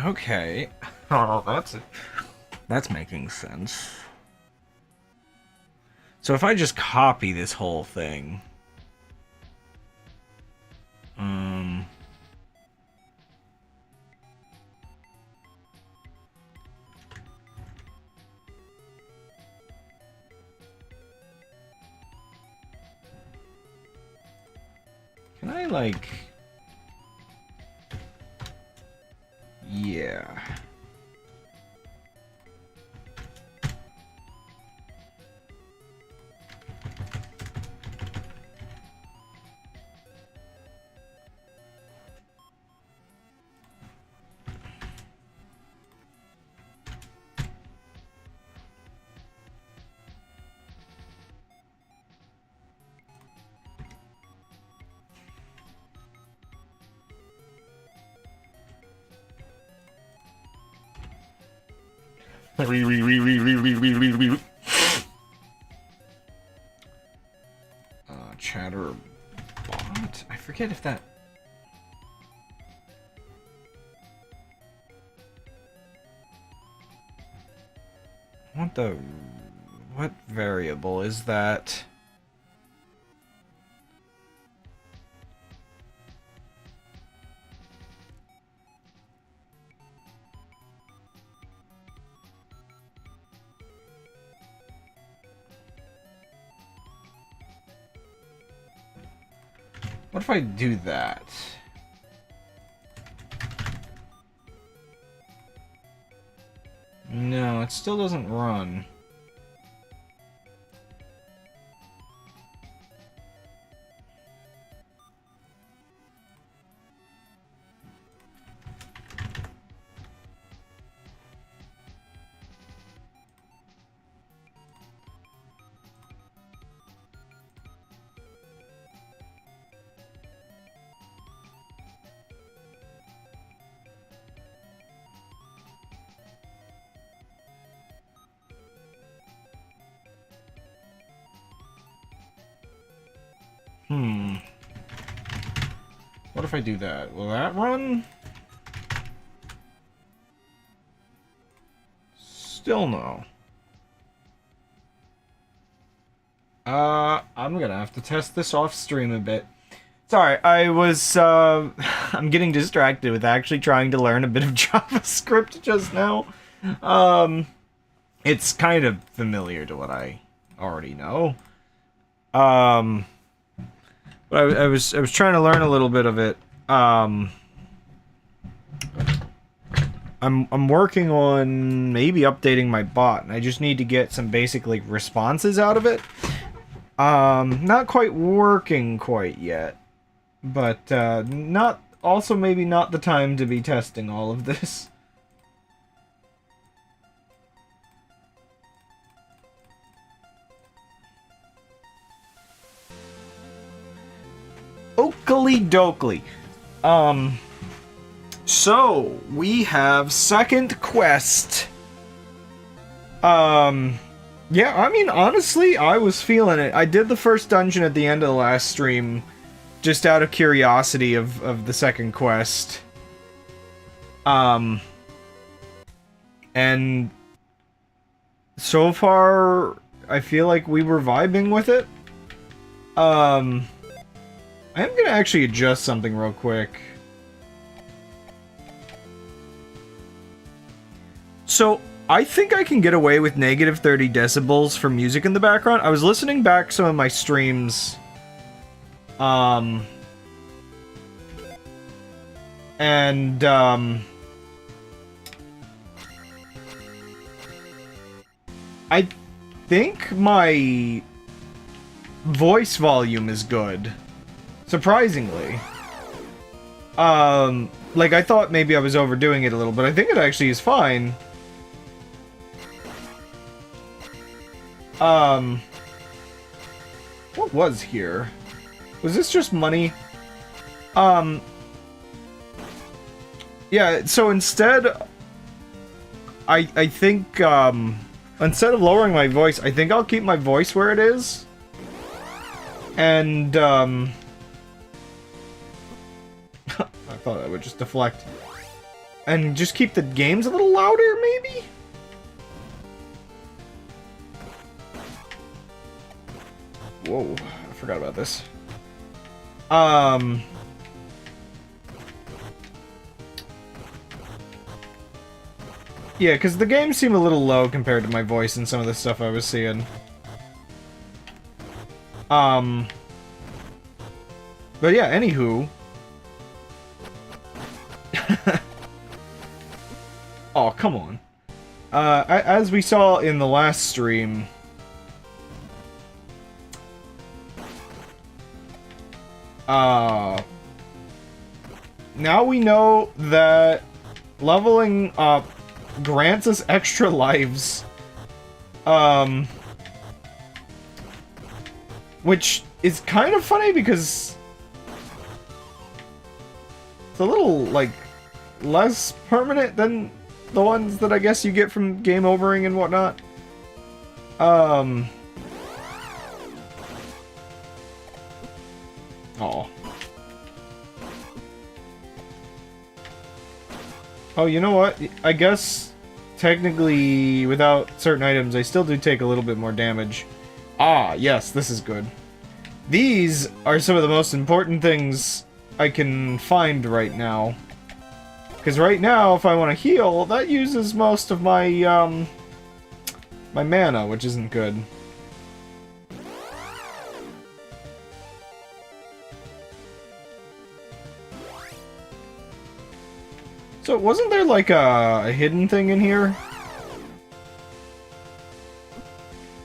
Okay. Oh, that's making sense. So if I just copy this whole thing, can I like, yeah. Chatter bot? I forget if that... What variable is that? What if I do that? No, it still doesn't run. What if I do that? Will that run? Still no. I'm gonna have to test this off stream a bit. Sorry, I was, I'm getting distracted with actually trying to learn a bit of JavaScript just now. It's kind of familiar to what I already know. But I was trying to learn a little bit of it. I'm working on maybe updating my bot, and I just need to get some basic like responses out of it. Not quite working quite yet, but not also maybe not the time to be testing all of this. Oakley dokley. So we have second quest. Yeah, I mean, honestly, I was feeling it. I did the first dungeon at the end of the last stream, just out of curiosity of the second quest. And so far, I feel like we were vibing with it. I am gonna actually adjust something real quick. So, I think I can get away with negative 30 decibels for music in the background. I was listening back some of my streams, And, I think my voice volume is good. Surprisingly. Like, I thought maybe I was overdoing it a little, but I think it actually is fine. What was here? Was this just money? Yeah, so instead, I think, instead of lowering my voice, I think I'll keep my voice where it is. And, I thought I would just deflect. And just keep the games a little louder, maybe? Whoa, I forgot about this. Yeah, because the games seem a little low compared to my voice and some of the stuff I was seeing. But yeah, anywho. Oh, come on. As we saw in the last stream... now we know that leveling up grants us extra lives. Which is kind of funny because it's a little, like, less permanent than the ones that I guess you get from game overing and whatnot. Oh. Oh, you know what? I guess, technically, without certain items, I still do take a little bit more damage. Ah, yes, this is good. These are some of the most important things I can find right now. Because right now, if I want to heal, that uses most of my, my mana, which isn't good. So, wasn't there, like, a hidden thing in here?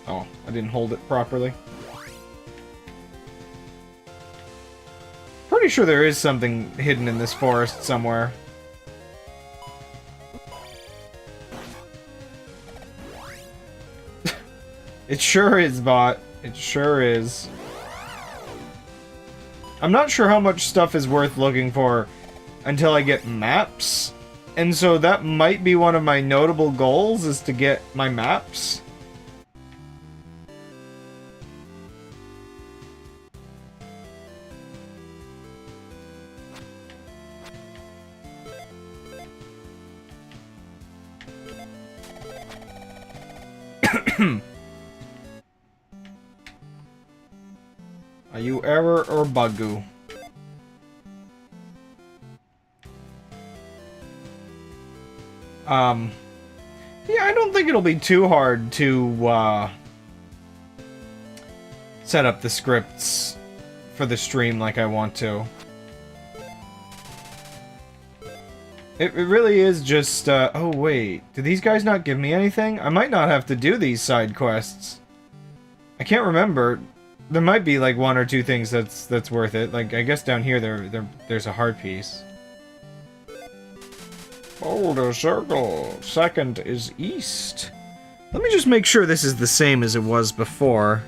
Oh, I didn't hold it properly. Pretty sure there is something hidden in this forest somewhere. It sure is, bot. It sure is. I'm not sure how much stuff is worth looking for until I get maps. And so that might be one of my notable goals, is to get my maps. Are you error or Bagu? Yeah, I don't think it'll be too hard to, set up the scripts for the stream like I want to. It really is just, oh wait, do these guys not give me anything? I might not have to do these side quests. I can't remember. There might be, like, one or two things that's worth it. Like, I guess down here there's a heart piece. Hold a circle. Second is east. Let me just make sure this is the same as it was before.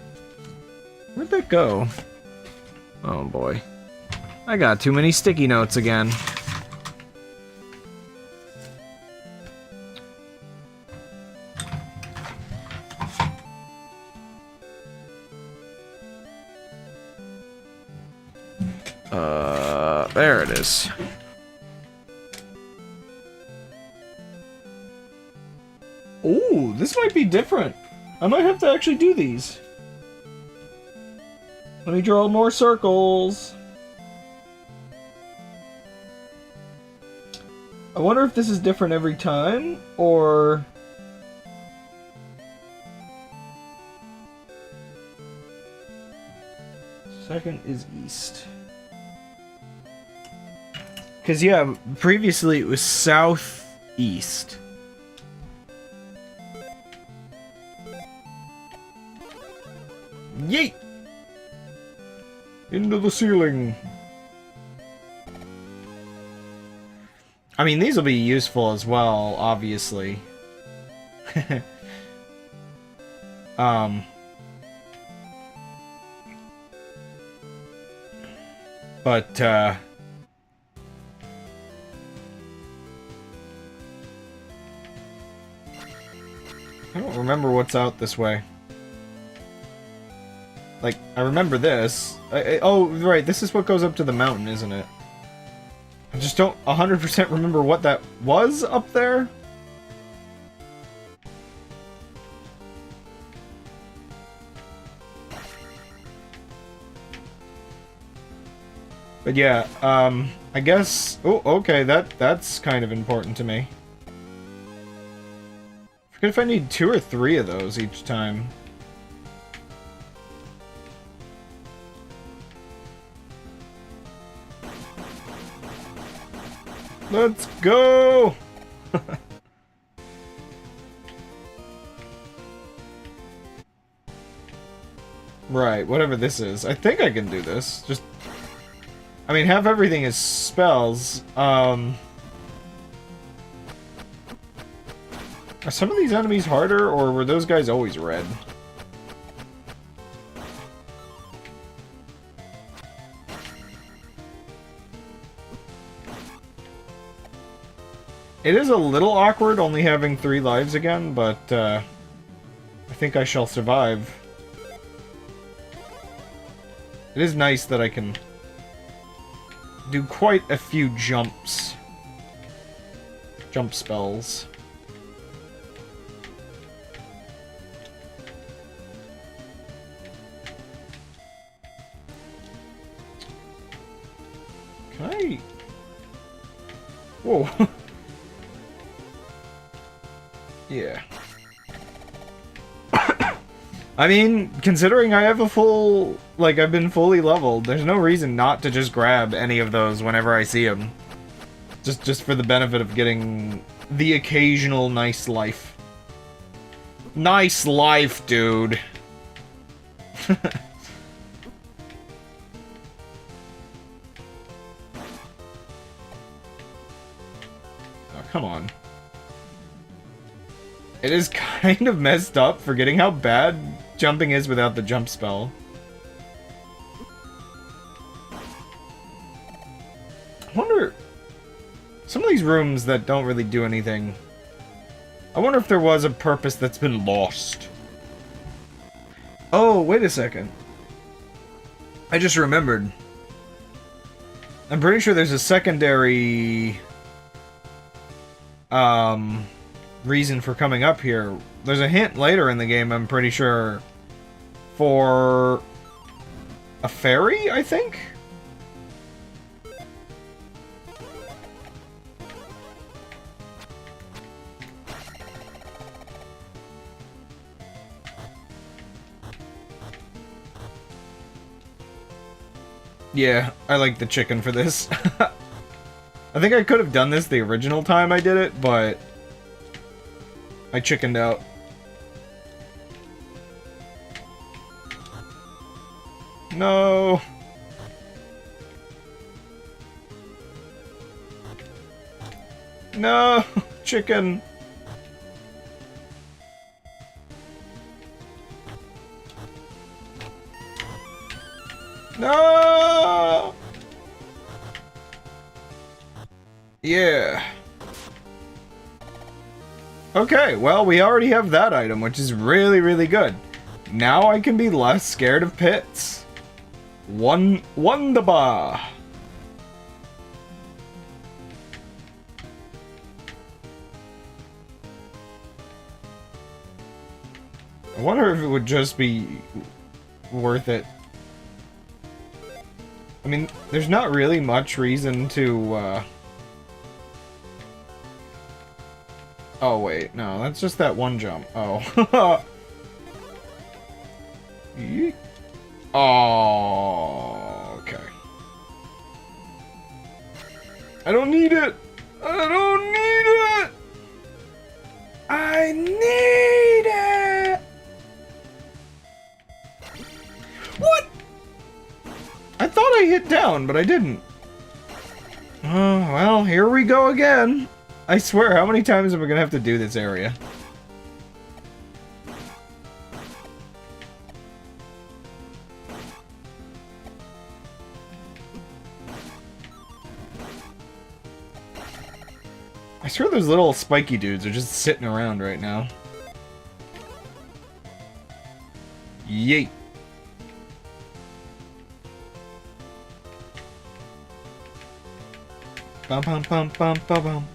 Where'd that go? Oh boy. I got too many sticky notes again. There it is. Ooh, this might be different. I might have to actually do these. Let me draw more circles. I wonder if this is different every time, or... Second is east. Because, yeah, previously it was southeast. Yeet! Into the ceiling. I mean, these will be useful as well, obviously. But, I don't remember what's out this way. Like, I remember this. Oh, right, this is what goes up to the mountain, isn't it? I just don't 100% remember what that was up there. But yeah, I guess... Oh, okay, that's kind of important to me. I forget if I need 2 or 3 of those each time. Let's go! Right, whatever this is. I think I can do this. Just... I mean, half everything is spells. Are some of these enemies harder, or were those guys always red? It is a little awkward only having 3 lives again, but I think I shall survive. It is nice that I can do quite a few jumps. Jump spells. Can I... Whoa. Yeah. I mean, considering I have a full... Like, I've been fully leveled, there's no reason not to just grab any of those whenever I see them. Just for the benefit of getting the occasional nice life. Nice life, dude. Oh, come on. It is kind of messed up, forgetting how bad jumping is without the jump spell. I wonder... Some of these rooms that don't really do anything... I wonder if there was a purpose that's been lost. Oh, wait a second. I just remembered. I'm pretty sure there's a secondary... reason for coming up here. There's a hint later in the game, I'm pretty sure, for a fairy, I think? Yeah, I like the chicken for this. I think I could have done this the original time I did it, but I chickened out. No. No, chicken. No. Yeah. Okay, well, we already have that item, which is really, really good. Now I can be less scared of pits. Wonderbar. I wonder if it would just be worth it. I mean, there's not really much reason to, Oh, wait, no, that's just that one jump. Oh. Yeet. Oh, okay. I don't need it! I don't need it! I need it! What? I thought I hit down, but I didn't. Oh, well, here we go again. I swear, how many times am I gonna have to do this area? I swear those little spiky dudes are just sitting around right now. Yeet. Bum bum bum bum bum bum.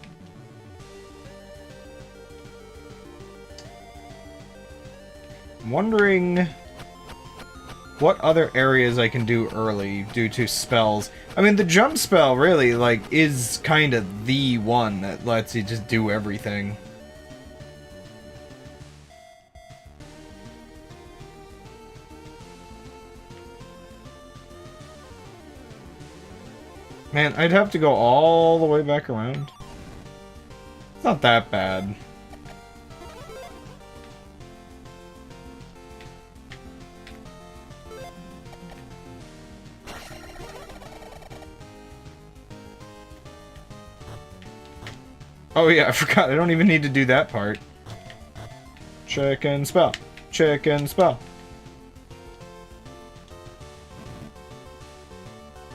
I'm wondering what other areas I can do early due to spells. I mean, the jump spell really, like, is kind of the one that lets you just do everything. Man, I'd have to go all the way back around. It's not that bad. Oh yeah, I forgot. I don't even need to do that part. Chicken spell. Chicken spell.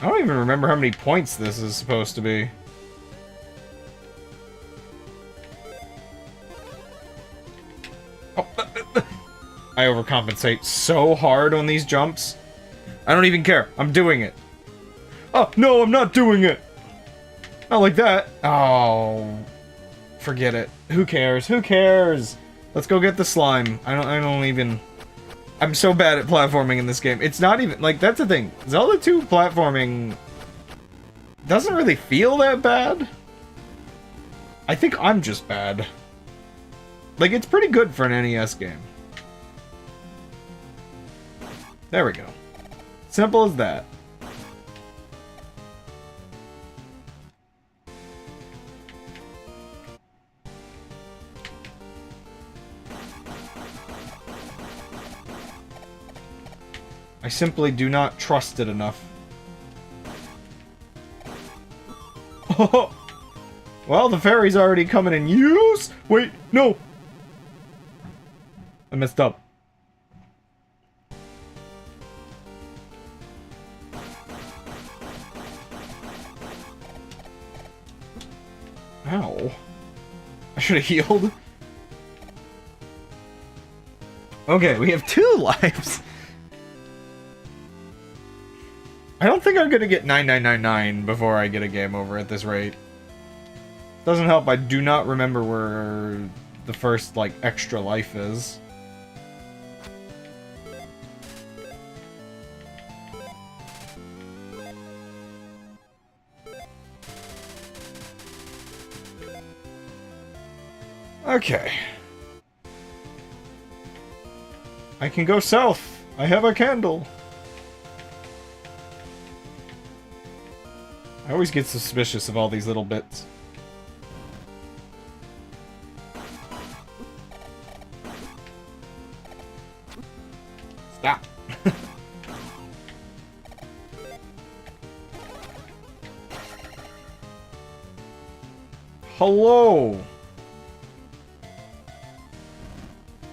I don't even remember how many points this is supposed to be. Oh, I overcompensate so hard on these jumps. I don't even care. I'm doing it. Oh, no, I'm not doing it. Not like that. Oh, forget it. Who cares? Who cares? Let's go get the slime. I don't even... I'm so bad at platforming in this game. It's not even... Like, that's the thing. Zelda 2 platforming doesn't really feel that bad. I think I'm just bad. Like, it's pretty good for an NES game. There we go. Simple as that. I simply do not trust it enough. Oh, well, the fairy's already coming in use. Wait, no. I messed up. Ow. I should have healed. Okay, we have 2 lives. I don't think I'm gonna get 9999 before I get a game over at this rate. Doesn't help, I do not remember where the first, like, extra life is. Okay. I can go south. I have a candle. I always get suspicious of all these little bits. Stop. Hello.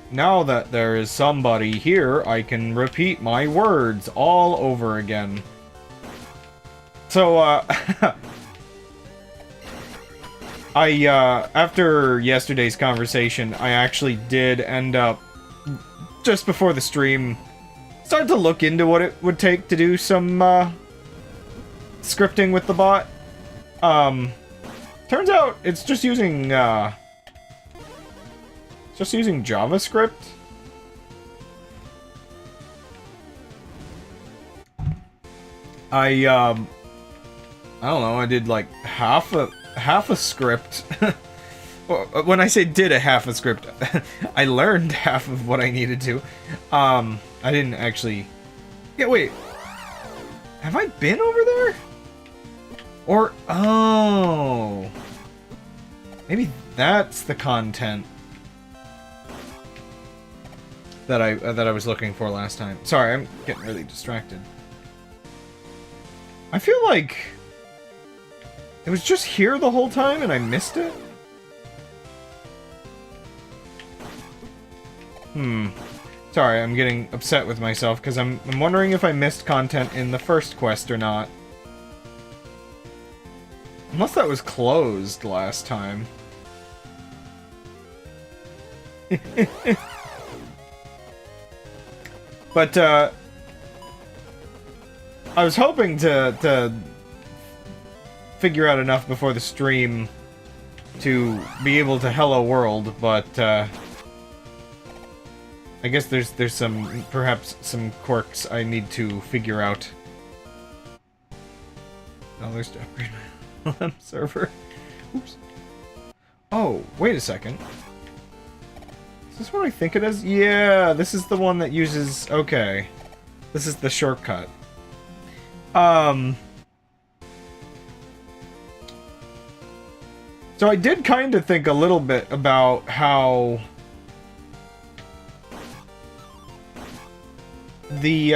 Now that there is somebody here, I can repeat my words all over again. So, after yesterday's conversation, I actually did end up, just before the stream, start to look into what it would take to do some, scripting with the bot. Turns out it's just using, JavaScript. I don't know, I did like half a script. When I say did a half a script, I learned half of what I needed to. I didn't actually... Yeah, wait. Have I been over there? Or, oh, maybe that's the content that I was looking for last time. Sorry, I'm getting really distracted. I feel like it was just here the whole time and I missed it. Sorry, I'm getting upset with myself because I'm wondering if I missed content in the first quest or not. Unless that was closed last time. But, I was hoping to figure out enough before the stream to be able to hello world, but, I guess there's some, perhaps some quirks I need to figure out. Oh, there's to upgrade my LM server. Oops. Oh, wait a second. Is this what I think it is? Yeah, this is the one that uses... Okay. This is the shortcut. So I did kind of think a little bit about how... The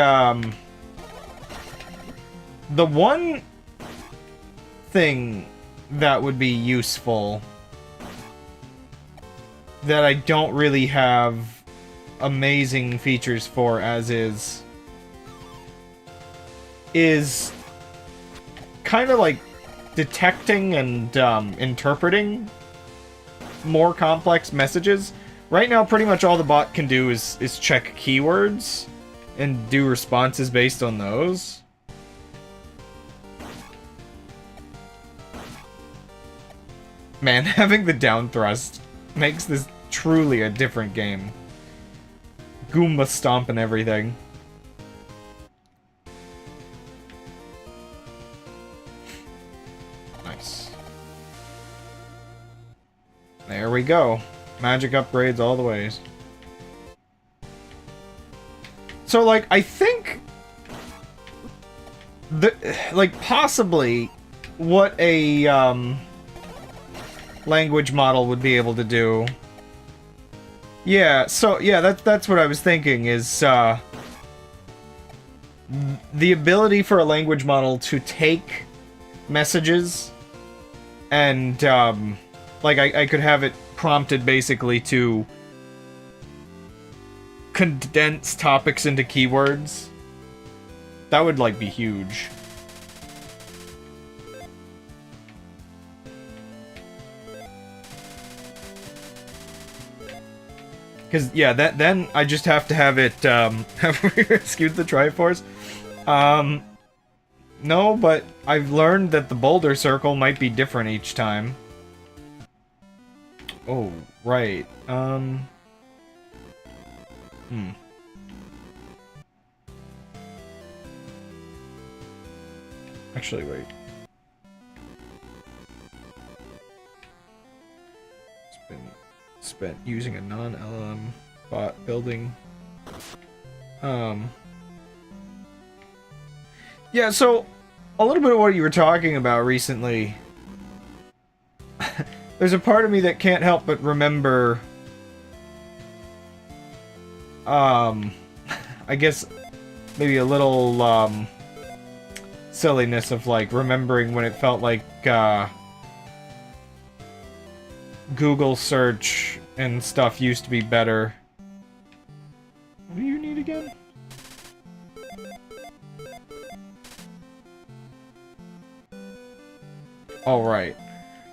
one thing that would be useful that I don't really have amazing features for as is kind of like detecting and interpreting more complex messages. Right now, pretty much all the bot can do is check keywords and do responses based on those. Man, having the down thrust makes this truly a different game. Goomba stomp and everything. Nice. There we go. Magic upgrades all the ways. So, like, I think... like, possibly what a, language model would be able to do. Yeah, so, yeah, that's what I was thinking, is, the ability for a language model to take messages and, like, I could have it prompted, basically, to condense topics into keywords. That would, like, be huge. Because, yeah, then I just have to have it, have we rescued the Triforce? No, but I've learned that the boulder circle might be different each time. Oh, right. Actually, wait. It's been spent using a non-LLM bot building. Yeah, so a little bit of what you were talking about recently. There's a part of me that can't help but remember, I guess maybe a little silliness of, like, remembering when it felt like Google search and stuff used to be better. What do you need again? All right,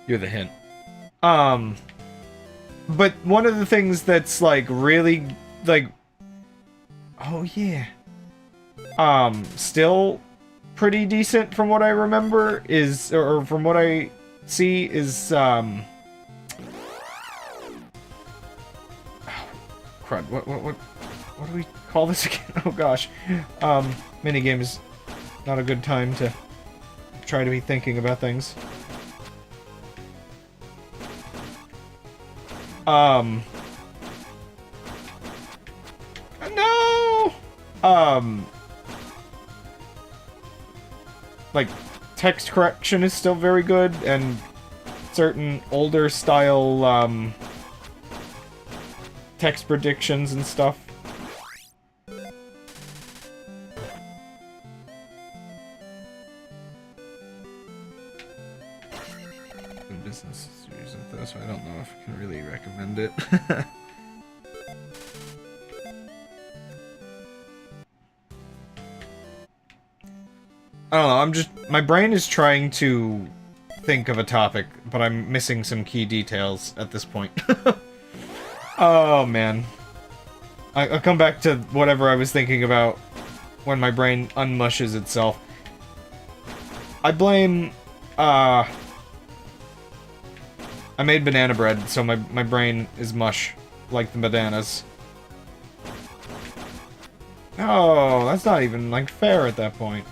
you're the hint. But one of the things that's, like, really, like, oh yeah, still pretty decent from what I remember is, or from what I see is, oh, crud, what do we call this again? Oh gosh, minigame is not a good time to try to be thinking about things. No! Like, text correction is still very good, and certain older style text predictions and stuff. Business is using this, so I don't know if I can really recommend it. I don't know, I'm just... My brain is trying to think of a topic, but I'm missing some key details at this point. Oh, man. I'll come back to whatever I was thinking about when my brain unmushes itself. I blame, I made banana bread, so my brain is mush, like the bananas. Oh, that's not even, like, fair at that point.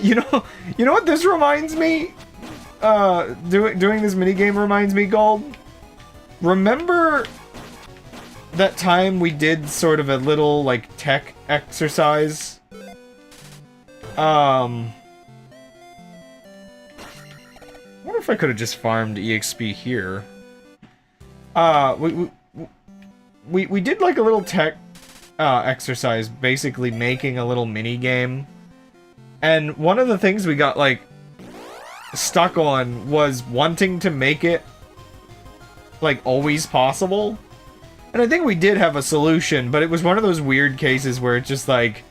You know what this reminds me? Doing this minigame reminds me, Gold? Remember that time we did sort of a little, like, tech exercise? I wonder if I could have just farmed EXP here. We did, like, a little tech, exercise, basically making a little mini-game. And one of the things we got, like, stuck on was wanting to make it, like, always possible. And I think we did have a solution, but it was one of those weird cases where it just, like,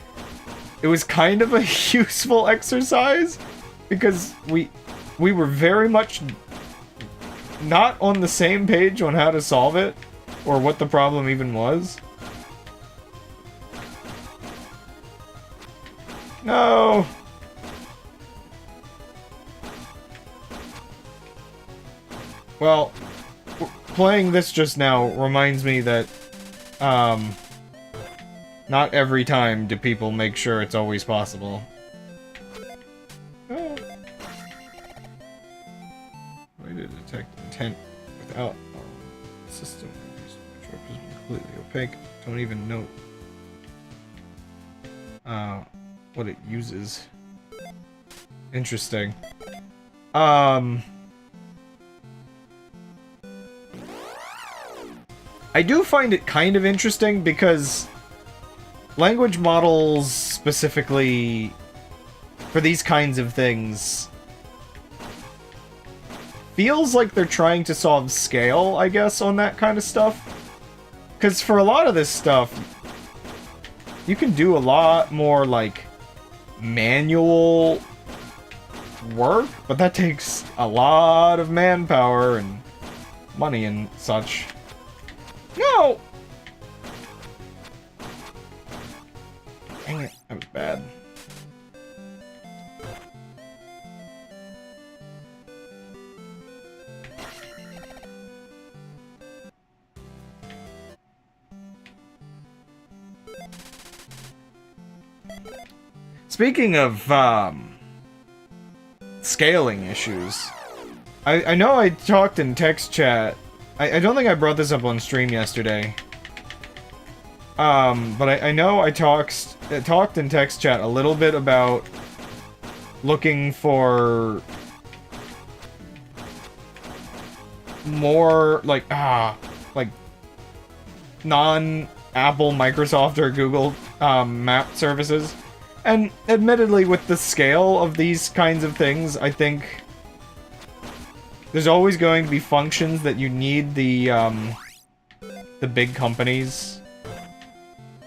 it was kind of a useful exercise, because we were very much not on the same page on how to solve it, or what the problem even was. No! Well, playing this just now reminds me that, not every time do people make sure it's always possible. Oh. Way to detect intent without our system, which is completely opaque. Don't even note what it uses. Interesting. I do find it kind of interesting because language models, specifically for these kinds of things, feels like they're trying to solve scale, I guess, on that kind of stuff. Because for a lot of this stuff, you can do a lot more, like, manual work, but that takes a lot of manpower and money and such. No! Dang it, that was bad. Speaking of, scaling issues, I know I talked in text chat. I don't think I brought this up on stream yesterday. But I know I talked in text chat a little bit about looking for more, like non-Apple, Microsoft, or Google, map services. And admittedly, with the scale of these kinds of things, I think there's always going to be functions that you need the big companies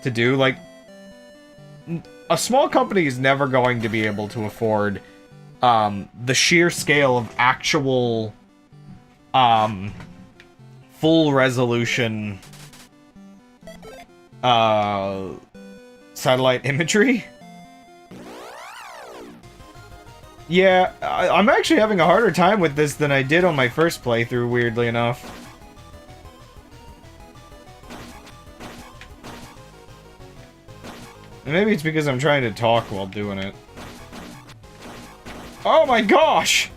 to do. Like, a small company is never going to be able to afford the sheer scale of actual full resolution satellite imagery. Yeah, I'm actually having a harder time with this than I did on my first playthrough, weirdly enough. And maybe it's because I'm trying to talk while doing it. Oh my gosh!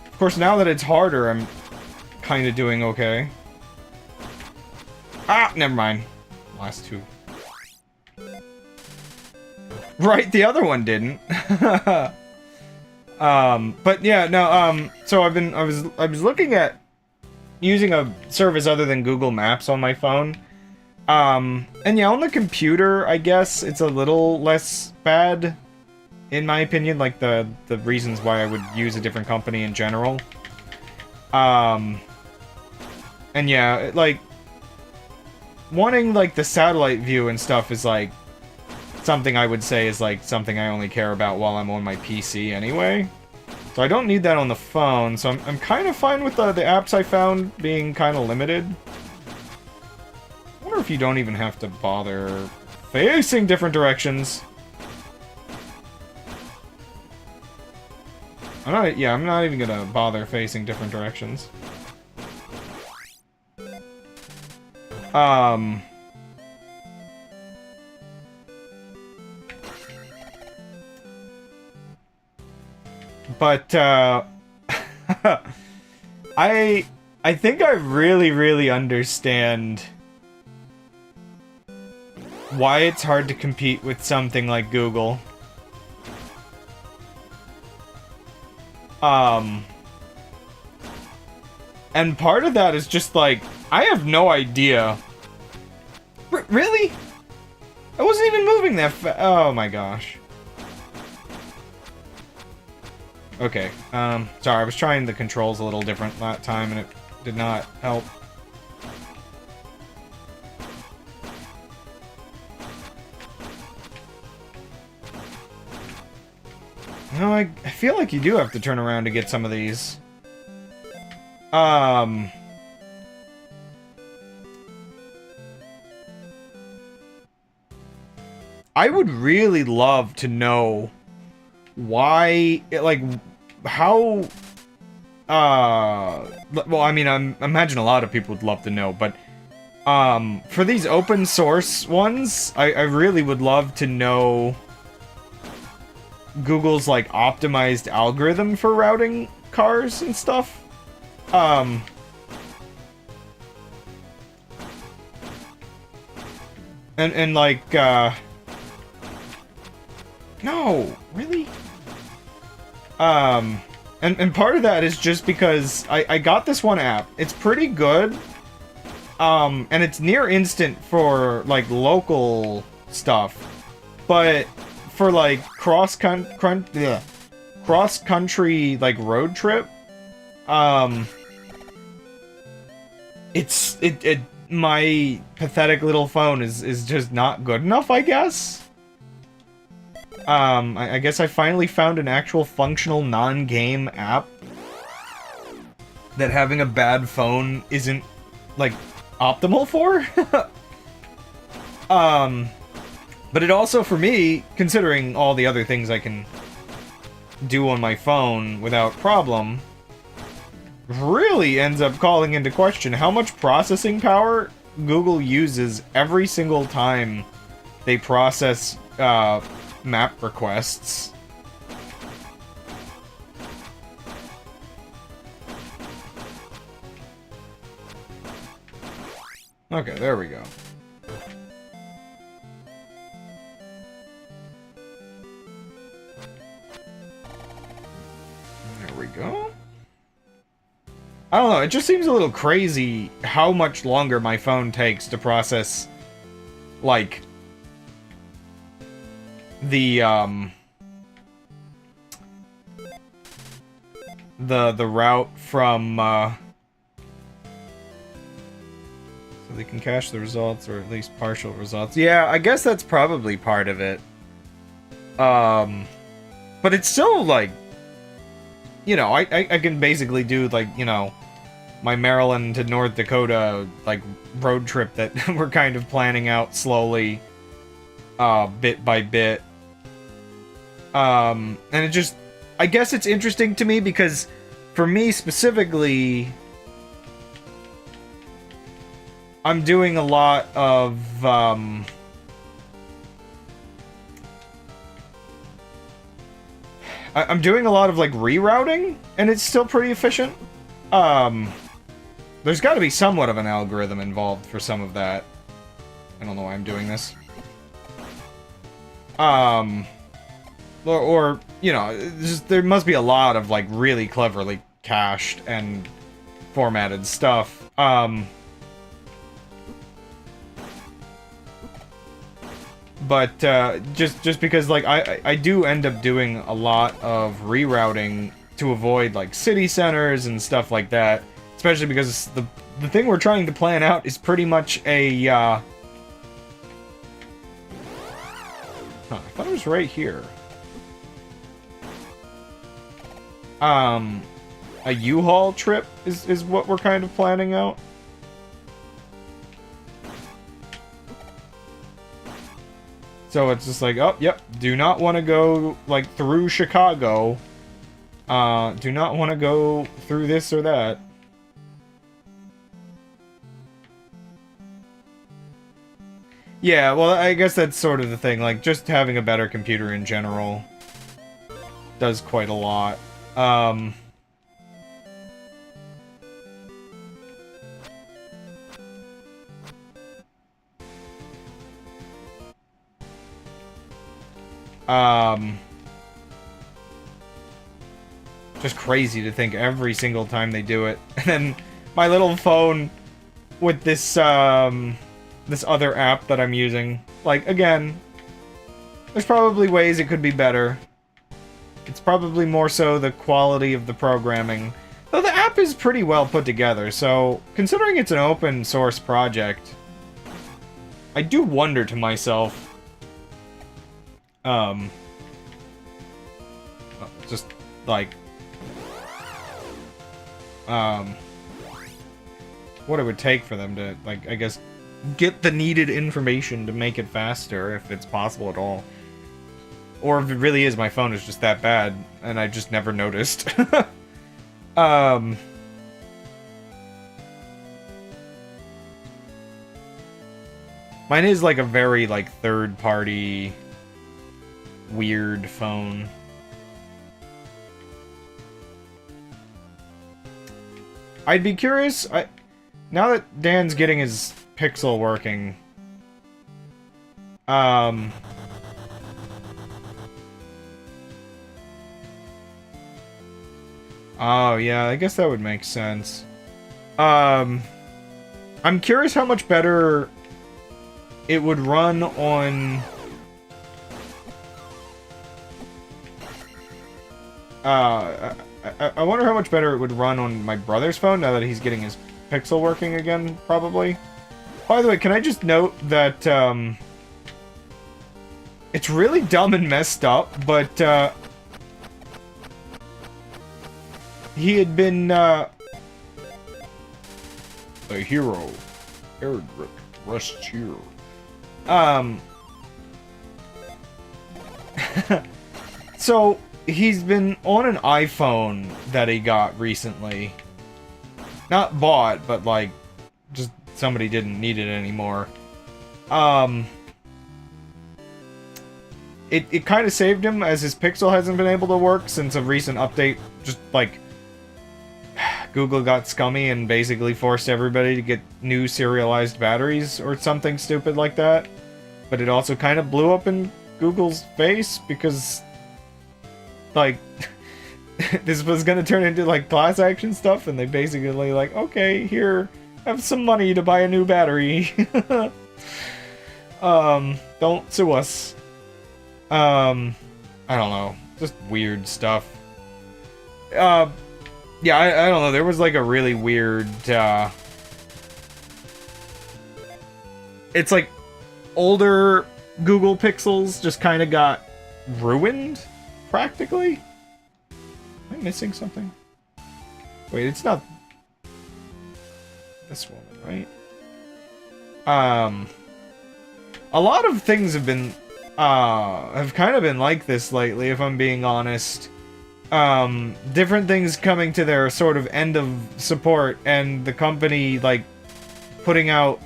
Of course, now that it's harder, I'm kind of doing okay. Ah, never mind. Last two. Right, the other one didn't. But yeah, no, so I was looking at using a service other than Google Maps on my phone. And yeah, on the computer, I guess it's a little less bad, in my opinion, like the reasons why I would use a different company in general. And yeah, like, wanting, like, the satellite view and stuff is, like, something I would say is, like, something I only care about while I'm on my PC anyway. So I don't need that on the phone, so I'm kind of fine with the apps I found being kind of limited. I wonder if you don't even have to bother facing different directions. I'm not even gonna bother facing different directions. But, I think I really understand why it's hard to compete with something like Google. And part of that is just like, I have no idea. Really? I wasn't even moving that oh my gosh. Okay, sorry, I was trying the controls a little different that time and it did not help. No, I feel like you do have to turn around to get some of these. I would really love to know why, like, how, well, I mean, I imagine a lot of people would love to know, but, for these open source ones, I really would love to know Google's, like, optimized algorithm for routing cars and stuff. And like, no, really? And part of that is just because I got this one app. It's pretty good. And it's near instant for, like, local stuff. But for, like, cross-country, like, road trip, my pathetic little phone is just not good enough, I guess. I guess I finally found an actual functional non-game app that having a bad phone isn't, like, optimal for. But it also, for me, considering all the other things I can do on my phone without problem, really ends up calling into question how much processing power Google uses every single time they process, map requests. Okay, there we go. There we go. I don't know, it just seems a little crazy how much longer my phone takes to process, like, the route from, so they can cache the results, or at least partial results. Yeah, I guess that's probably part of it. But it's still, like, you know, I can basically do, like, you know, my Maryland to North Dakota, like, road trip that we're kind of planning out slowly, bit by bit. And it just, I guess it's interesting to me because, for me specifically, I'm doing a lot of, I'm doing a lot of, like, rerouting, and it's still pretty efficient. There's got to be somewhat of an algorithm involved for some of that. I don't know why I'm doing this. Or you know, there must be a lot of, like, really cleverly cached and formatted stuff. But, just because, like, I do end up doing a lot of rerouting to avoid, like, city centers and stuff like that. Especially because the thing we're trying to plan out is pretty much a, Huh, I thought it was right here. A U-Haul trip is what we're kind of planning out. So it's just like, oh, yep, do not want to go, like, through Chicago. Do not want to go through this or that. Yeah, well, I guess that's sort of the thing. Like, just having a better computer in general does quite a lot. Just crazy to think every single time they do it. And then my little phone with this, this other app that I'm using. Like, again, there's probably ways it could be better. It's probably more so the quality of the programming. Though the app is pretty well put together, so considering it's an open source project, I do wonder to myself, just, like, what it would take for them to, like, I guess, get the needed information to make it faster, if it's possible at all. Or if it really is, my phone is just that bad, and I just never noticed. Mine is, like, a very, like, third-party, weird phone. I'd be curious, now that Dan's getting his Pixel working, oh, yeah, I guess that would make sense. I'm curious how much better it would run on... I wonder how much better it would run on my brother's phone now that he's getting his Pixel working again, probably. By the way, can I just note that, it's really dumb and messed up, but, he had been, a hero. Eric rests here. So, he's been on an iPhone that he got recently. Not bought, but, like, just somebody didn't need it anymore. It kind of saved him, as his Pixel hasn't been able to work since a recent update. Just, like, Google got scummy and basically forced everybody to get new serialized batteries or something stupid like that. But it also kind of blew up in Google's face because, like, this was gonna turn into, like, class action stuff, and they basically, like, okay, here, have some money to buy a new battery. Don't sue us. I don't know. Just weird stuff. Yeah, I don't know. There was, like, a really weird, it's like older Google Pixels just kind of got ruined, practically. Am I missing something? Wait, it's not this woman, right? A lot of things have been, have kind of been like this lately, if I'm being honest. Different things coming to their sort of end of support, and the company, like, putting out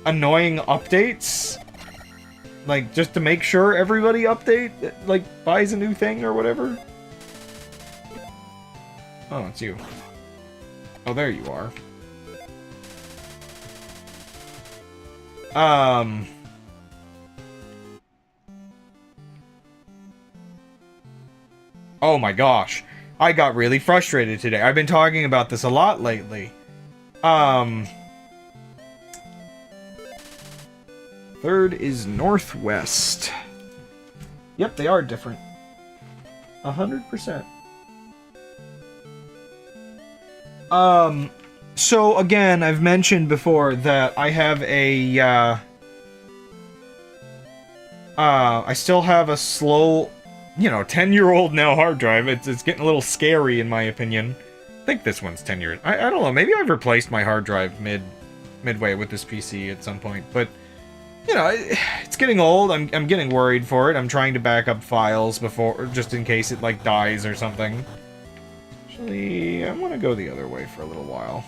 annoying updates, like, just to make sure everybody like, buys a new thing or whatever. Oh, it's you. Oh, there you are. Oh my gosh. I got really frustrated today. I've been talking about this a lot lately. Third is northwest. Yep, they are different. 100%. So again, I've mentioned before that I have a, I still have a slow, 10-year-old now hard drive. It's getting a little scary in my opinion. I think this one's 10 years. I don't know, maybe I've replaced my hard drive midway with this PC at some point, but it's getting old. I'm getting worried for it. I'm trying to back up files before, just in case it like dies or something. Actually, I want to go the other way for a little while.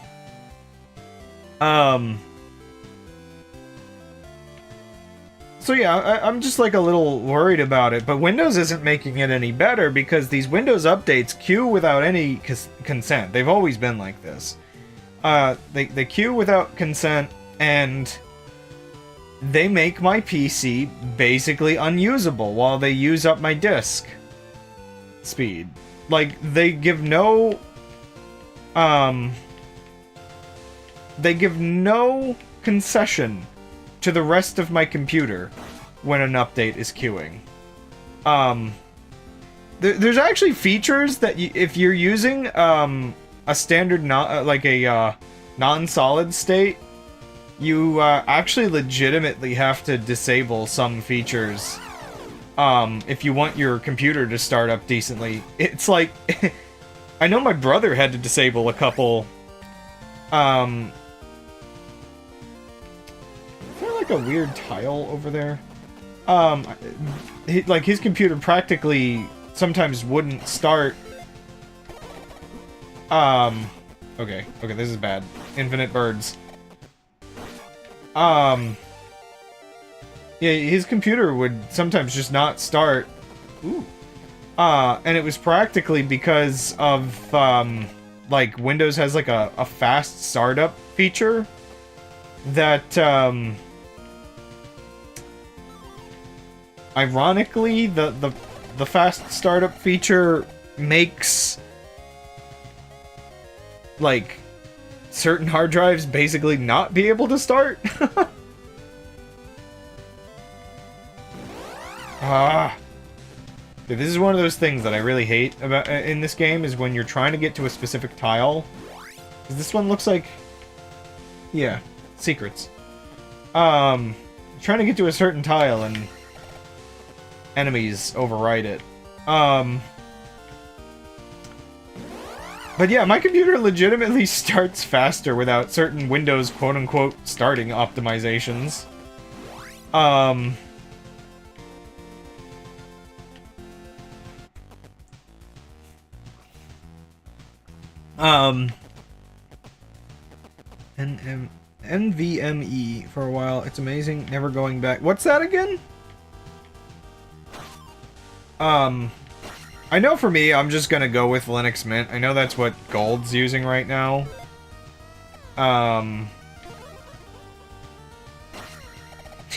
So yeah, I'm just like a little worried about it, but Windows isn't making it any better because these Windows updates queue without any consent. They've always been like this. They queue without consent, and they make my PC basically unusable while they use up my disk speed. Like, they give no concession to the rest of my computer when an update is queuing. There's actually features that if you're using a standard non-solid state, you actually legitimately have to disable some features if you want your computer to start up decently. It's like I know my brother had to disable a couple. Is there like a weird tile over there? Like his computer practically sometimes wouldn't start. Okay, this is bad. Infinite birds. Yeah, his computer would sometimes just not start. Ooh. And it was practically because of, like, Windows has, like, a fast startup feature that, ironically, the fast startup feature makes, like, certain hard drives basically not be able to start. Dude, this is one of those things that I really hate about in this game, is when you're trying to get to a specific tile. 'Cause this one looks like... Yeah, secrets. Trying to get to a certain tile and enemies override it. But yeah, my computer legitimately starts faster without certain Windows quote-unquote starting optimizations. NVMe for a while. It's amazing. Never going back. What's that again? I know for me, I'm just gonna go with Linux Mint. I know that's what Gold's using right now.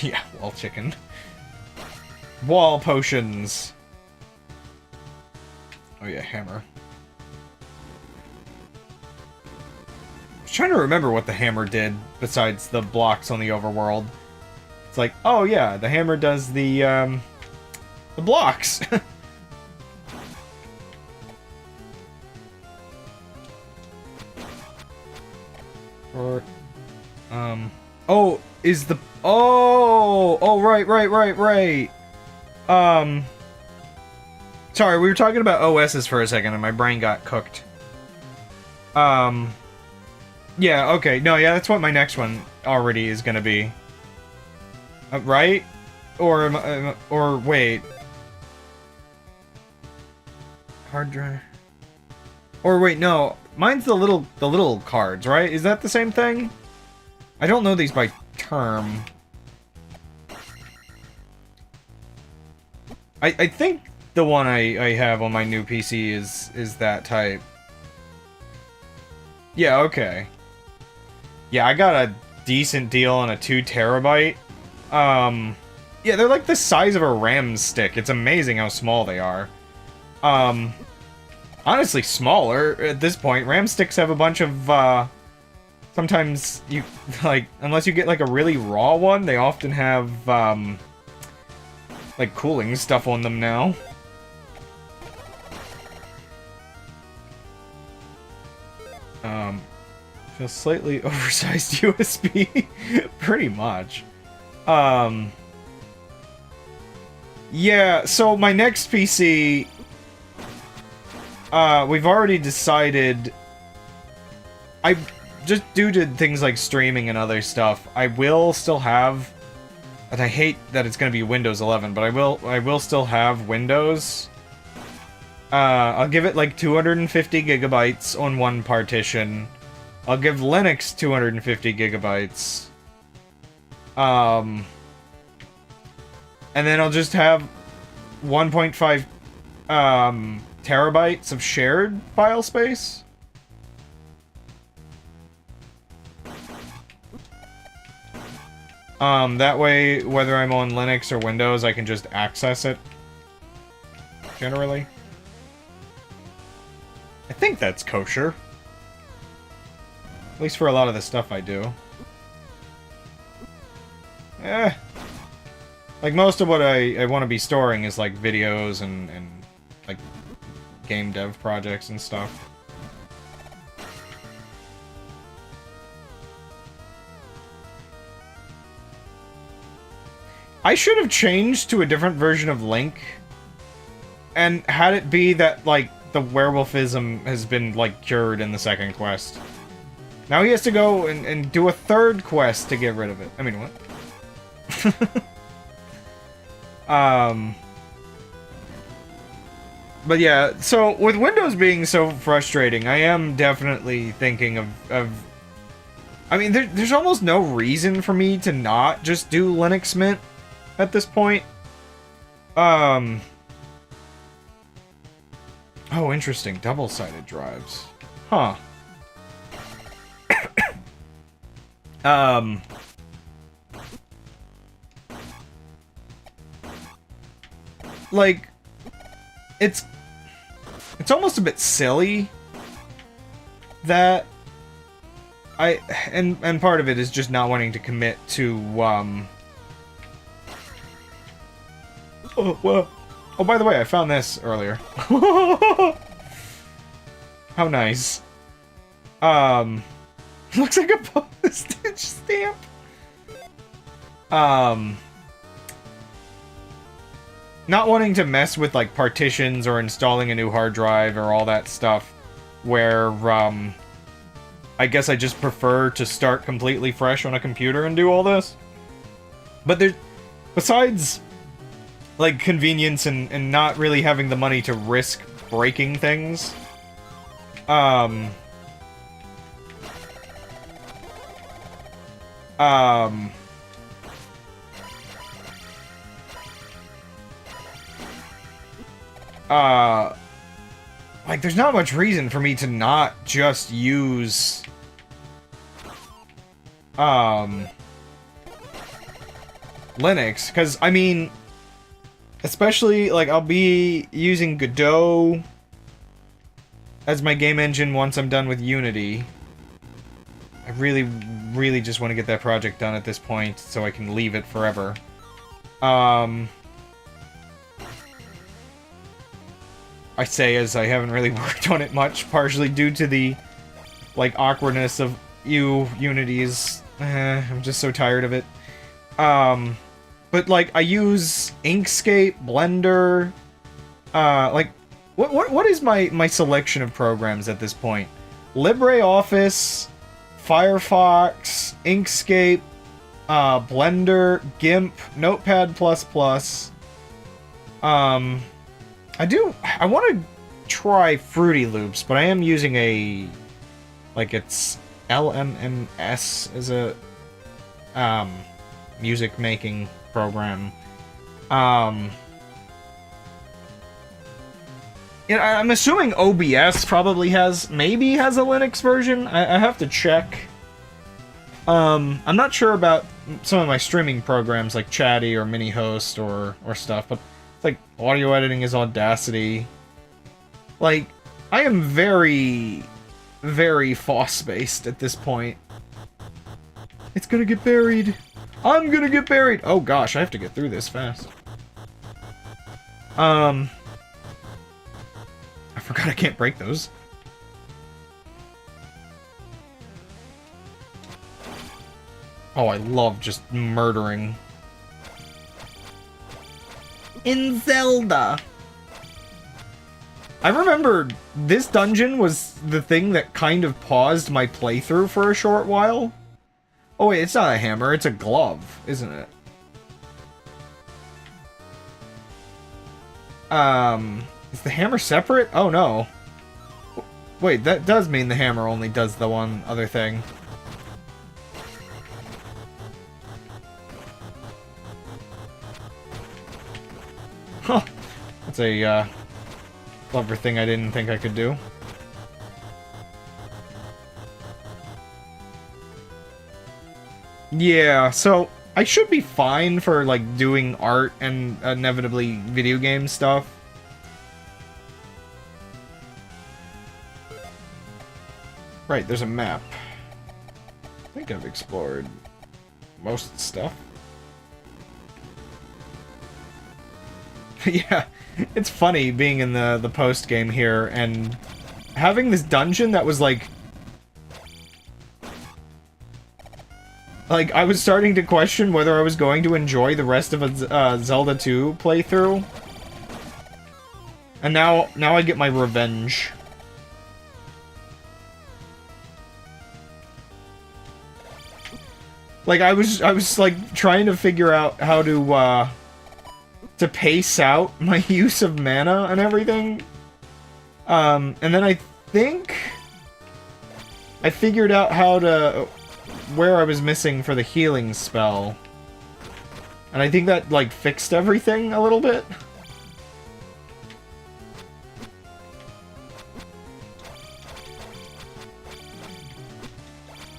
Yeah, wall chicken. Wall potions. Oh yeah, hammer. I was trying to remember what the hammer did besides the blocks on the overworld. It's like, oh yeah, the hammer does the blocks. Or, oh, is the, oh, right. Sorry, we were talking about OSs for a second and my brain got cooked. Yeah, okay, no, yeah, that's what my next one already is gonna be. Right? Or wait. Hard drive. Or wait, no. Mine's the little cards, right? Is that the same thing? I don't know these by term. I think the one I have on my new PC is that type. Yeah, okay. Yeah, I gotta decent deal on a 2 terabyte. Yeah, they're like the size of a RAM stick. It's amazing how small they are. Honestly, smaller at this point. RAM sticks have a bunch of, sometimes you, like, unless you get like a really raw one, they often have, like cooling stuff on them now. A slightly oversized USB. Pretty much. Yeah, so my next PC, we've already decided, just due to things like streaming and other stuff, I will still have, and I hate that it's going to be Windows 11, but I will still have Windows. I'll give it like 250 gigabytes on one partition. I'll give Linux 250 gigabytes. And then I'll just have 1.5 terabytes of shared file space. That way, whether I'm on Linux or Windows, I can just access it. Generally. I think that's kosher. At least for a lot of the stuff I do. Like, most of what I want to be storing is, like, videos and, like, game dev projects and stuff. I should have changed to a different version of Link, and had it be that, like, the werewolfism has been, like, cured in the second quest. Now he has to go and do a third quest to get rid of it. I mean, what? But yeah, so with Windows being so frustrating, I am definitely thinking of I mean, there's almost no reason for me to not just do Linux Mint at this point. Oh, interesting. Double-sided drives. Huh. Like, it's almost a bit silly that and part of it is just not wanting to commit to, oh, well, oh, by the way, I found this earlier. How nice. Looks like a postage stamp. Not wanting to mess with, like, partitions or installing a new hard drive or all that stuff, where, I guess I just prefer to start completely fresh on a computer and do all this. But there's, besides, like, convenience and not really having the money to risk breaking things, like, there's not much reason for me to not just use, Linux, because, I mean, especially, like, I'll be using Godot as my game engine once I'm done with Unity. I really, really just want to get that project done at this point, so I can leave it forever. I say as I haven't really worked on it much, partially due to the, like, awkwardness of Unity's. I'm just so tired of it. But, like, I use Inkscape, Blender, like, what is my selection of programs at this point? LibreOffice, Firefox, Inkscape, Blender, GIMP, Notepad++. I want to try Fruity Loops, but I am using a, like, it's LMMS as a, music making program. You know, I'm assuming OBS probably maybe has a Linux version. I have to check. I'm not sure about some of my streaming programs like Chatty or MiniHost or stuff, but it's like audio editing is Audacity. Like, I am very, very FOSS-based at this point. It's gonna get buried. I'm gonna get buried. Oh gosh, I have to get through this fast. I forgot I can't break those. Oh, I love just murdering. In Zelda. I remember this dungeon was the thing that kind of paused my playthrough for a short while. Oh wait, it's not a hammer, it's a glove, isn't it? Is the hammer separate? Oh no. Wait, that does mean the hammer only does the one other thing. Huh. That's a, clever thing I didn't think I could do. Yeah, so I should be fine for, like, doing art and inevitably video game stuff. Right, there's a map. I think I've explored most stuff. Yeah, it's funny being in the post game here and having this dungeon that was like I was starting to question whether I was going to enjoy the rest of a Zelda 2 playthrough. And now I get my revenge. Like I was like trying to figure out how to pace out my use of mana and everything. And then I think I figured out how to where I was missing for the healing spell. And I think that like fixed everything a little bit.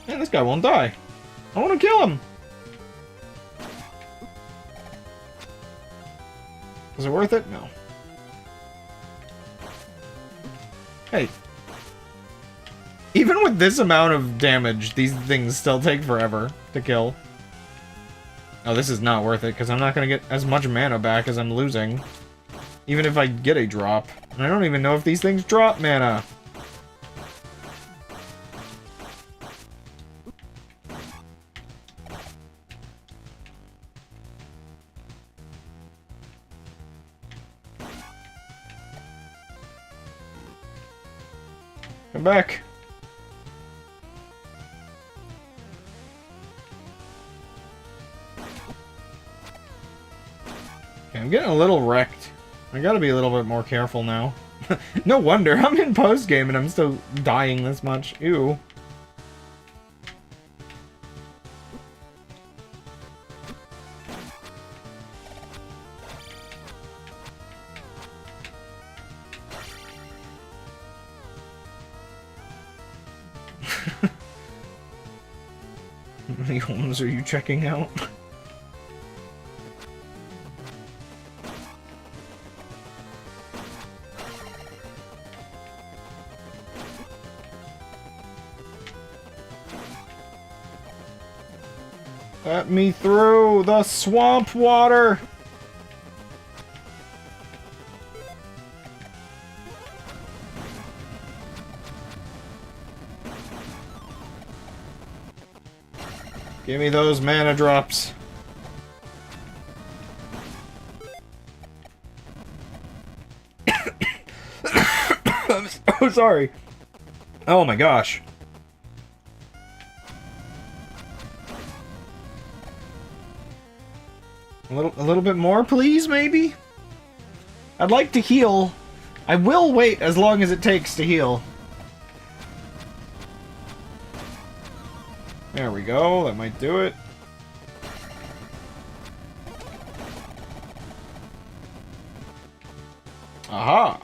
Man, this guy won't die. I want to kill him. Was it worth it? No. Hey. Even with this amount of damage, these things still take forever to kill. Oh, this is not worth it, because I'm not going to get as much mana back as I'm losing. Even if I get a drop. And I don't even know if these things drop mana. Come back. Okay, I'm getting a little wrecked. I gotta be a little bit more careful now. No wonder, I'm in post-game and I'm still dying this much. Ew. How many homes are you checking out? Let me through the swamp water! Give me those mana drops. I'm so sorry. Oh my gosh. A little bit more, please, maybe? I'd like to heal. I will wait as long as it takes to heal. There we go, that might do it. Aha!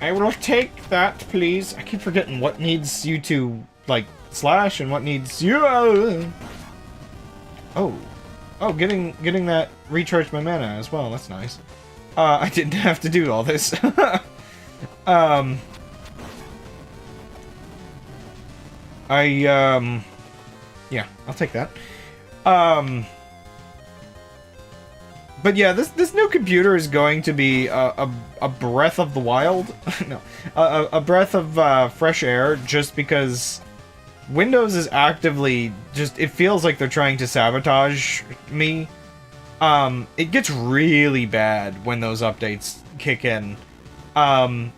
I will take that, please. I keep forgetting what needs you to, like, slash and what needs you. Oh, getting that recharge my mana as well. That's nice. I didn't have to do all this. Yeah, I'll take that. But yeah, this new computer is going to be a breath of the wild. No, a breath of fresh air, just because Windows is actively just, it feels like they're trying to sabotage me. It gets really bad when those updates kick in. And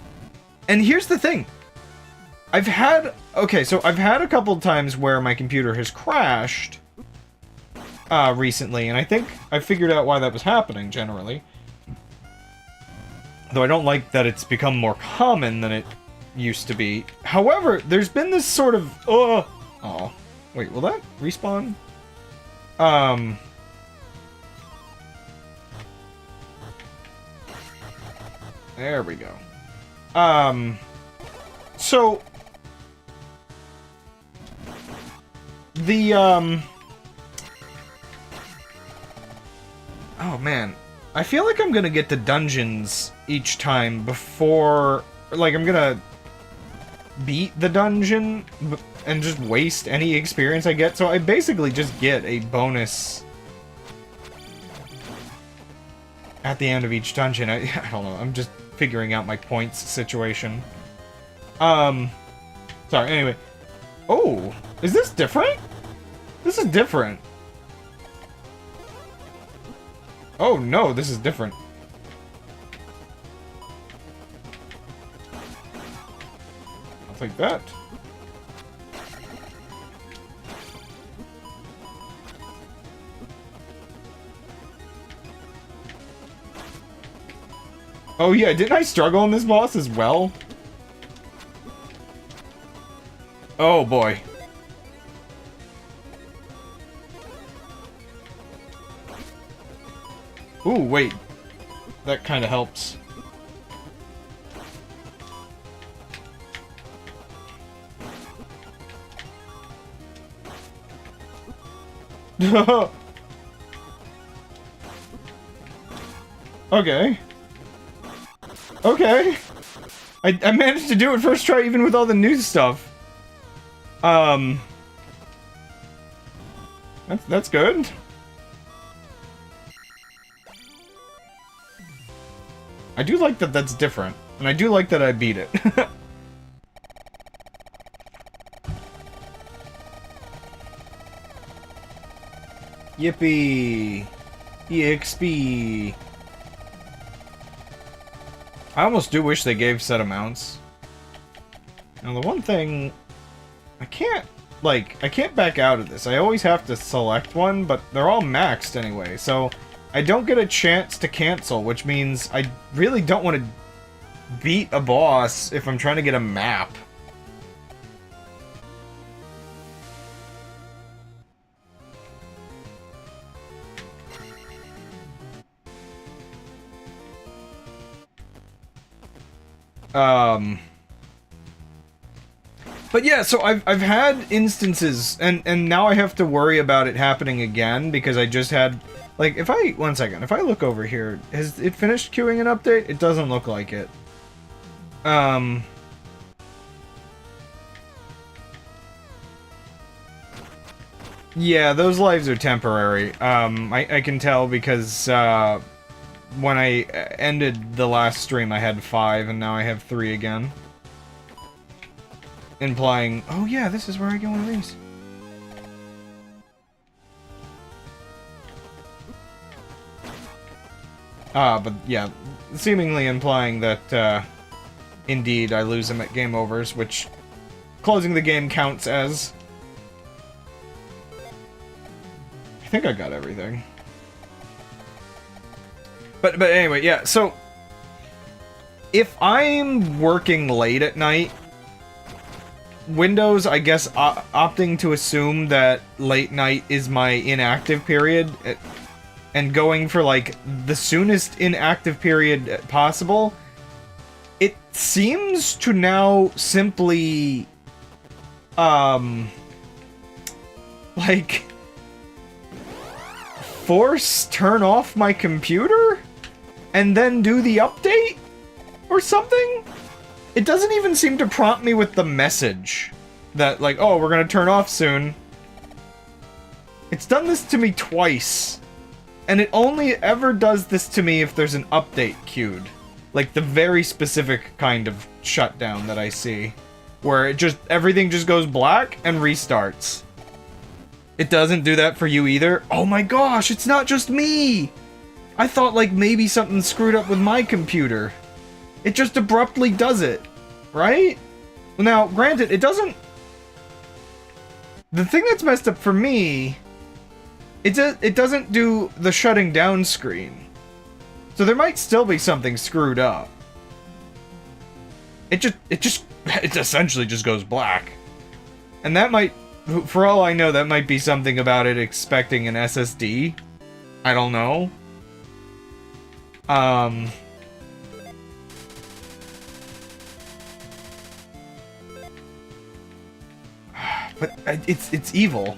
here's the thing. I've had a couple times where my computer has crashed recently, and I think I figured out why that was happening generally. Though I don't like that it's become more common than it used to be. However, there's been this sort of oh, wait, will that respawn? There we go. So the oh man, I feel like I'm gonna get to dungeons each time before, like, I'm gonna beat the dungeon and just waste any experience I get, so I basically just get a bonus at the end of each dungeon. I don't know, I'm just figuring out my points situation. Sorry, anyway. Oh, is this different? This is different. Oh no, this is different. I'll take that. Oh yeah, didn't I struggle on this boss as well? Oh boy. Ooh, wait. That kind of helps. Okay. Okay. I managed to do it first try even with all the new stuff. That's good. I do like that that's different, and I do like that I beat it. Yippee! EXP! I almost do wish they gave set amounts. Now the one thing... I can't back out of this. I always have to select one, but they're all maxed anyway, so I don't get a chance to cancel, which means I really don't want to beat a boss if I'm trying to get a map. But yeah, so I've had instances, and now I have to worry about it happening again, because I just had, like, one second, if I look over here, has it finished queuing an update? It doesn't look like it. Yeah, those lives are temporary. I can tell because, when I ended the last stream I had 5, and now I have 3 again. Implying, oh yeah, this is where I get one of these. But yeah, seemingly implying that, indeed, I lose them at game overs, which closing the game counts as. I think I got everything. But anyway, yeah, so if I'm working late at night, Windows, I guess, opting to assume that late night is my inactive period, and going for, like, the soonest inactive period possible, it seems to now simply, like, force turn off my computer and then do the update or something? It doesn't even seem to prompt me with the message that, like, oh, we're gonna turn off soon. It's done this to me twice. And it only ever does this to me if there's an update queued. Like the very specific kind of shutdown that I see. Where it just, everything just goes black and restarts. It doesn't do that for you either? Oh my gosh, it's not just me! I thought like maybe something screwed up with my computer. It just abruptly does it, right? Now, granted, it doesn't... The thing that's messed up for me... It doesn't do the shutting down screen. So there might still be something screwed up. It essentially just goes black. And that might, for all I know, that might be something about it expecting an SSD. I don't know. But it's evil.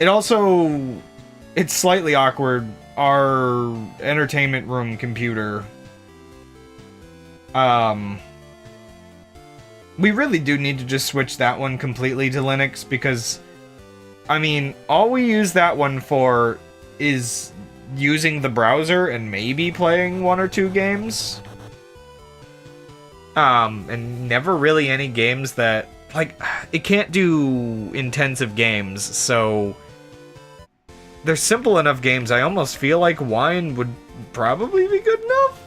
It also, it's slightly awkward. Our entertainment room computer, we really do need to just switch that one completely to Linux because, I mean, all we use that one for is using the browser and maybe playing 1 or 2 games. And never really any games that, like, it can't do intensive games, so they're simple enough games. I almost feel like Wine would probably be good enough.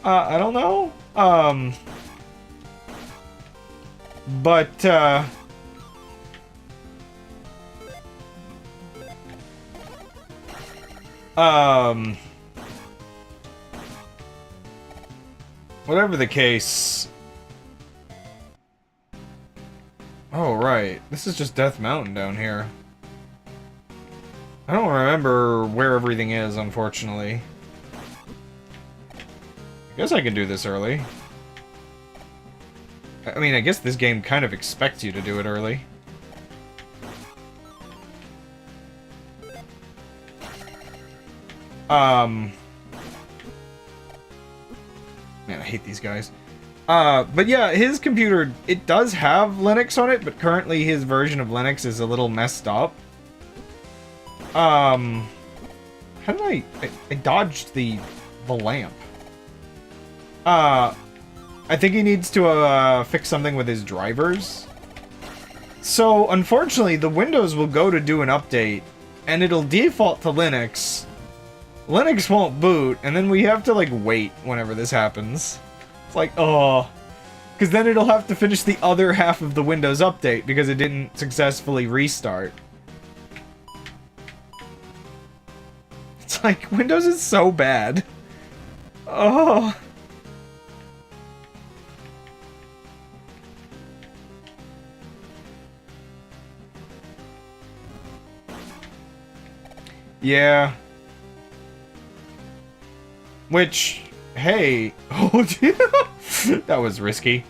I don't know. Whatever the case. Oh, right. This is just Death Mountain down here. I don't remember where everything is, unfortunately. I guess I can do this early. I mean, I guess this game kind of expects you to do it early. Man, I hate these guys. But yeah, his computer, it does have Linux on it, but currently his version of Linux is a little messed up. How did I dodged the lamp. I think he needs to, fix something with his drivers. So, unfortunately, the Windows will go to do an update, and it'll default to Linux. Linux won't boot, and then we have to, like, wait whenever this happens. It's like, oh. Because then it'll have to finish the other half of the Windows update, because it didn't successfully restart. It's like, Windows is so bad. Oh. Yeah. Which, hey, oh, that was risky.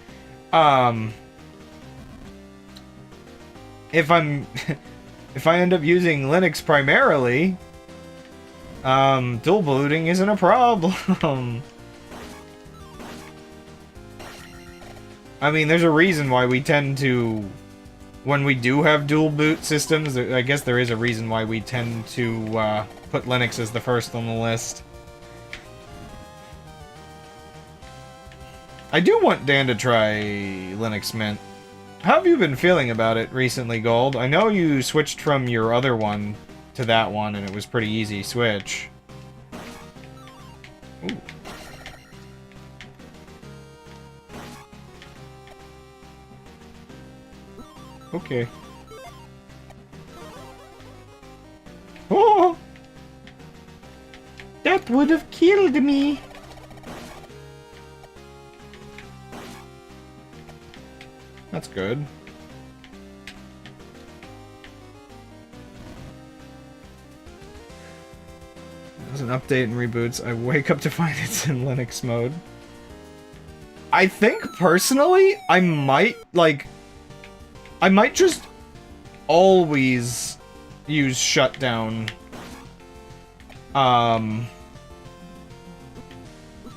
If I end up using Linux primarily, dual booting isn't a problem. I mean, there's a reason why we tend to, when we do have dual boot systems, I guess there is a reason why we tend to put Linux as the first on the list. I do want Dan to try Linux Mint. How have you been feeling about it recently, Gold? I know you switched from your other one to that one, and it was pretty easy switch. Ooh. Okay. Oh! That would have killed me! That's good. There's an update and reboots. I wake up to find it's in Linux mode. I think, personally, I might, like... I might just always use shutdown.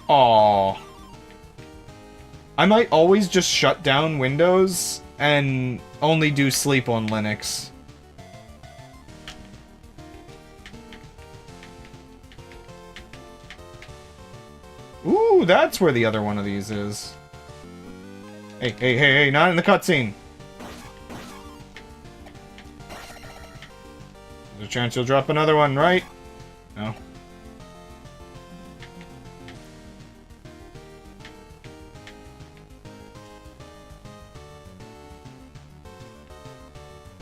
Aw. I might always just shut down Windows and only do sleep on Linux. Ooh, that's where the other one of these is. Hey, hey, hey, hey, not in the cutscene. There's a chance you'll drop another one, right? No.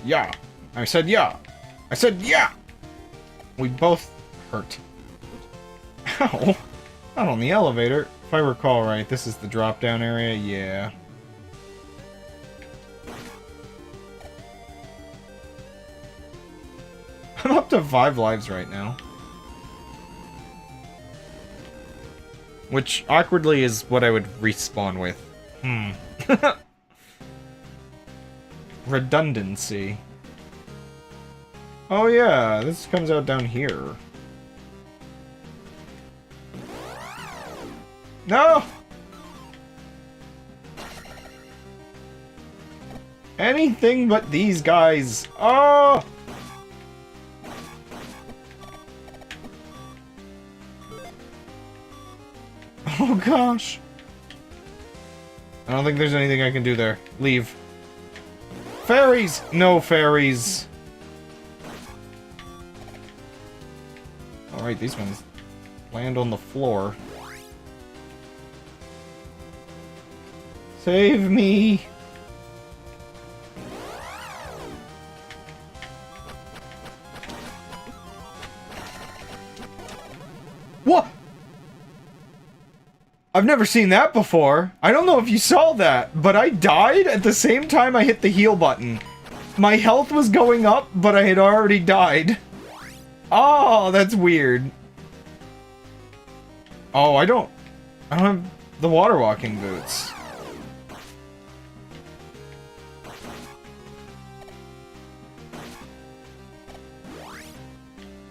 Yeah. I said yeah. I said yeah! We both hurt. Ow. Not on the elevator. If I recall right, this is the drop-down area. Yeah. I'm up to 5 lives right now. Which, awkwardly, is what I would respawn with. Redundancy. Oh yeah, this comes out down here. No! Anything but these guys. Oh! Oh gosh. I don't think there's anything I can do there. Leave. Fairies! No fairies. Alright, these ones land on the floor. Save me! What? I've never seen that before. I don't know if you saw that, but I died at the same time I hit the heal button. My health was going up, but I had already died. Oh, that's weird. Oh, I don't have the water walking boots.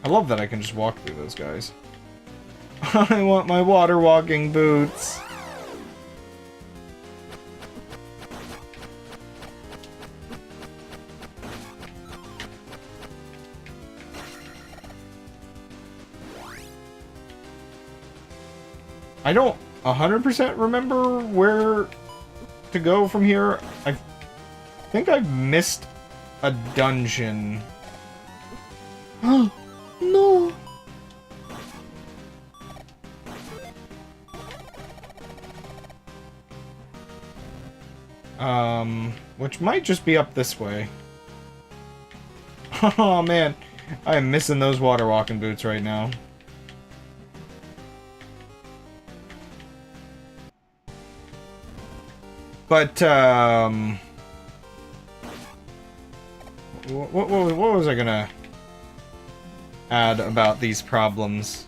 I love that I can just walk through those guys. I want my water walking boots. I don't 100% remember where to go from here. I think I've missed a dungeon. Oh, no. Which might just be up this way. Oh man, I am missing those water walking boots right now. But, what was I gonna add about these problems?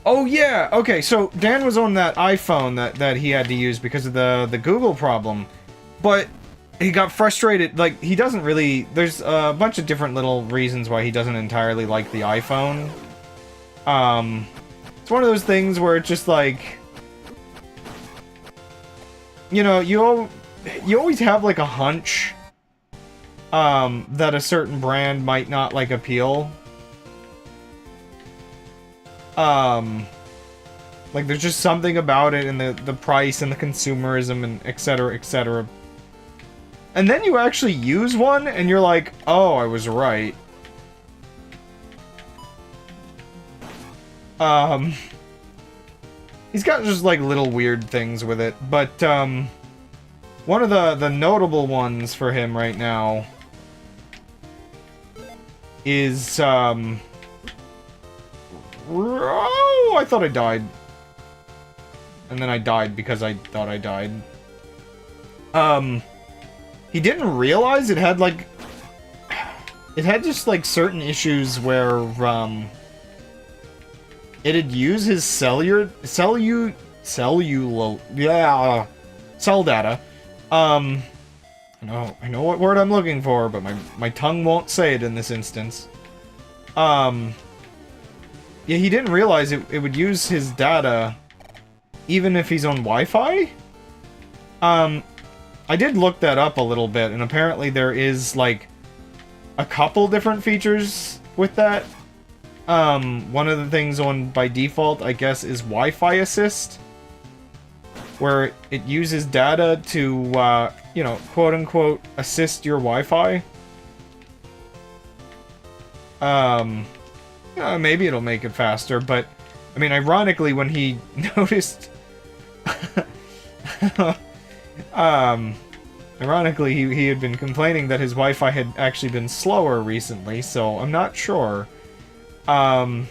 Oh yeah, okay, so Dan was on that iPhone that he had to use because of the Google problem. But he got frustrated, like, he doesn't really... There's a bunch of different little reasons why he doesn't entirely like the iPhone. It's one of those things where it's just like... You know, you always have, like, a hunch that a certain brand might not, like, appeal. Like, there's just something about it, and the price, and the consumerism, and etc., etc. And then you actually use one, and you're like, oh, I was right. He's got just, like, little weird things with it, but, one of the notable ones for him right now is, oh, I thought I died. And then I died because I thought I died. He didn't realize it had, like... It had just, like, certain issues where, it'd use his cell data. I'm No, I know what word I'm looking for, but my tongue won't say it in this instance. Yeah, he didn't realize it would use his data even if he's on Wi-Fi? I did look that up a little bit, and apparently there is, like, a couple different features with that. One of the things on by default, I guess, is Wi-Fi Assist, where it uses data to, you know, quote-unquote, assist your Wi-Fi. Maybe it'll make it faster, but, I mean, ironically, when he noticed... ironically, he had been complaining that his Wi-Fi had actually been slower recently, so I'm not sure. Well,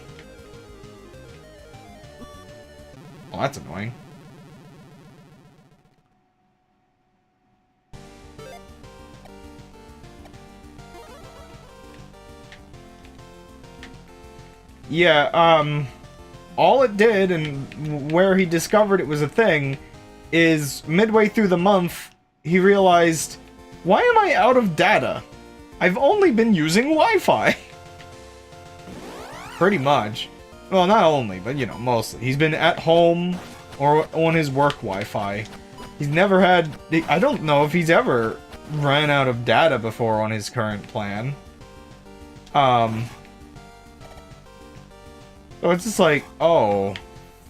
that's annoying. Yeah, all it did, and where he discovered it was a thing, is midway through the month, he realized, why am I out of data? I've only been using Wi-Fi. Pretty much. Well, not only, but, you know, mostly. He's been at home or on his work Wi-Fi. He's never had... I don't know if he's ever ran out of data before on his current plan. So it's just like, oh,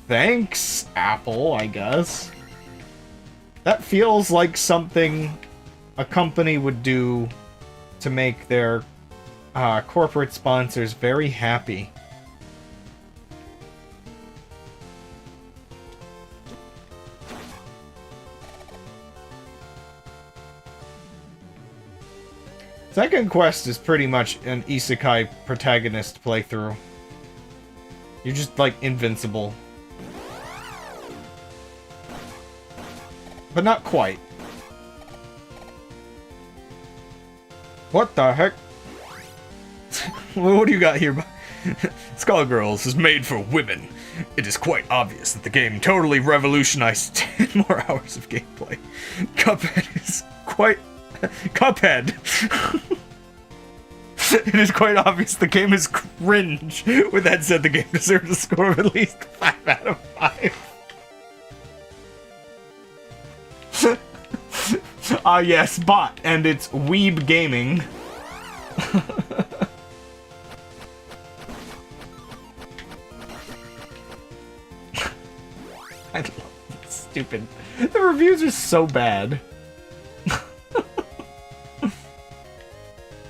thanks, Apple, I guess. That feels like something a company would do to make their corporate sponsors very happy. Second Quest is pretty much an isekai protagonist playthrough. You're just, like, invincible. But not quite. What the heck? What do you got here? Skullgirls is made for women. It is quite obvious that the game totally revolutionized 10 more hours of gameplay. Cuphead is quite... Cuphead! It is quite obvious the game is cringe. With that said, the game deserves a score of at least 5 out of 5. Ah, yes, bot, and it's Weeb Gaming. I love it. Stupid. The reviews are so bad.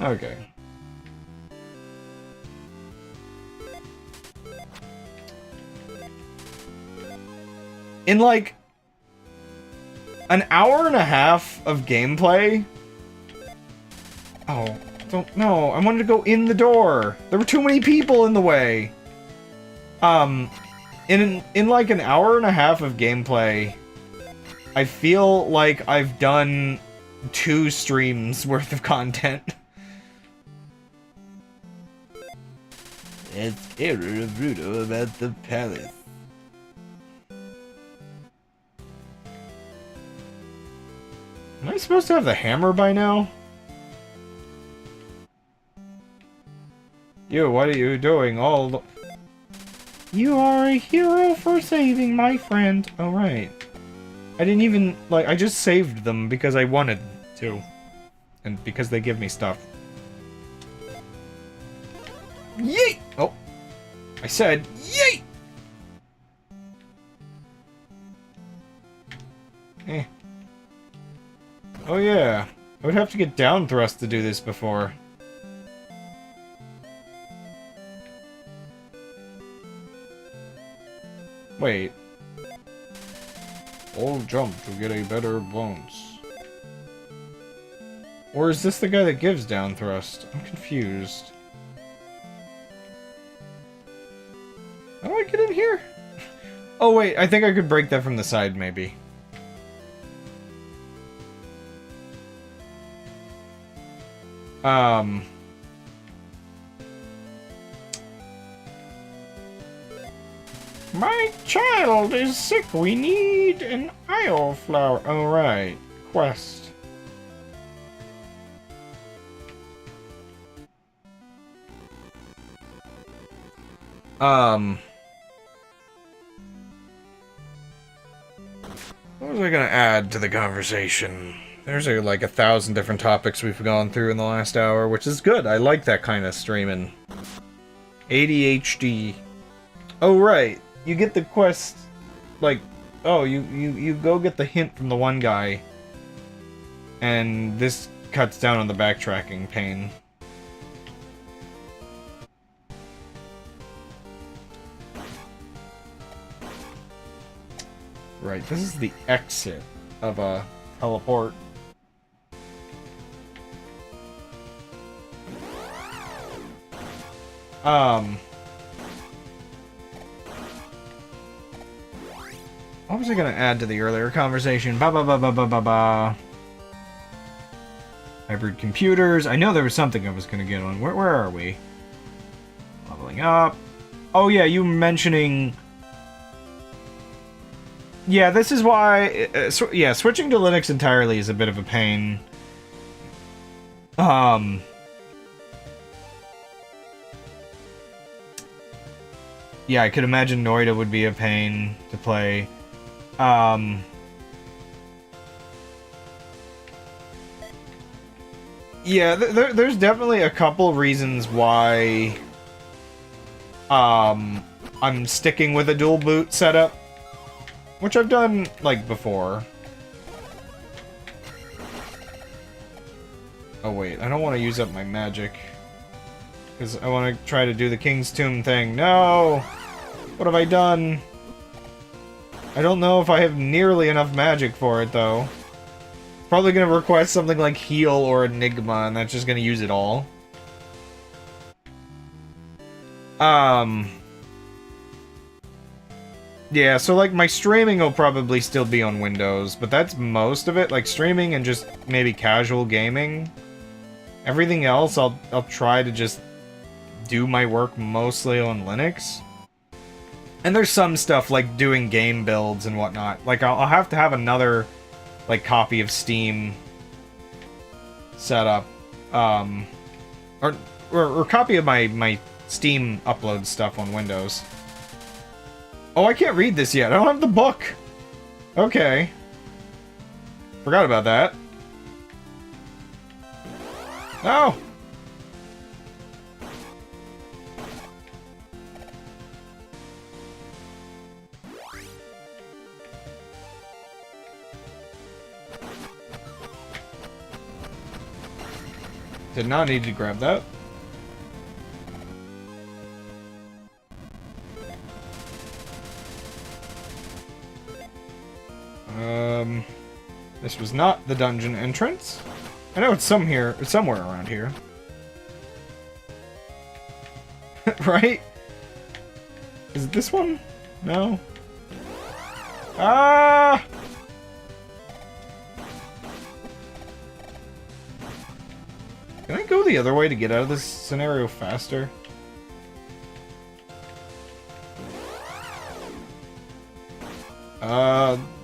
Okay. In, like, an hour and a half of gameplay... Oh, don't know. I wanted to go in the door. There were too many people in the way. In like an hour and a half of gameplay, I feel like I've done 2 streams worth of content. It's error of Rudo about the palace. Am I supposed to have the hammer by now? You, what are you doing? All you are a hero for saving my friend. Oh, right. I didn't even, like, I just saved them because I wanted to. And because they give me stuff. Yeet! Oh. I said, yeet! Eh. Oh yeah, I would have to get down thrust to do this before. Wait. Hold jump to get a better bounce. Or is this the guy that gives down thrust? I'm confused. How do I get in here? Oh wait, I think I could break that from the side maybe. My child is sick. We need an Isle flower. Oh, right. Quest. What was I gonna add to the conversation? There's like 1,000 different topics we've gone through in the last hour, which is good. I like that kind of streaming. ADHD. Oh, right. You get the quest, like, oh, you go get the hint from the one guy, and this cuts down on the backtracking pain. Right, this is the exit of a teleport. What was I gonna add to the earlier conversation? Hybrid computers. I know there was something I was gonna get on. Where are we? Leveling up. Oh yeah, you mentioning... Yeah, this is why... yeah, switching to Linux entirely is a bit of a pain. Yeah, I could imagine Noida would be a pain to play. Yeah, there's definitely a couple reasons why I'm sticking with a dual boot setup, which I've done like before. Oh wait, I don't want to use up my magic because I want to try to do the King's Tomb thing. No! What have I done? I don't know if I have nearly enough magic for it though. Probably gonna request something like Heal or Enigma, and that's just gonna use it all. Yeah, so like my streaming will probably still be on Windows, but that's most of it. Like streaming and just maybe casual gaming. Everything else, I'll try to just do my work mostly on Linux. And there's some stuff like doing game builds and whatnot. Like I'll have to have another like copy of Steam set up, or copy of my Steam upload stuff on Windows. Oh, I can't read this yet. I don't have the book. Okay. Forgot about that. No. Did not need to grab that. This was not the dungeon entrance. I know it's somewhere around here. Right? Is it this one? No. Ah! Can I go the other way to get out of this scenario faster?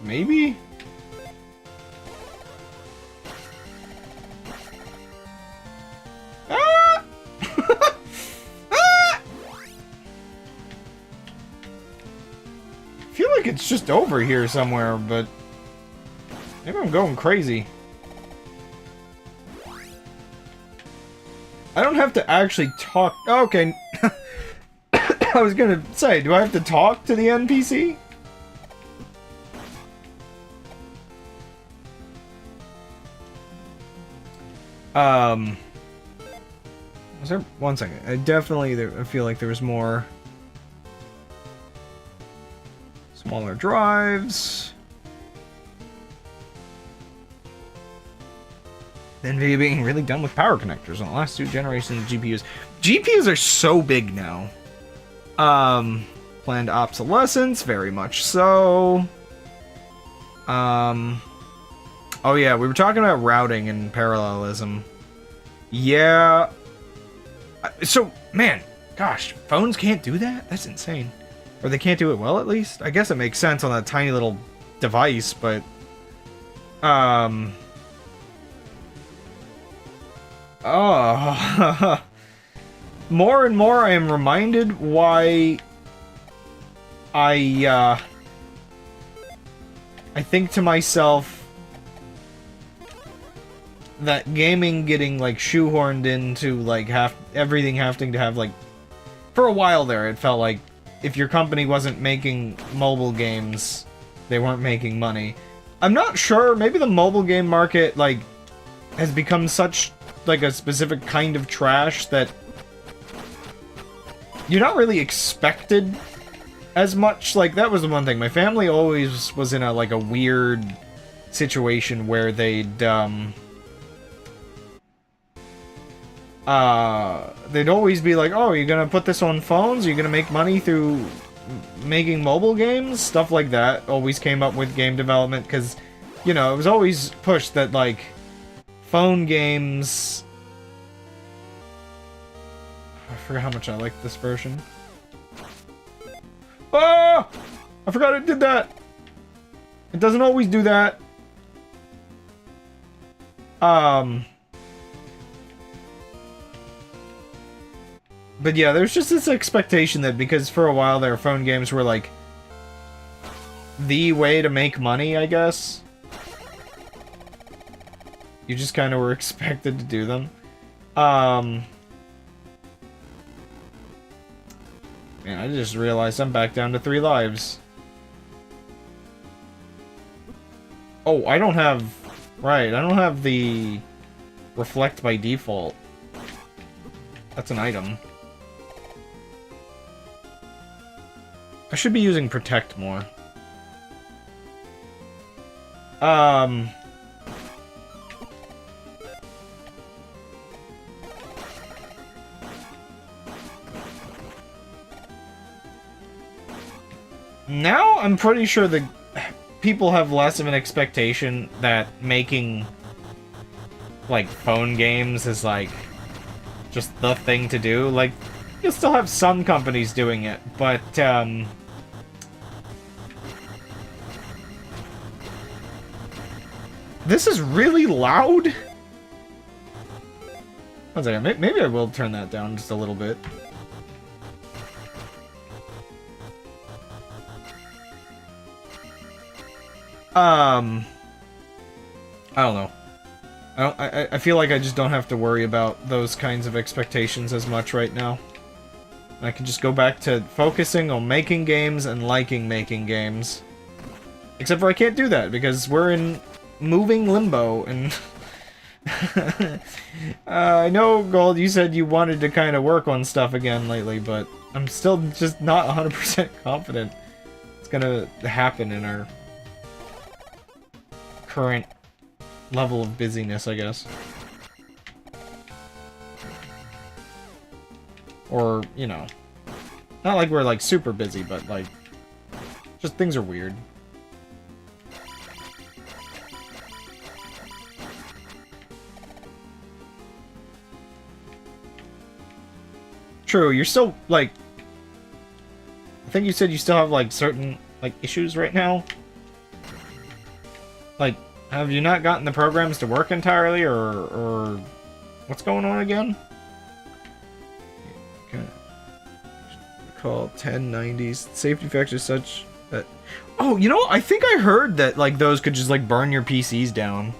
Maybe? Ah! Ah! I feel like it's just over here somewhere, but maybe I'm going crazy. I don't have to actually talk. Oh, okay. I was gonna say, do I have to talk to the NPC? Was there... One second. I feel like there was more. Smaller drives. NVIDIA being really done with power connectors on the last 2 generations of GPUs. GPUs are so big now. Planned obsolescence, very much so. Oh yeah, we were talking about routing and parallelism. Yeah. So, man, gosh, phones can't do that? That's insane. Or they can't do it well, at least? I guess it makes sense on a tiny little device, but... Oh. more and more I am reminded why I think to myself that gaming getting, like, shoehorned into, like, everything having to have, like... For a while there, it felt like if your company wasn't making mobile games, they weren't making money. I'm not sure, maybe the mobile game market, like, has become such, like, a specific kind of trash that you're not really expected as much. Like, that was the one thing. My family always was in a, like, a weird situation where they'd always be like, oh, you're gonna put this on phones? You're gonna make money through making mobile games? Stuff like that always came up with game development, because, you know, it was always pushed that, like, phone games... I forgot how much I liked this version. Oh! I forgot it did that! It doesn't always do that. But yeah, there's just this expectation that because for a while there, phone games were, like, the way to make money, I guess. You just kind of were expected to do them. Man, I just realized I'm back down to 3 lives. Oh, I don't have... Right, I don't have the... Reflect by default. That's an item. I should be using Protect more. Now, I'm pretty sure that people have less of an expectation that making, like, phone games is, like, just the thing to do. Like, you'll still have some companies doing it, but, this is really loud? One second, maybe I will turn that down just a little bit. I don't know. I feel like I just don't have to worry about those kinds of expectations as much right now. I can just go back to focusing on making games and liking making games. Except for I can't do that because we're in moving limbo and... I know, Gold, you said you wanted to kind of work on stuff again lately, but I'm still just not 100% confident it's gonna happen in our current level of busyness, I guess. Or, you know, not like we're, like, super busy, but, like, just things are weird. True, you're still, like... I think you said you still have, like, certain, like, issues right now? Like, have you not gotten the programs to work entirely, or what's going on again? Okay. Call 1090s. Safety factors such that... Oh, you know, I think I heard that, like, those could just, like, burn your PCs down.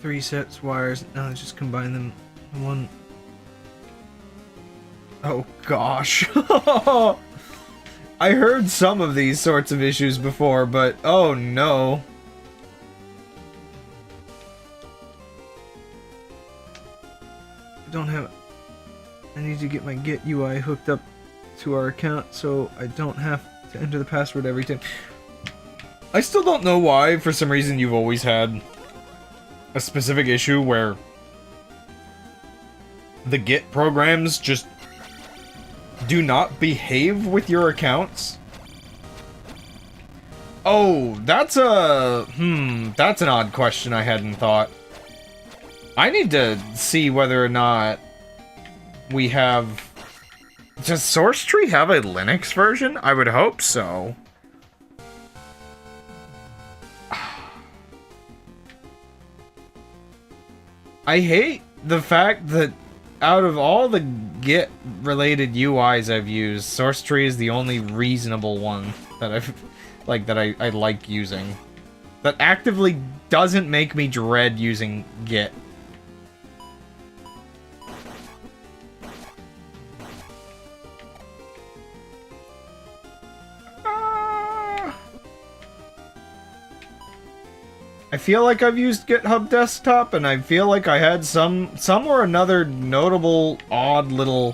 Three sets wires. Now let's just combine them in one. Oh gosh. I heard some of these sorts of issues before, but oh no. I don't have... I need to get my Get UI hooked up to our account so I don't have to enter the password every time. I still don't know why, for some reason, you've always had a specific issue where the Git programs just do not behave with your accounts. Oh, that's a... that's an odd question I hadn't thought. I need to see whether or not we have Does Source Tree have a Linux version? I would hope so. I hate the fact that out of all the Git-related UIs I've used, Source Tree is the only reasonable one that I like using. That actively doesn't make me dread using Git. I feel like I've used GitHub Desktop, and I feel like I had some or another notable, odd little,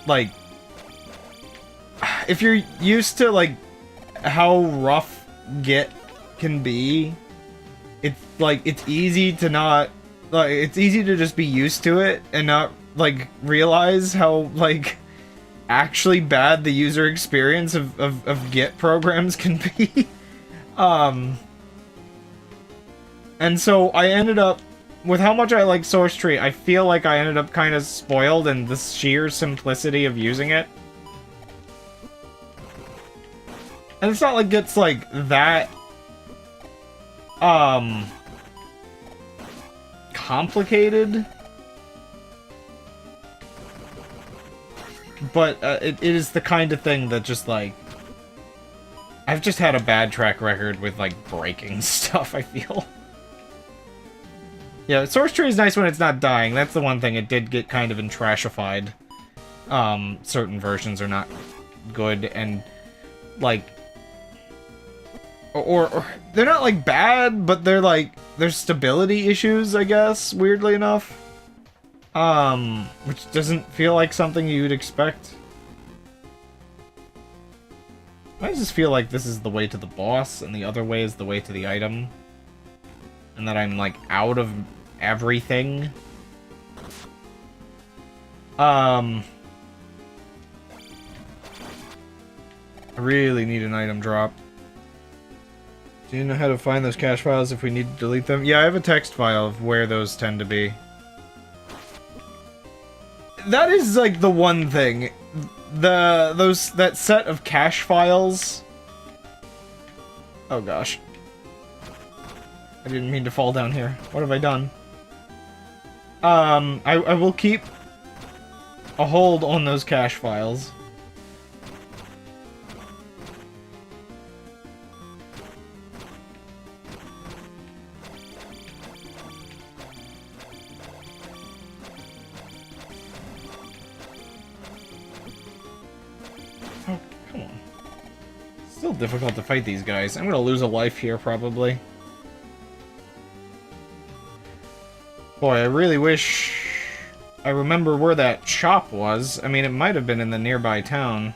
like, if you're used to, like, how rough Git can be, it's, like, it's easy to not, like, it's easy to just be used to it and not, like, realize how, like, actually bad the user experience of Git programs can be. And so I ended up, with how much I like Source Tree, I feel like I ended up kind of spoiled in the sheer simplicity of using it. And it's not like it's like that, complicated. But it is the kind of thing that just like, I've just had a bad track record with like breaking stuff, I feel. Yeah, Source Tree is nice when it's not dying. That's the one thing. It did get kind of trashified. Certain versions are not good, and, like... Or they're not, like, bad, but they're, like... There's stability issues, I guess, weirdly enough. Which doesn't feel like something you'd expect. Why does this feel like this is the way to the boss, and the other way is the way to the item? And that I'm, like, out of everything. I really need an item drop. Do you know how to find those cache files if we need to delete them? Yeah, I have a text file of where those tend to be. That is, like, the one thing. That set of cache files... Oh, gosh. I didn't mean to fall down here. What have I done? I will keep a hold on those cache files. Oh, come on. It's still difficult to fight these guys. I'm gonna lose a life here, probably. Boy, I really wish I remember where that shop was. I mean, it might have been in the nearby town.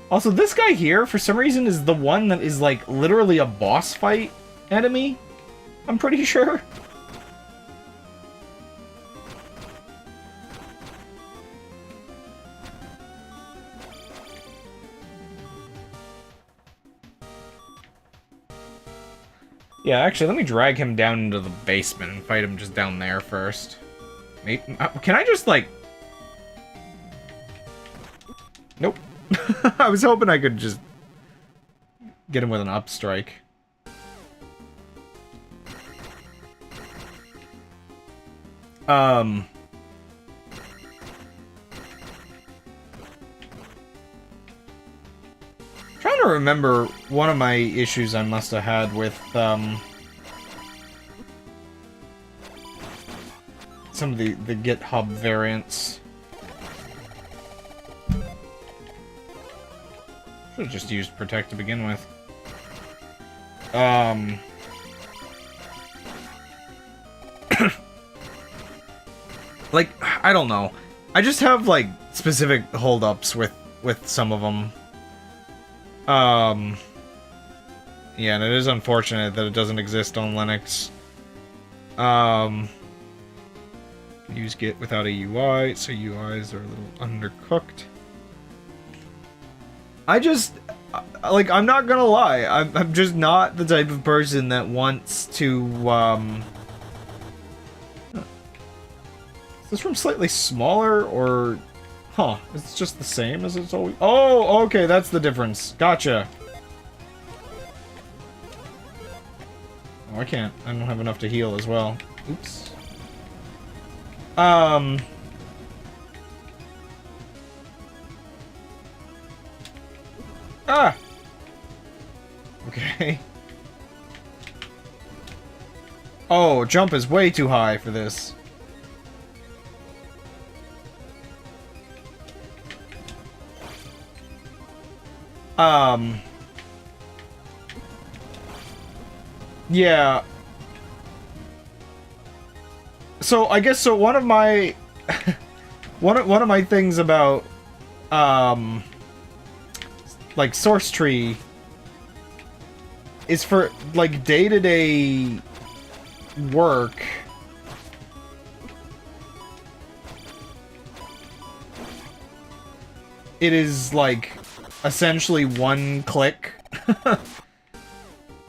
Also, this guy here, for some reason, is the one that is, like, literally a boss fight enemy. I'm pretty sure. Yeah, actually, let me drag him down into the basement and fight him just down there first. Maybe, can I just, like... Nope. I was hoping I could just get him with an up strike. Trying to remember one of my issues I must have had with, some of the GitHub variants. Should have just used Protect to begin with. Like, I don't know. I just have, like, specific holdups with some of them. Yeah, and it is unfortunate that it doesn't exist on Linux. Use Git without a UI, so UIs are a little undercooked. I just, like, I'm not gonna lie, I'm just not the type of person that wants to, Is this room slightly smaller, or... Huh, it's just the same as it's always... Oh, okay, that's the difference. Gotcha. Oh, I can't. I don't have enough to heal as well. Oops. Ah! Okay. Oh, jump is way too high for this. Yeah. So I guess one of my one of my things about like source tree is for like day-to-day work. It is like essentially one click.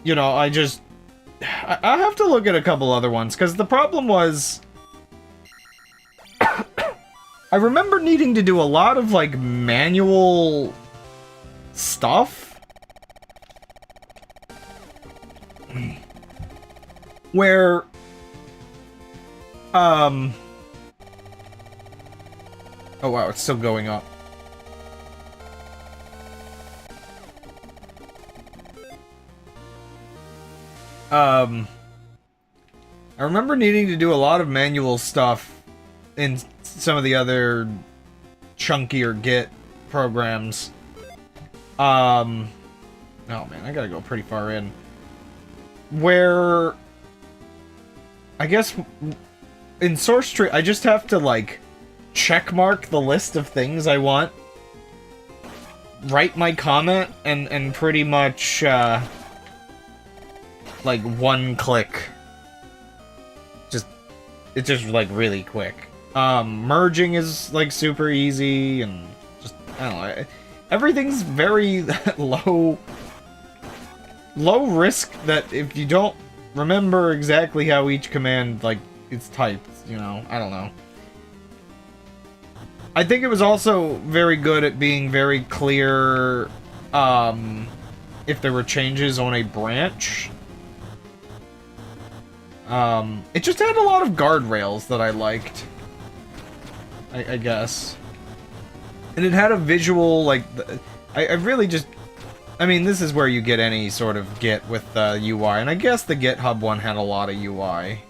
You know, I have to look at a couple other ones, because the problem was I remember needing to do a lot of like manual stuff where oh wow, it's still going up. I remember needing to do a lot of manual stuff in some of the other chunkier Git programs. Oh man, I gotta go pretty far in. Where I guess in source tree, I just have to like check mark the list of things I want, write my comment, and pretty much like one click. It's just like really quick. Merging is like super easy, and just I don't know. Everything's very low risk that if you don't remember exactly how each command like it's typed, you know, I don't know. I think it was also very good at being very clear if there were changes on a branch. It just had a lot of guardrails that I liked, I guess. And it had a visual, like, I really just, I mean, this is where you get any sort of Git with UI, and I guess the GitHub one had a lot of UI.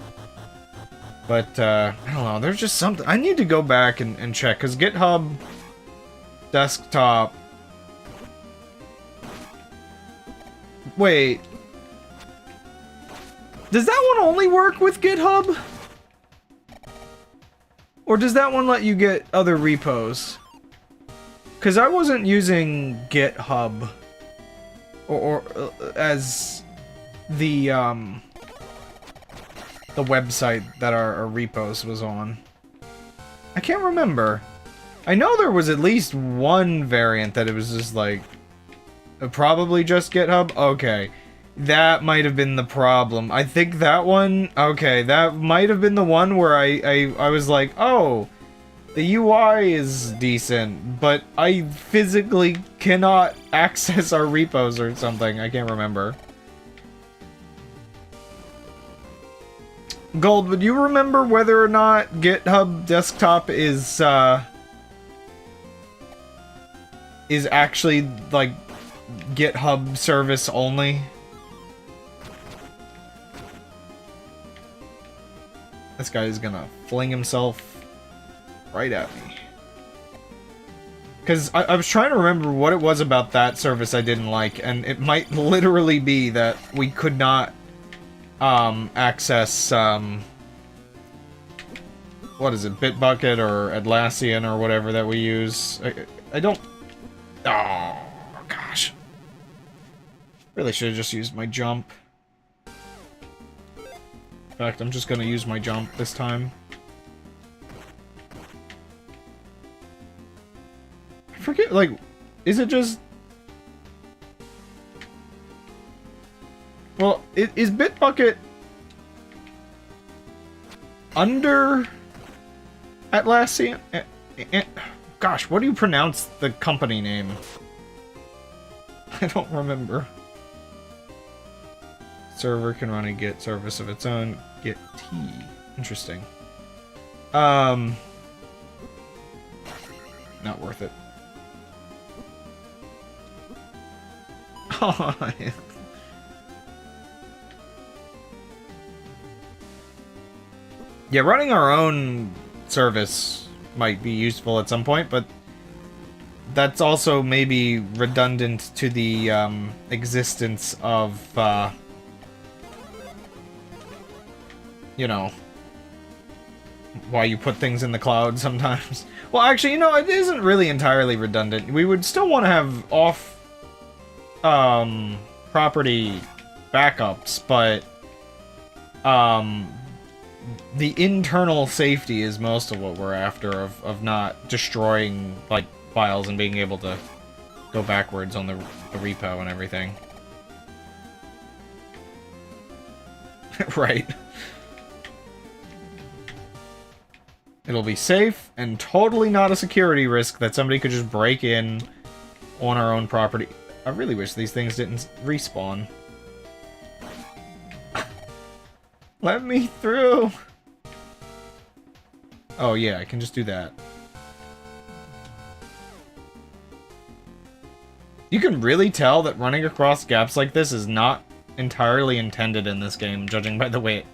But, I don't know, there's just something, I need to go back and check, because GitHub desktop, wait, does that one only work with GitHub? Or does that one let you get other repos? Because I wasn't using GitHub or as the website that our repos was on. I can't remember. I know there was at least one variant that it was just like probably just GitHub. Okay. That might have been the problem. I think that one, okay, that might have been the one where I was like, oh, the UI is decent, but I physically cannot access our repos or something. I can't remember. Gold, would you remember whether or not GitHub Desktop is actually, like, GitHub service only? This guy is gonna fling himself right at me. Because I was trying to remember what it was about that service I didn't like, and it might literally be that we could not access, what is it, Bitbucket or Atlassian or whatever that we use. I don't... Oh, gosh. Really should have just used my jump. In fact, I'm just gonna use my jump this time. I forget, like, is it just... Well, is Bitbucket under Atlassian? Gosh, what do you pronounce the company name? I don't remember. Server can run a Git service of its own. Git T. Interesting. Not worth it. Oh, yeah. Yeah, running our own service might be useful at some point, but that's also maybe redundant to the existence of, you know, why you put things in the cloud sometimes. Well, actually, you know, it isn't really entirely redundant. We would still want to have off property backups, but the internal safety is most of what we're after, of not destroying, like, files and being able to go backwards on the repo and everything. Right. It'll be safe and totally not a security risk that somebody could just break in on our own property. I really wish these things didn't respawn. Let me through! Oh yeah, I can just do that. You can really tell that running across gaps like this is not entirely intended in this game, judging by the way it,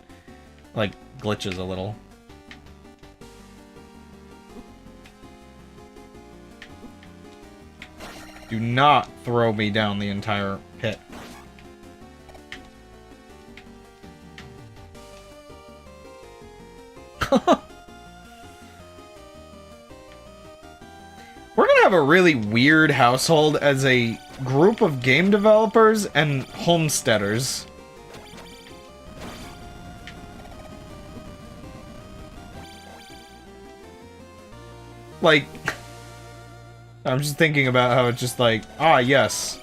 like, glitches a little. Do not throw me down the entire pit. We're gonna have a really weird household as a group of game developers and homesteaders. Like, I'm just thinking about how it's just like, ah, yes.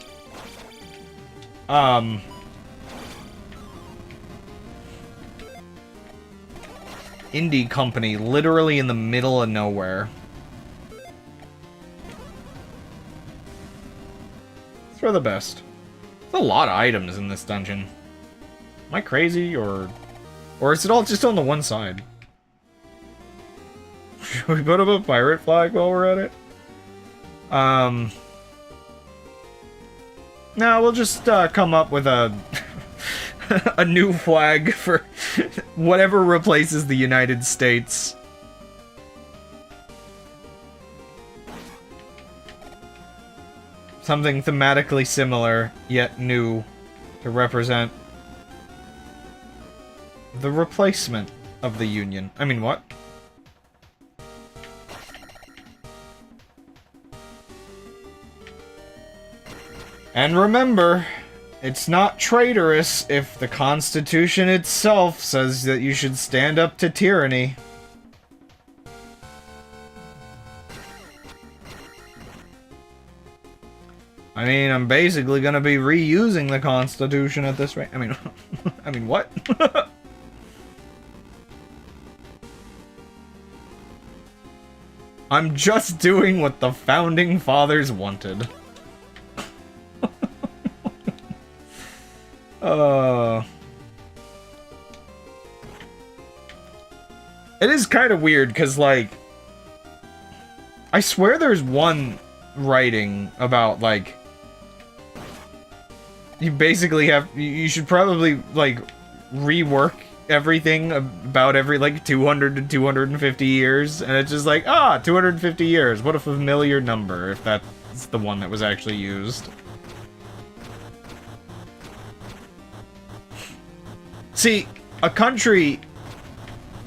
Indie company, literally in the middle of nowhere. For the best. There's a lot of items in this dungeon. Am I crazy, or is it all just on the one side? Should we put up a pirate flag while we're at it? No, we'll just come up with a a new flag for whatever replaces the United States. Something thematically similar, yet new, to represent the replacement of the Union. I mean, what? And remember, it's not traitorous if the Constitution itself says that you should stand up to tyranny. I mean, I'm basically gonna be reusing the Constitution at this rate. I mean, I mean, what? I'm just doing what the Founding Fathers wanted. It is kind of weird, because, like, I swear there's one writing about, like, you basically have, you should probably, like, rework everything about every, like, 200 to 250 years, and it's just like, 250 years, what a familiar number, if that's the one that was actually used. See, a country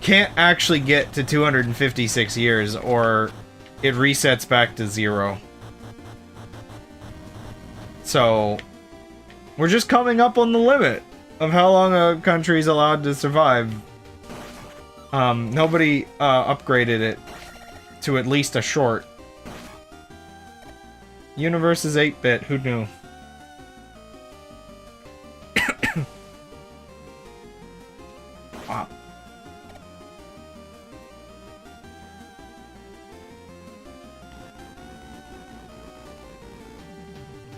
can't actually get to 256 years, or it resets back to 0. So, we're just coming up on the limit of how long a country's allowed to survive. Nobody upgraded it to at least a short. Universe is 8-bit, who knew?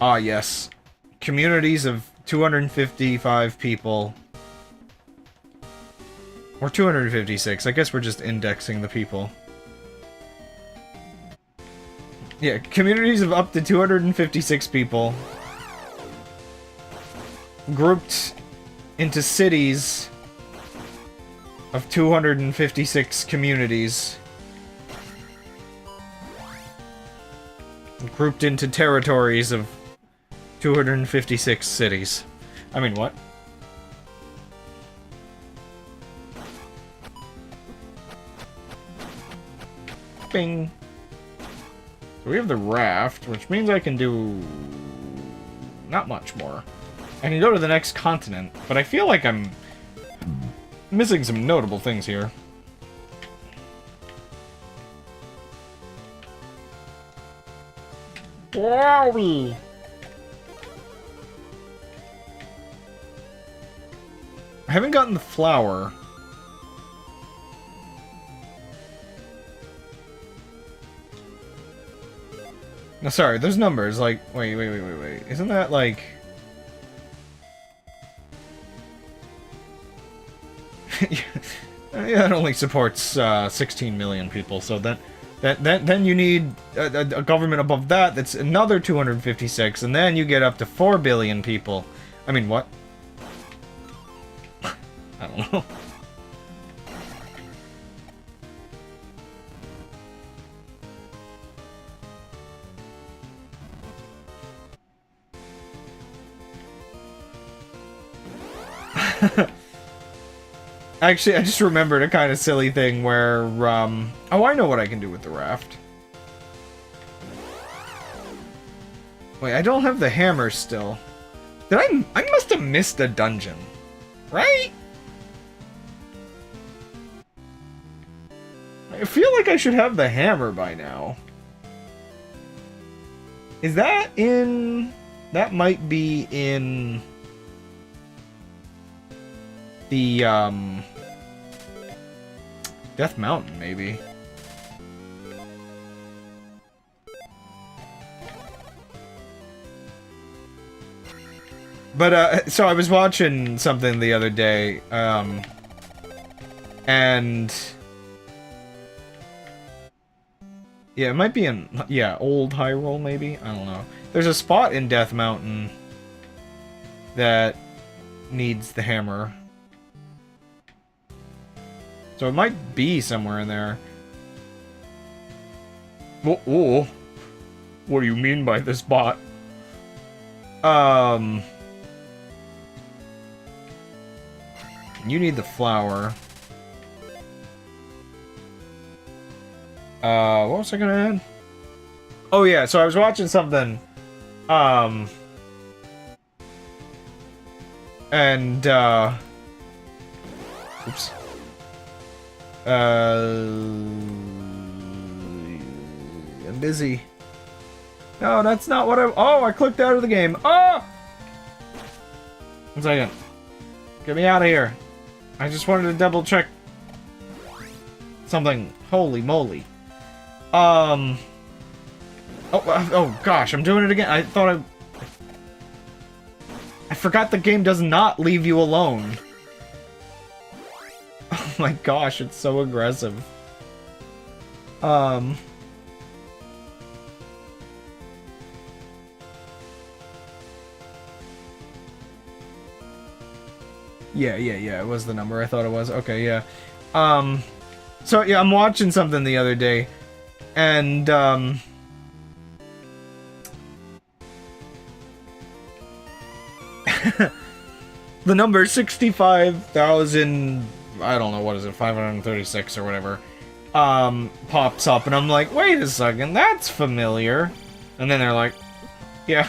Ah, yes. Communities of 255 people. Or 256. I guess we're just indexing the people. Yeah, communities of up to 256 people. Grouped into cities of 256 communities. Grouped into territories of 256 cities. I mean, what? Bing. So we have the raft, which means I can do not much more. I can go to the next continent, but I feel like I'm missing some notable things here. Wowie! I haven't gotten the flower. No, sorry, there's numbers, like, wait. Isn't that, like... Yeah, it only supports 16 million people, so then you need a government above that that's another 256, and then you get up to 4 billion people. I mean, what? I don't know. Actually, I just remembered a kind of silly thing where, oh, I know what I can do with the raft. Wait, I don't have the hammer still. Did I must have missed a dungeon. Right? I feel like I should have the hammer by now. Is that in... That might be in... The, Death Mountain, maybe. But, so I was watching something the other day, and... Yeah, it might be in, yeah, Old Hyrule, maybe? I don't know. There's a spot in Death Mountain that needs the hammer. So it might be somewhere in there. Oh. What do you mean by this bot? You need the flower. What was I gonna add? Oh yeah, so I was watching something. And, oops. I'm busy. No, that's not what I... Oh, I clicked out of the game. Oh! 1 second. Get me out of here. I just wanted to double check something. Holy moly. Oh gosh, I'm doing it again. I thought I forgot the game does not leave you alone. Oh my gosh, it's so aggressive. Yeah, it was the number I thought it was. Okay, yeah. So yeah, I'm watching something the other day, and, the number 65,000, I don't know, what is it, 536 or whatever, pops up, and I'm like, wait a second, that's familiar. And then they're like, yeah,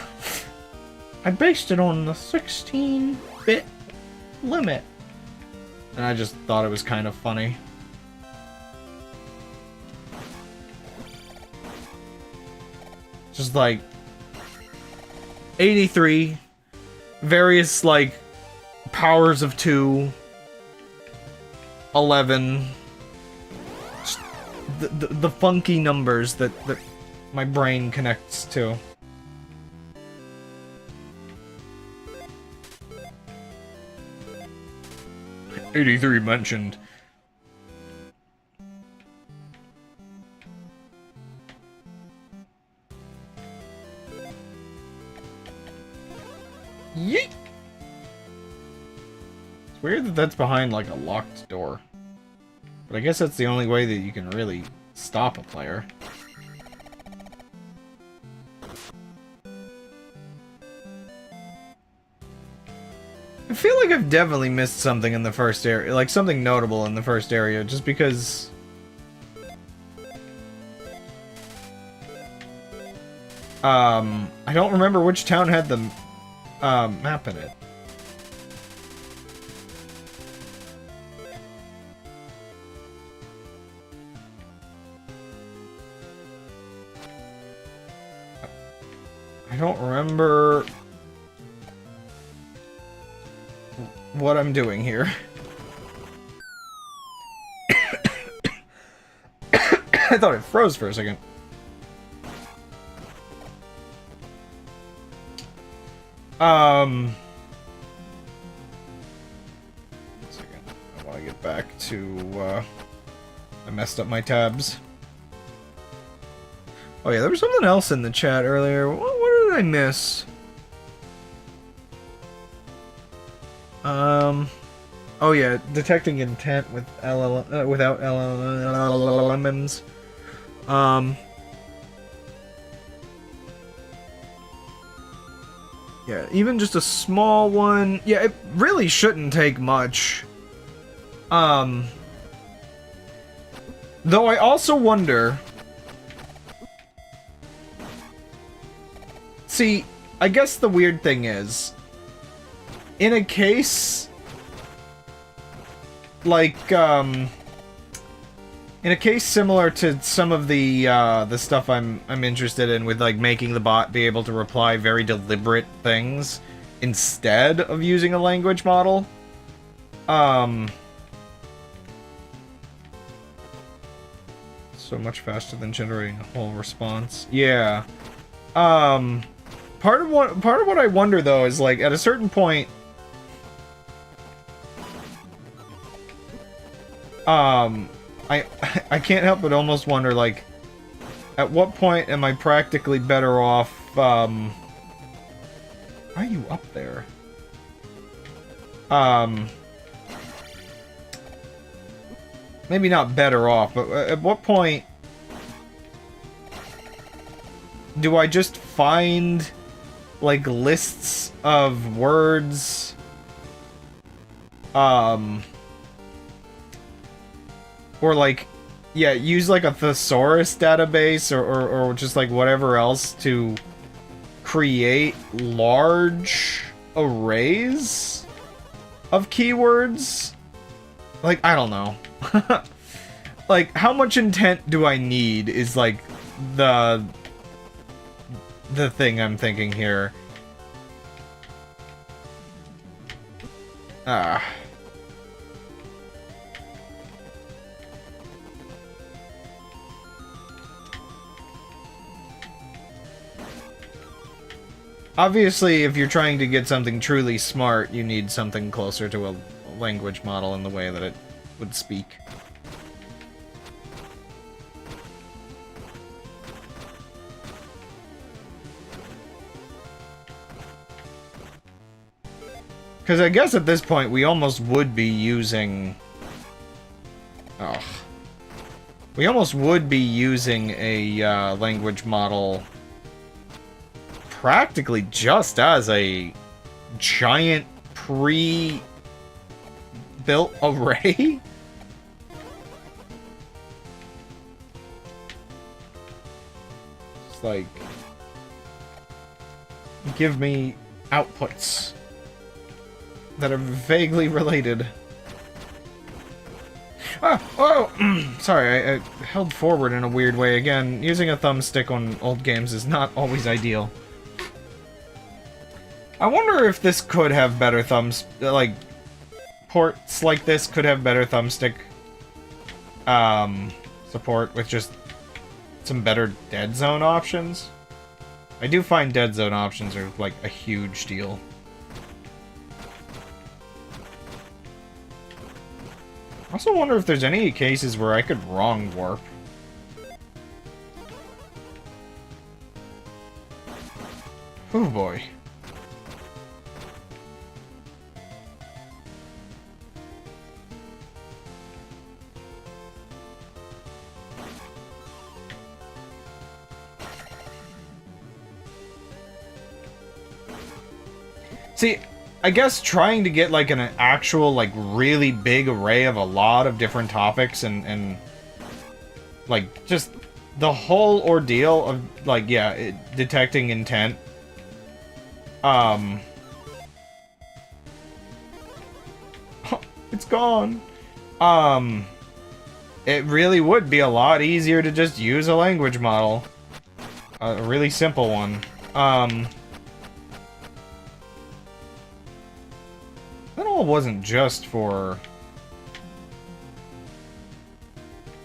I based it on the 16-bit limit. And I just thought it was kind of funny. Just like 83, various like powers of 2, 11, the funky numbers that my brain connects to. 83 mentioned. Yeet! It's weird that that's behind, like, a locked door. But I guess that's the only way that you can really stop a player. I feel like I've definitely missed something in the first area, like something notable in the first area, just because... I don't remember which town had the map in it. I don't remember what I'm doing here. I thought it froze for a second. One second. I want to get back to, I messed up my tabs. Oh yeah, there was something else in the chat earlier. What did I miss? Oh yeah, detecting intent with without LLMs. Yeah, even just a small one. Yeah, it really shouldn't take much. Though I also wonder... See, I guess the weird thing is, in a case... like, in a case similar to some of the stuff I'm interested in with, like, making the bot be able to reply very deliberate things instead of using a language model, so much faster than generating a whole response. Yeah. Part of what I wonder, though, is, like, at a certain point, I can't help but almost wonder, like, at what point am I practically better off, why are you up there? Maybe not better off, but at what point do I just find, like, lists of words, or, like, yeah, use, like, a thesaurus database, or just, like, whatever else to create large arrays of keywords? Like, I don't know. Like, how much intent do I need is, like, the thing I'm thinking here. Obviously, if you're trying to get something truly smart, you need something closer to a language model in the way that it would speak. Because I guess at this point, we almost would be using... Oh. We almost would be using a language model practically just as a giant pre-built array? It's like... give me outputs that are vaguely related. Oh! Sorry, I held forward in a weird way again. Using a thumbstick on old games is not always ideal. I wonder if this could have better like, ports like this could have better thumbstick, support with just some better dead zone options. I do find dead zone options are, like, a huge deal. also wonder if there's any cases where I could wrong warp. Oh boy. See, I guess trying to get like an actual, like, really big array of a lot of different topics and like, just the whole ordeal of, like, yeah, detecting intent. It's gone. It really would be a lot easier to just use a language model. A really simple one. That all wasn't just for...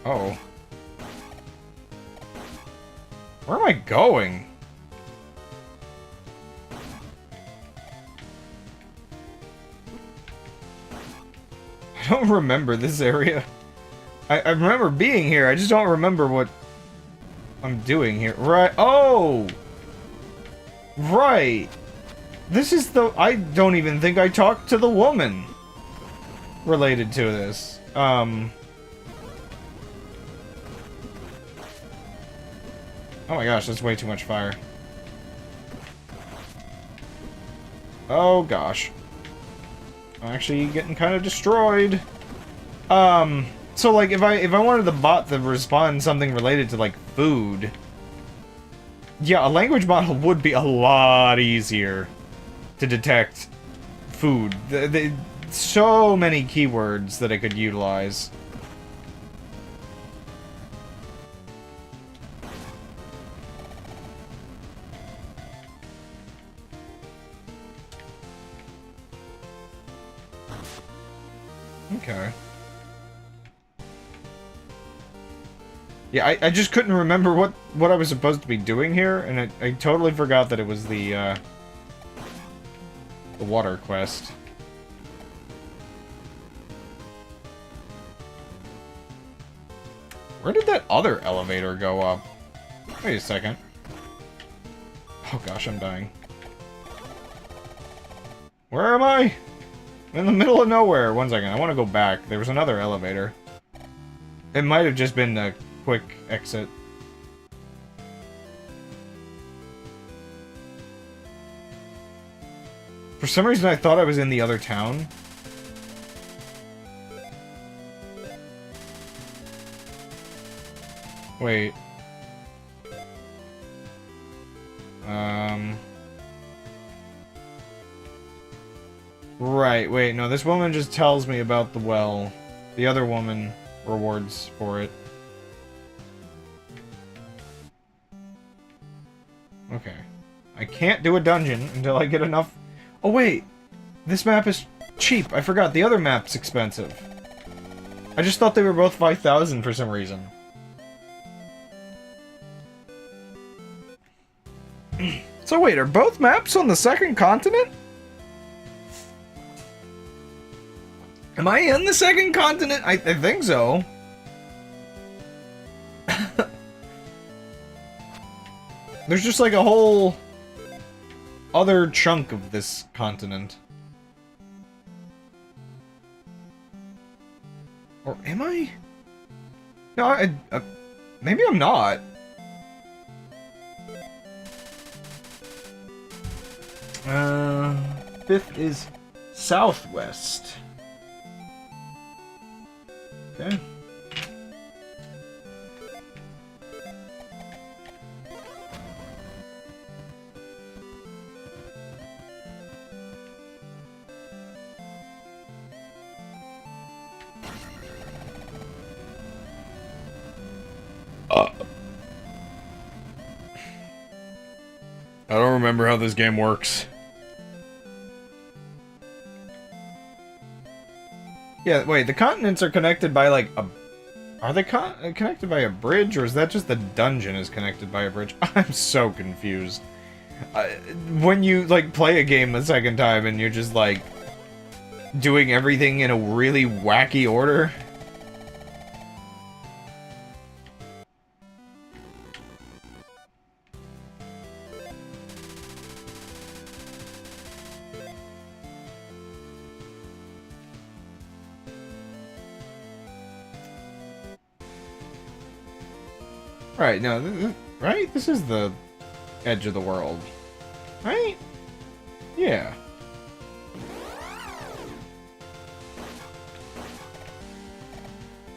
Oh. Where am I going? I don't remember this area. I remember being here, I just don't remember what I'm doing here. Right, oh! Right! This is the... I don't even think I talked to the woman related to this. Oh my gosh, that's way too much fire. Oh gosh. I'm actually getting kind of destroyed. So like if I wanted the bot to respond something related to like food, yeah, a language model would be a lot easier to detect food. So many keywords that I could utilize. Okay. Yeah, I just couldn't remember what I was supposed to be doing here, and I totally forgot that it was the water quest. Where did that other elevator go up? Wait a second. Oh gosh, I'm dying. Where am I? I'm in the middle of nowhere. One second, I want to go back. There was another elevator. It might have just been the quick exit. For some reason, I thought I was in the other town. Wait. Right, wait, no, this woman just tells me about the well. The other woman rewards for it. Okay. I can't do a dungeon until I get enough... Oh, wait! This map is cheap. I forgot, the other map's expensive. I just thought they were both 5,000 for some reason. So wait, are both maps on the second continent? Am I in the second continent? I think so. There's just like a whole other chunk of this continent. Or am I? No, maybe I'm not. Fifth is southwest. Okay. I don't remember how this game works. Yeah, wait, the continents are connected by, like, a... Are they connected by a bridge, or is that just the dungeon is connected by a bridge? I'm so confused. When you, like, play a game the second time and you're just, like, doing everything in a really wacky order, Right, no, right? This is the edge of the world. Right? Yeah.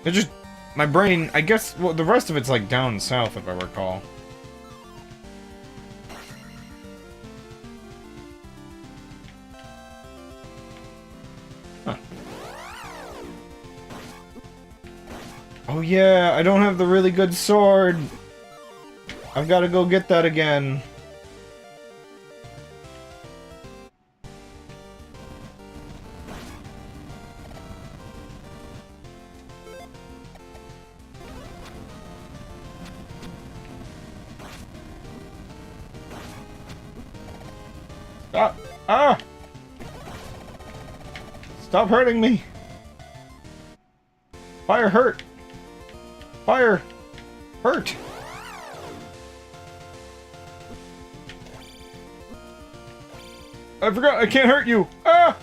It just... My brain... I guess... Well, the rest of it's, like, down south, if I recall. Huh. Oh, yeah, I don't have the really good sword. I've got to go get that again. Stop! Ah! Stop hurting me! Fire hurt! Fire hurt! I forgot, I can't hurt you! Ah!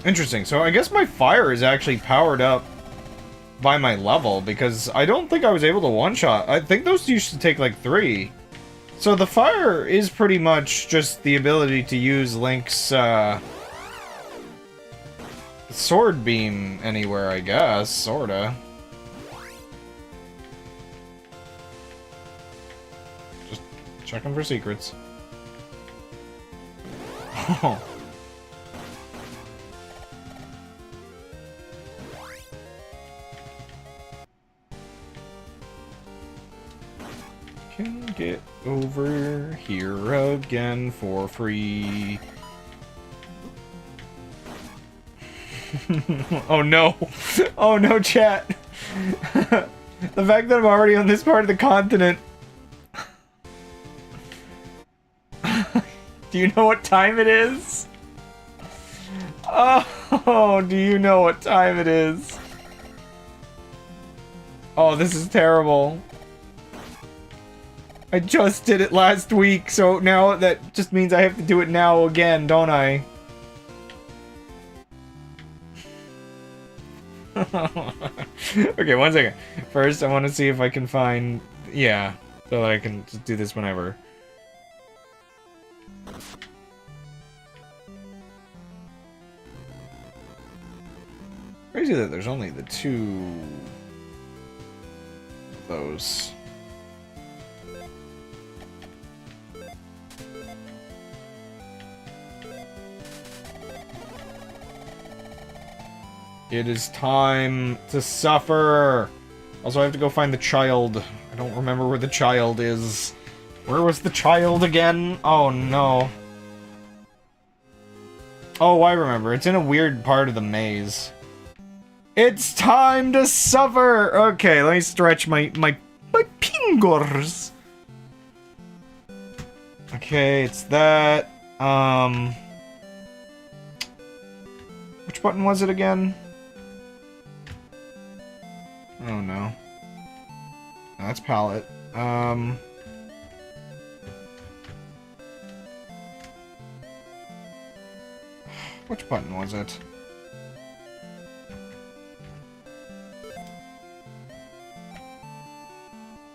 Interesting, so I guess my fire is actually powered up by my level, because I don't think I was able to one-shot. I think those used to take like 3. So the fire is pretty much just the ability to use Link's, sword beam anywhere, I guess, sorta. Just checking for secrets. Oh. Can get over here again for free. Oh no! Oh no, chat! The fact that I'm already on this part of the continent. Do you know what time it is? Oh, do you know what time it is? Oh, this is terrible. I just did it last week, so now that just means I have to do it now again, don't I? Okay, one second. First, I want to see if I can find... Yeah, so that I can just do this whenever. Crazy that there's only the 2... of those. It is time to suffer! Also, I have to go find the child. I don't remember where the child is. Where was the child again? Oh no. Oh, I remember. It's in a weird part of the maze. It's time to suffer! Okay, let me stretch my fingers. Okay, it's that. Which button was it again? Oh no. No, that's palette. Which button was it?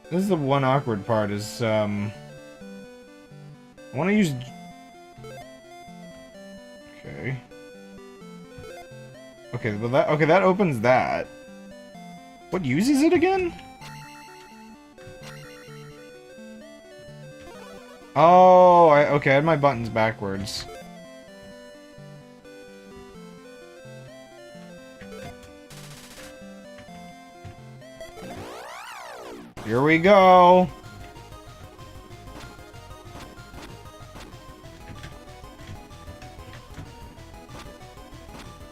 This is the one awkward part, is, I wanna use... Okay. Okay, well that opens that. What uses it again? Oh, okay, I had my buttons backwards. Here we go.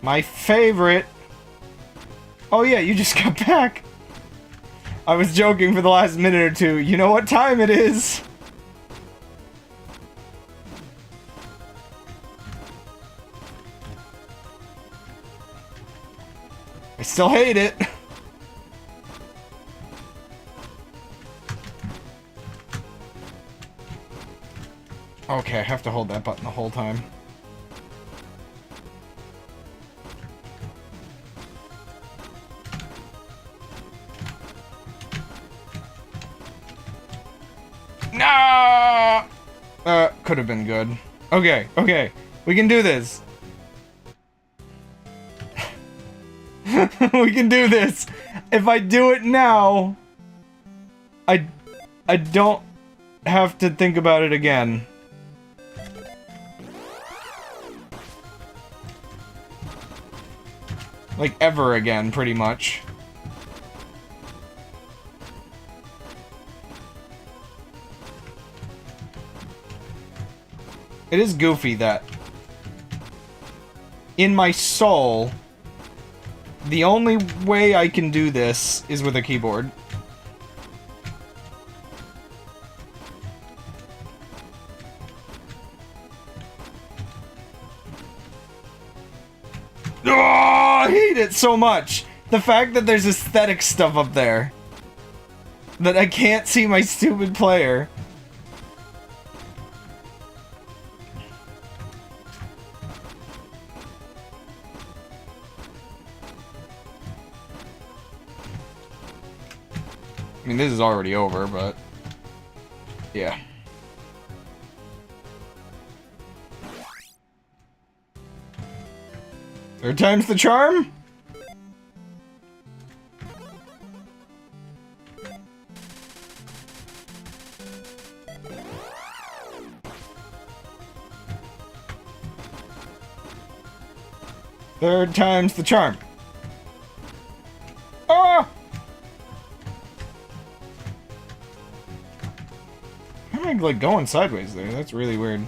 My favorite. Oh yeah, you just got back. I was joking for the last minute or two. You know what time it is? I still hate it. Okay, I have to hold that button the whole time. could have been good. Okay, okay. We can do this. We can do this. If I do it now, I don't have to think about it again. Like, ever again, pretty much. It is goofy that in my soul, the only way I can do this is with a keyboard. Oh, I hate it so much. The fact that there's aesthetic stuff up there. That I can't see my stupid player. I mean, this is already over, but... yeah. Third time's the charm? Third time's the charm. Ah! How am I, like, going sideways there? That's really weird.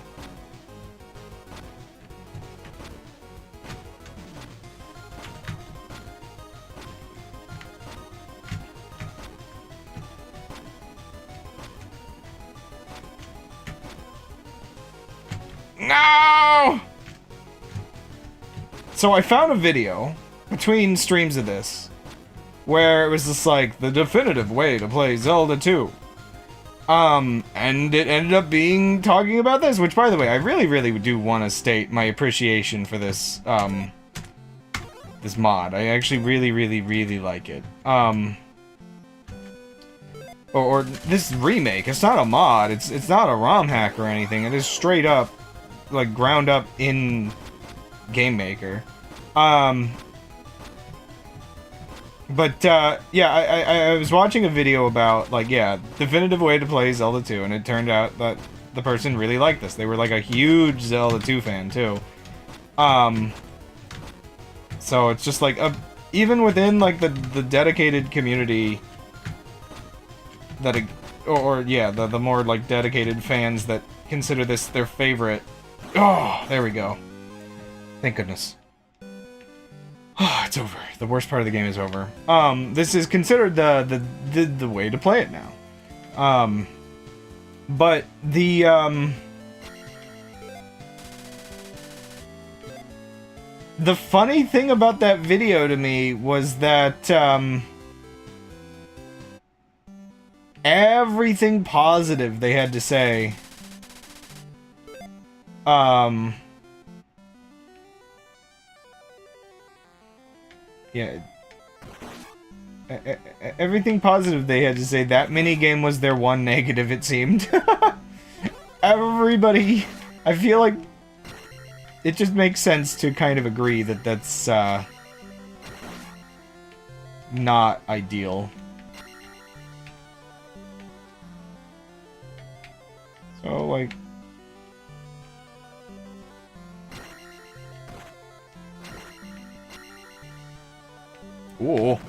No! So I found a video between streams of this where it was just like the definitive way to play Zelda 2. And it ended up being talking about this, which, by the way, I really do want to state my appreciation for this, this mod. I actually really like it. Or this remake. It's not a mod. It's not a ROM hack or anything. It is straight up, like, ground up in Game Maker. Yeah, I was watching a video about, like, yeah, definitive way to play Zelda 2, and it turned out that the person really liked this. They were, like, a huge Zelda 2 fan, too. So it's just, like, even within, like, the dedicated community that, yeah, the more, like, dedicated fans that consider this their favorite. Oh, there we go. Thank goodness. Oh, it's over. The worst part of the game is over. This is considered the way to play it now. But the funny thing about that video to me was that, everything positive they had to say, yeah. Everything positive they had to say, that minigame was their one negative, it seemed. Everybody... I feel like it just makes sense to kind of agree that that's, not ideal. So, like... Ooh.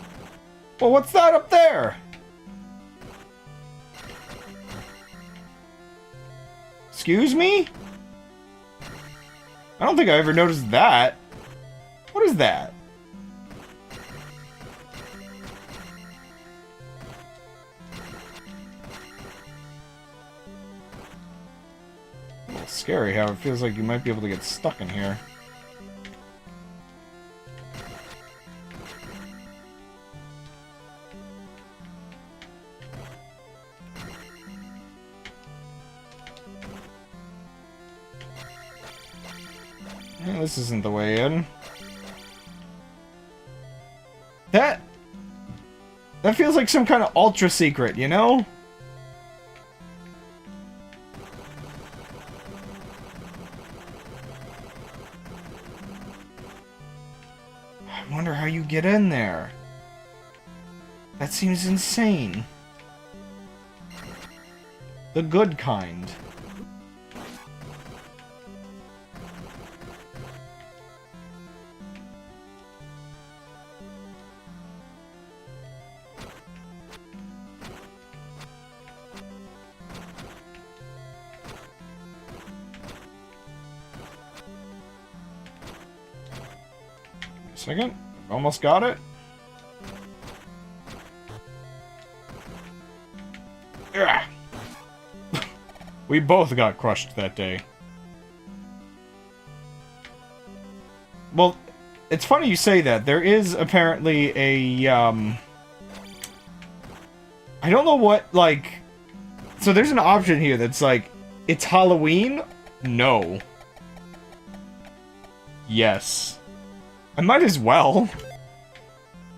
Well, what's that up there? Excuse me? I don't think I ever noticed that. What is that? A little scary how it feels like you might be able to get stuck in here. This isn't the way in. That feels like some kind of ultra secret, you know? I wonder how you get in there. That seems insane. The good kind. Second, almost got it. Ugh. We both got crushed that day. Well, it's funny you say that. There is apparently a, I don't know what, like... So there's an option here that's like, it's Halloween? No. Yes. I might as well.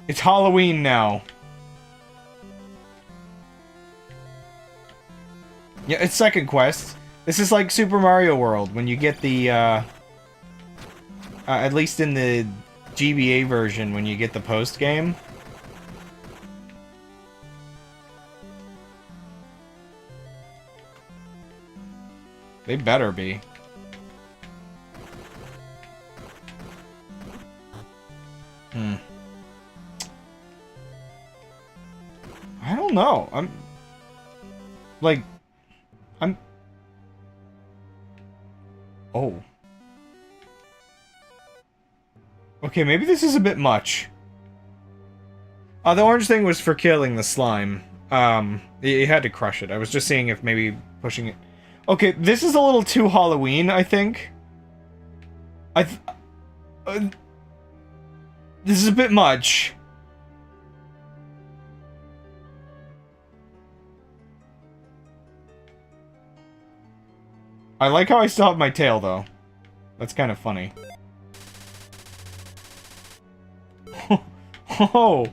It's Halloween now. Yeah, it's second quest. This is like Super Mario World, when you get the, at least in the GBA version, when you get the post-game. They better be. I don't know. Oh. Okay, maybe this is a bit much. The orange thing was for killing the slime. You had to crush it. I was just seeing if maybe pushing it... Okay, this is a little too Halloween, I think. This is a bit much. I like how I still have my tail, though. That's kind of funny. Oh!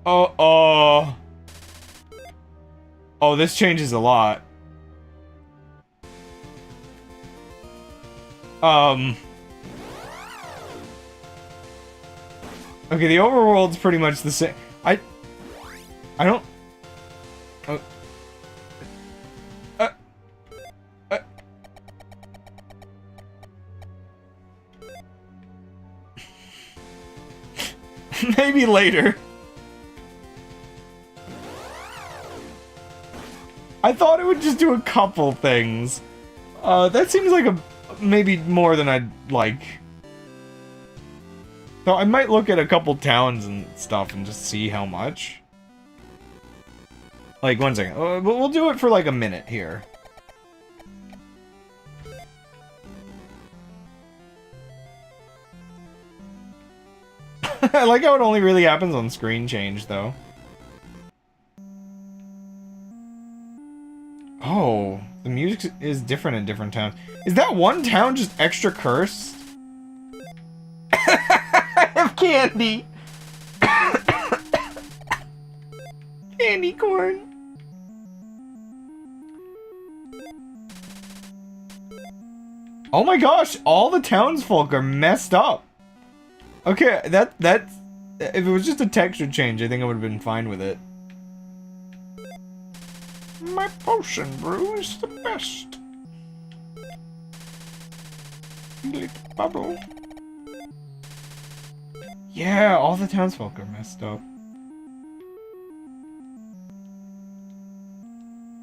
Oh, oh, this changes a lot. Okay, the overworld's pretty much the same. I don't... Maybe later. I thought it would just do a couple things. That seems like maybe more than I'd like. So I might look at a couple towns and stuff and just see how much. Like, 1 second. We'll do it for like a minute here. I like how it only really happens on screen change, though. Oh, the music is different in different towns. Is that one town just extra cursed? I have candy! Candy corn! Oh my gosh, all the townsfolk are messed up! Okay, that's... If it was just a texture change, I think I would have been fine with it. My potion brew is the best. Little bubble. Yeah, all the townsfolk are messed up.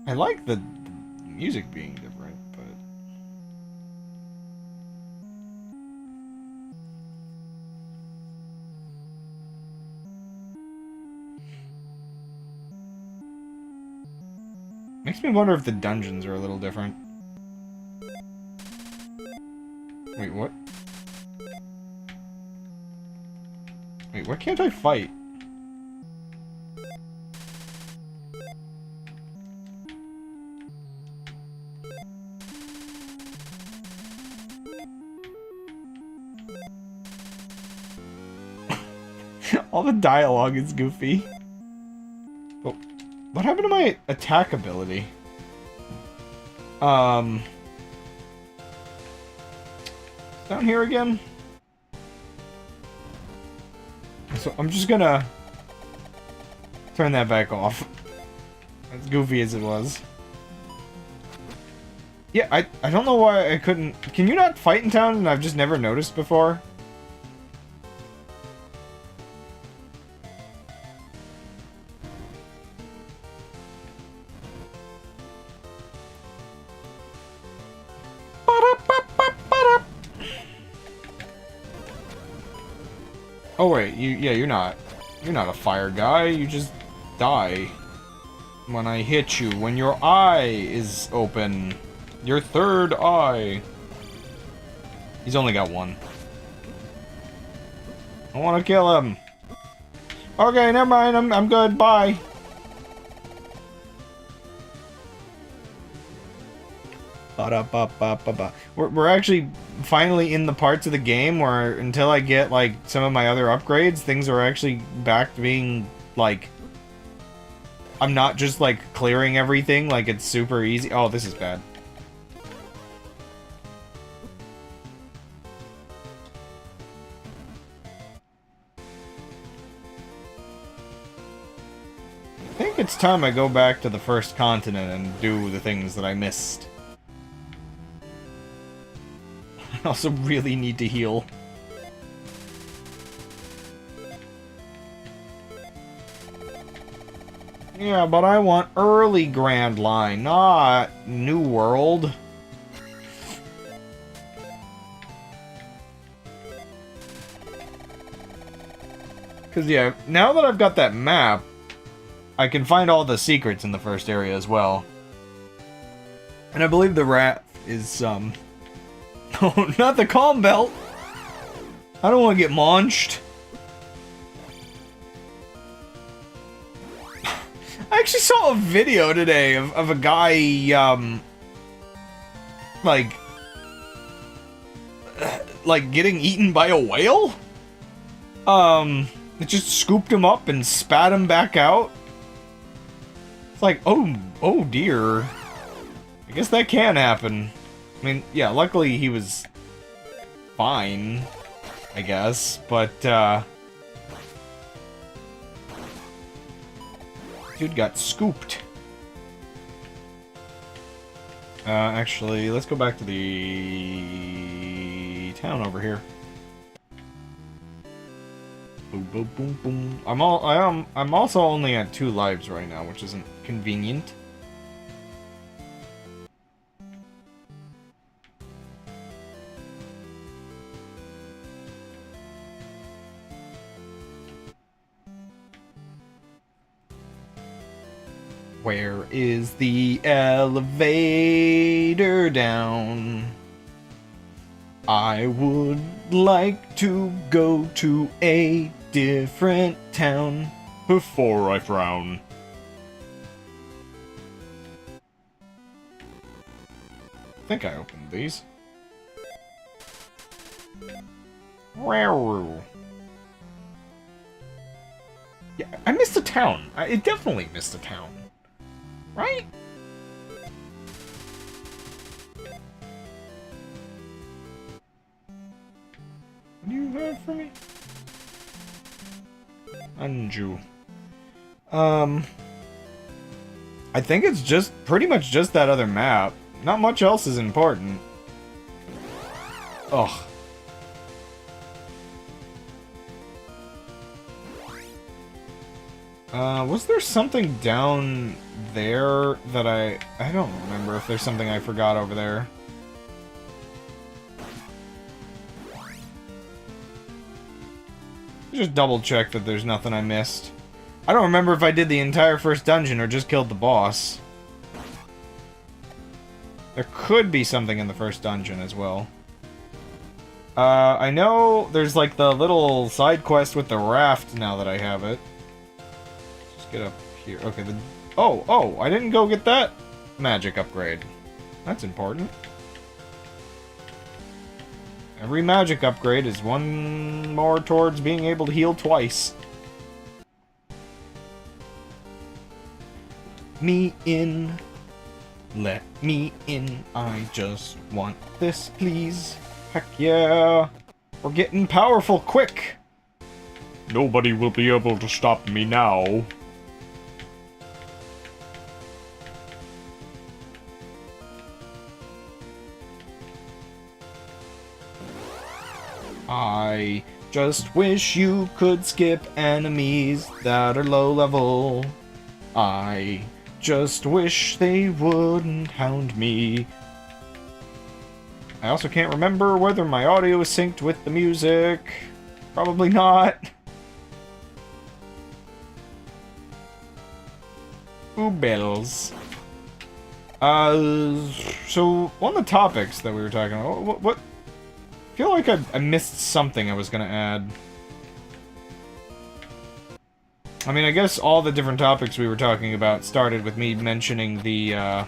I like the music being different, but... Makes me wonder if the dungeons are a little different. Wait, what? Wait, why can't I fight? All the dialogue is goofy. Oh, what happened to my attack ability? down here again? So I'm just gonna turn that back off. As goofy as it was. Yeah, I don't know why I couldn't... Can you not fight in town and I've just never noticed before? Oh wait, you're not a fire guy, you just die when I hit you, when your eye is open. Your third eye. He's only got one. I want to kill him. Okay, never mind, I'm good, bye. We're actually finally in the parts of the game where until I get like some of my other upgrades, things are actually back to being like I'm not just like clearing everything like it's super easy. Oh, this is bad. I think it's time I go back to the first continent and do the things that I missed. I also really need to heal. Yeah, but I want early Grand Line, not New World. Because, yeah, now that I've got that map, I can find all the secrets in the first area as well. And I believe the rat is, Oh, not the calm belt! I don't want to get launched. I actually saw a video today of a guy, like getting eaten by a whale? It just scooped him up and spat him back out. It's like, oh dear. I guess that can happen. I mean, yeah, luckily he was fine, I guess, but, dude got scooped. Actually, let's go back to the town over here. Boom, boom, boom, boom. I'm also only at 2 lives right now, which isn't convenient. Where is the elevator down? I would like to go to a different town before I frown. I think I opened these. Railroad. Yeah, I missed a town. I definitely missed a town. Right? What do you have for me? Anju. I think it's just pretty much just that other map. Not much else is important. Ugh. Was there something down there that I don't remember if there's something I forgot over there. Just double check that there's nothing I missed. I don't remember if I did the entire first dungeon or just killed the boss. There could be something in the first dungeon as well. I know there's like the little side quest with the raft now that I have it. Just get up here. Okay, oh, I didn't go get that magic upgrade. That's important. Every magic upgrade is one more towards being able to heal twice. Me in. Let me in. I just want this, please. Heck yeah! We're getting powerful quick! Nobody will be able to stop me now. I just wish you could skip enemies that are low level. I just wish they wouldn't hound me. I also can't remember whether my audio is synced with the music. Probably not. Ooh, bells. So, on the topics that we were talking about, what I feel like I missed something I was gonna add. I mean, I guess all the different topics we were talking about started with me mentioning the,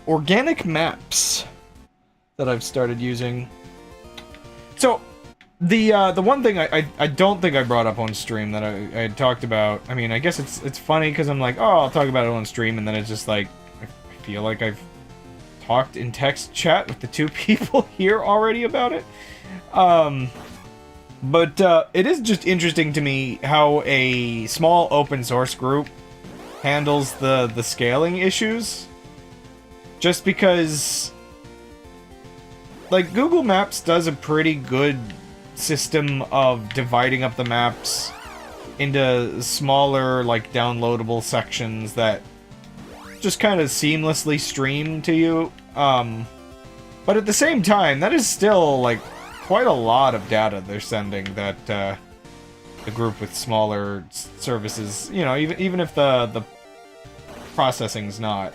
organic maps that I've started using. So, the one thing I don't think I brought up on stream that I had talked about, I mean, I guess it's funny because I'm like, oh, I'll talk about it on stream, and then it's just like, I feel like I've talked in text chat with the two people here already about it. But it is just interesting to me how a small open source group handles the scaling issues. Just because, like, Google Maps does a pretty good system of dividing up the maps into smaller, like, downloadable sections that just kind of seamlessly stream to you. But at the same time, that is still, like, quite a lot of data they're sending that, the group with smaller services, you know, even if the processing's not,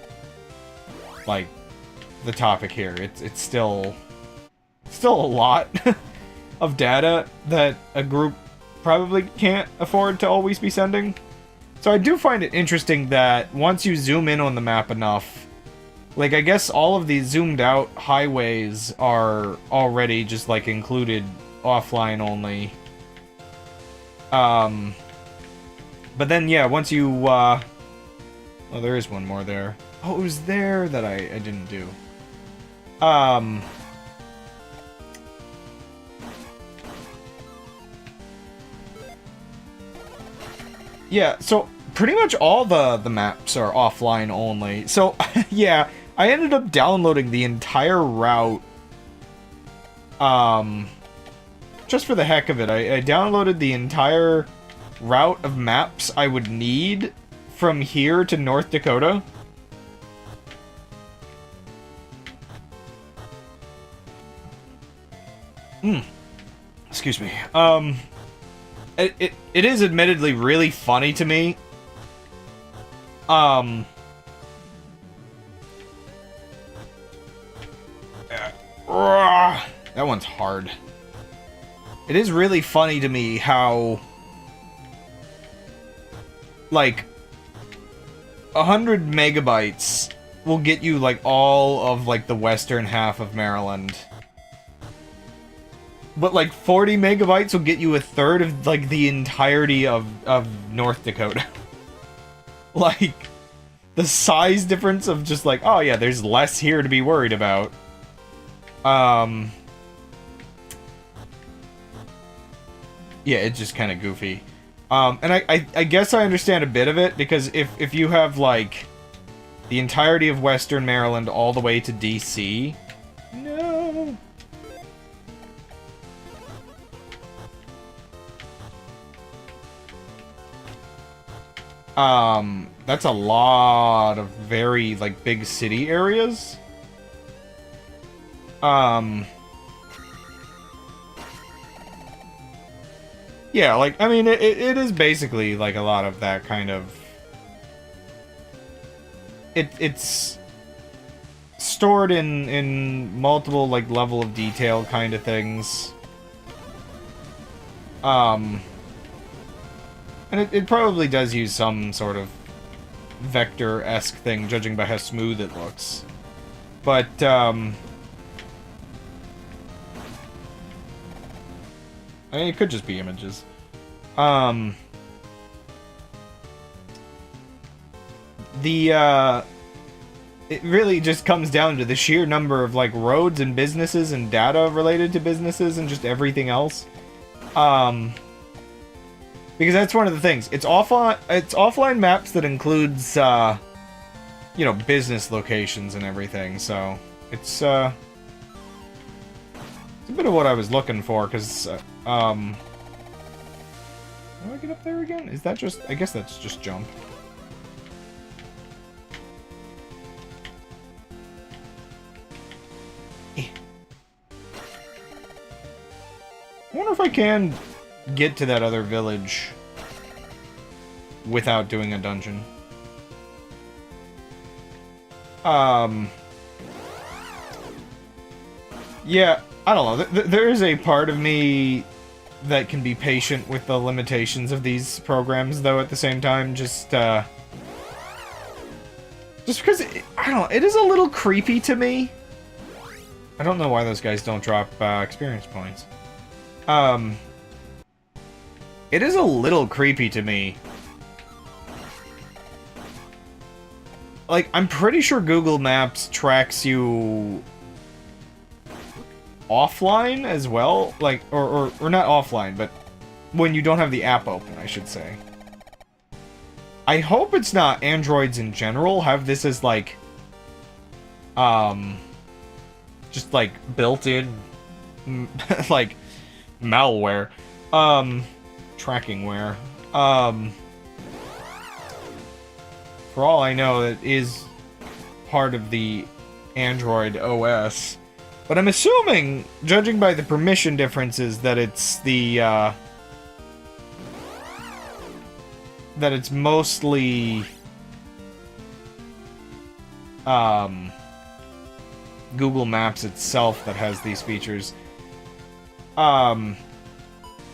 like, the topic here, it's still a lot of data that a group probably can't afford to always be sending. So I do find it interesting that once you zoom in on the map enough, like, I guess all of these zoomed out highways are already just, like, included offline only. But then, yeah, once you, well, there is one more there. Oh, it was there that I didn't do. Yeah, so pretty much all the maps are offline only. So, yeah, I ended up downloading the entire route. Just for the heck of it, I downloaded the entire route of maps I would need from here to North Dakota. Excuse me. It is admittedly really funny to me. That one's hard. It is really funny to me how, like, 100 megabytes will get you, like, all of, like, the western half of Maryland. But, like, 40 megabytes will get you a third of, like, the entirety of North Dakota. Like, the size difference of just, like, oh yeah, there's less here to be worried about. Yeah, it's just kind of goofy. And I guess I understand a bit of it, because if you have, like, the entirety of Western Maryland all the way to DC... No... That's a lot of very, like, big city areas. Yeah, like, I mean, it is basically, like, a lot of that kind of... It's stored in multiple, like, level of detail kind of things. And it probably does use some sort of vector-esque thing, judging by how smooth it looks. But, I mean, it could just be images. it really just comes down to the sheer number of like roads and businesses and data related to businesses and just everything else. Because that's one of the things. It's offline maps that includes you know, business locations and everything. So it's a bit of what I was looking for. Because how do I get up there again? Is that just? I guess that's just jump. I wonder if I can get to that other village without doing a dungeon. Yeah, I don't know. There is a part of me that can be patient with the limitations of these programs, though, at the same time, just because, I don't know, it is a little creepy to me. I don't know why those guys don't drop experience points. It is a little creepy to me. Like, I'm pretty sure Google Maps tracks you offline as well, like, or not offline, but when you don't have the app open, I should say. I hope it's not Androids in general have this as, like, just, like, built-in, like, malware, trackingware. For all I know, it is part of the Android OS. But I'm assuming, judging by the permission differences, that it's the, that it's mostly, Google Maps itself that has these features. Because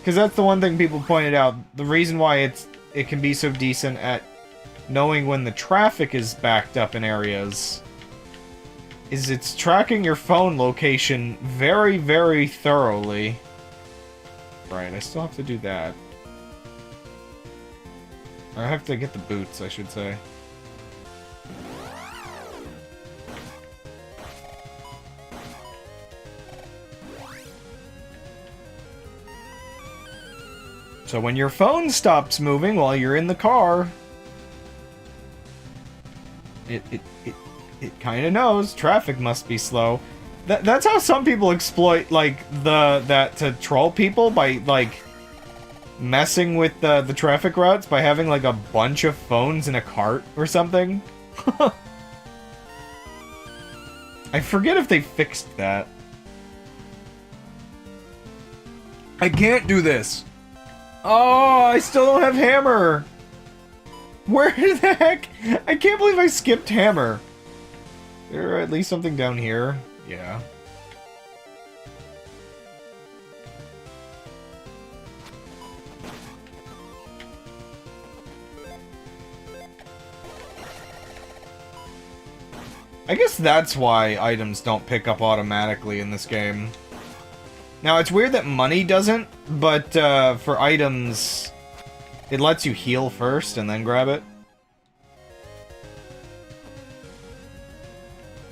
that's the one thing people pointed out. The reason why it can be so decent at knowing when the traffic is backed up in areas is it's tracking your phone location very, very thoroughly. Right, I still have to do that. I have to get the boots, I should say. So when your phone stops moving while you're in the car, it kind of knows traffic must be slow. That's how some people exploit, like, that to troll people, by, like, messing with the traffic routes by having, like, a bunch of phones in a cart or something. I forget if they fixed that. I can't do this. Oh, I still don't have hammer. Where the heck? I can't believe I skipped hammer. Is there at least something down here? Yeah. I guess that's why items don't pick up automatically in this game. Now, it's weird that money doesn't, but for items, it lets you heal first and then grab it.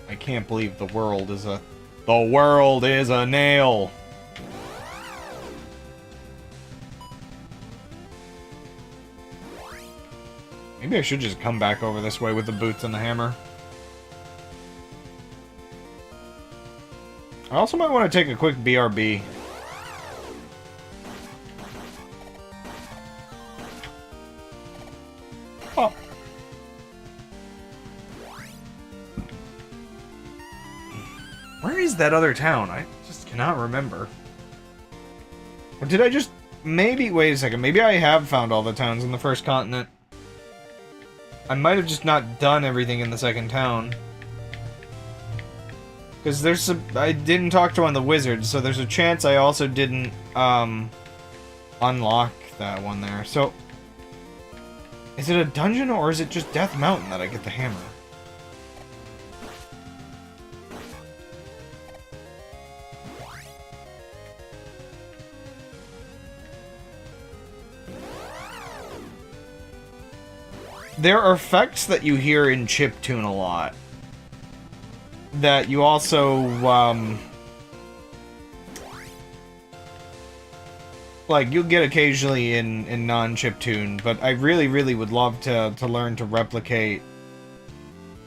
I can't believe the world is a nail. Maybe I should just come back over this way with the boots and the hammer. I also might want to take a quick BRB. Oh. Where is that other town? I just cannot remember. Or did I just... Maybe... Wait a second. Maybe I have found all the towns in the first continent. I might have just not done everything in the second town. Because there's some... I didn't talk to one of the wizards, so there's a chance I also didn't, unlock that one there. So... Is it a dungeon, or is it just Death Mountain that I get the hammer? There are effects that you hear in chiptune a lot. that you also, like, you'll get occasionally in non-chiptune, but I really would love to learn to replicate.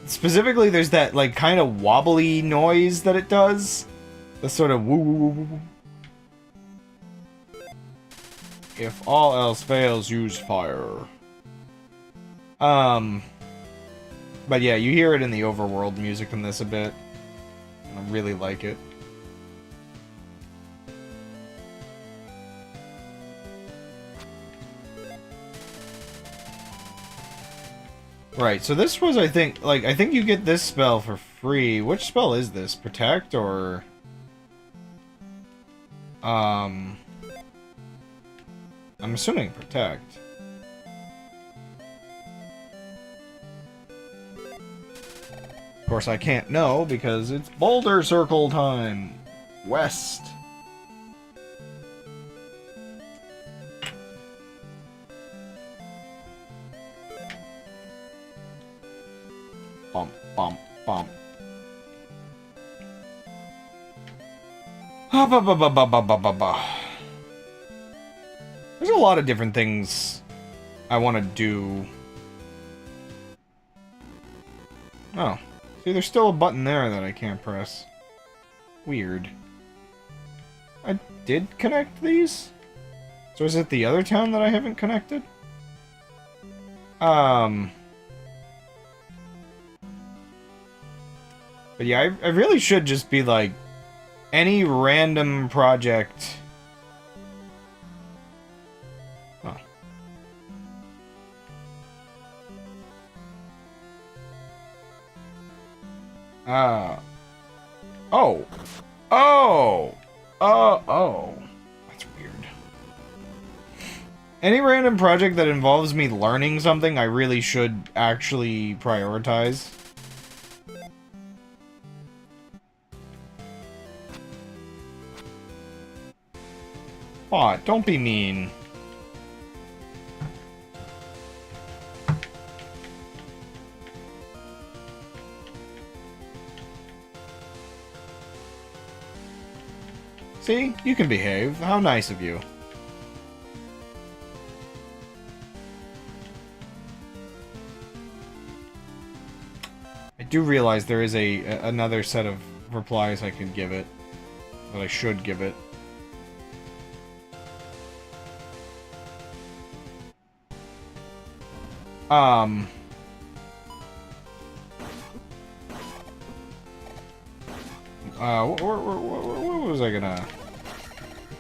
Specifically, there's that, like, kind of wobbly noise that it does. The sort of woo woo woo woo. If all else fails, use fire. But yeah, you hear it in the overworld music in this a bit. And I really like it. Right, so this was, I think you get this spell for free. Which spell is this? Protect or... I'm assuming Protect. Of course, I can't know because it's Boulder Circle time. West. Bump, bump, bump. There's a lot of different things I want to do. Oh. See, there's still a button there that I can't press. Weird. I did connect these? So is it the other town that I haven't connected? But yeah, I really should just be like, any random project. Huh. Oh. Oh! Oh. That's weird. Any random project that involves me learning something, I really should actually prioritize. Aw, don't be mean. See? You can behave. How nice of you. I do realize there is another set of replies I can give it. That I should give it. What was I gonna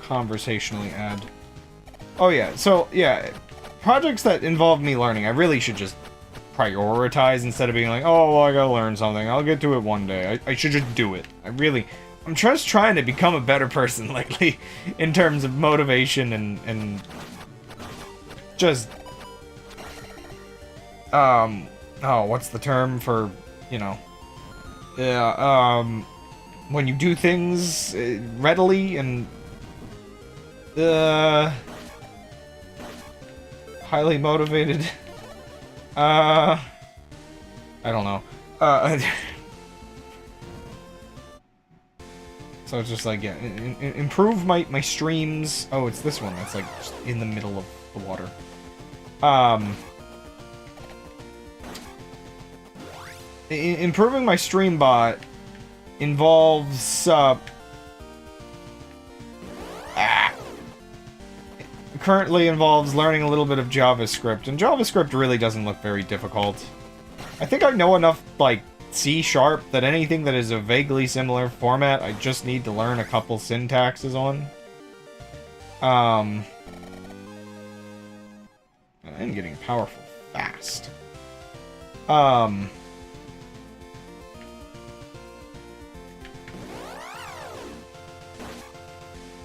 conversationally add? Oh yeah, so yeah, projects that involve me learning, I really should just prioritize instead of being like, oh, well, I gotta learn something, I'll get to it one day. I should just do it. I'm just trying to become a better person lately in terms of motivation and just... oh, what's the term for, you know, when you do things readily and, highly motivated, I don't know, so it's just like, yeah, improve my streams. Oh, it's this one that's like just in the middle of the water. Improving my stream bot involves, currently involves learning a little bit of JavaScript, and JavaScript really doesn't look very difficult. I think I know enough, like, C# that anything that is a vaguely similar format, I just need to learn a couple syntaxes on. I'm getting powerful fast.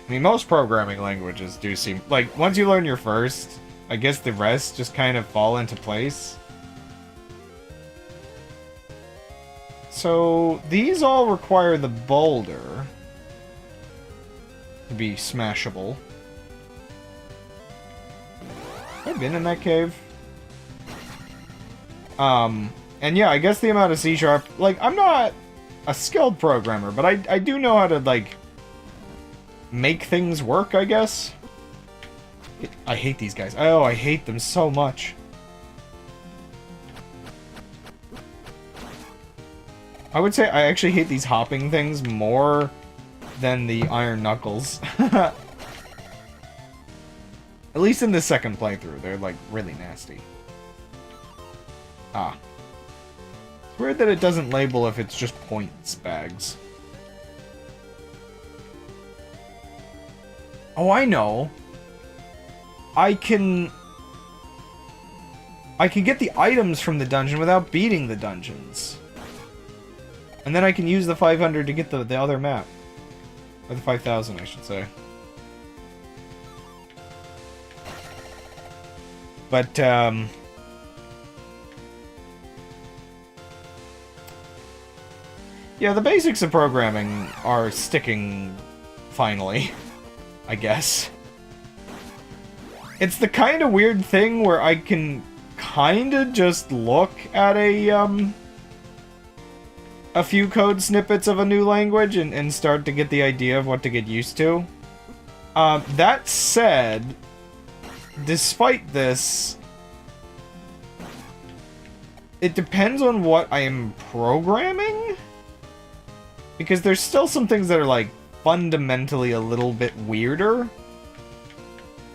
I mean, most programming languages do seem... like, once you learn your first, I guess the rest just kind of fall into place. So, these all require the boulder to be smashable. Have I been in that cave? And yeah, I guess the amount of C#... like, I'm not a skilled programmer, but I do know how to, like, make things work, I guess. I hate these guys. Oh, I hate them so much. I would say I actually hate these hopping things more than the iron knuckles. At least in the second playthrough, they're, like, really nasty. Ah. It's weird that it doesn't label if it's just points bags. Oh, I know. I can get the items from the dungeon without beating the dungeons. And then I can use the 500 to get the other map. Or the 5,000, I should say. But, yeah, the basics of programming are sticking, finally, I guess. It's the kind of weird thing where I can kind of just look at a few code snippets of a new language and start to get the idea of what to get used to. That said, despite this, it depends on what I am programming. Because there's still some things that are, like, fundamentally a little bit weirder.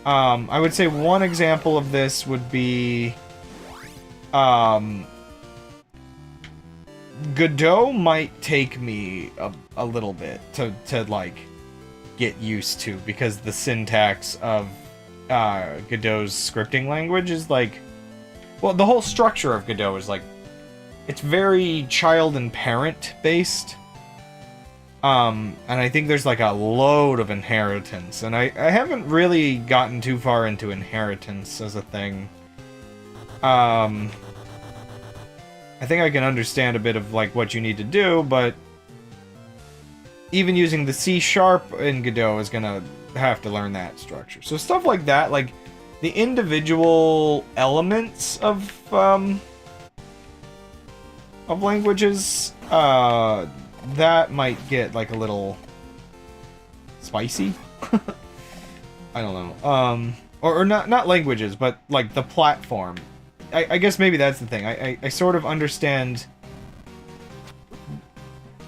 I would say one example of this would be, Godot might take me a little bit to like, get used to, because the syntax of, Godot's scripting language is, like, well, the whole structure of Godot is, like, it's very child and parent based. And I think there's, like, a load of inheritance, and I haven't really gotten too far into inheritance as a thing. I think I can understand a bit of, like, what you need to do, but even using the C# in Godot is gonna have to learn that structure. So stuff like that, like, the individual elements of languages, that might get, like, a little spicy. I don't know. Or not languages, but, like, the platform. I guess maybe that's the thing. I sort of understand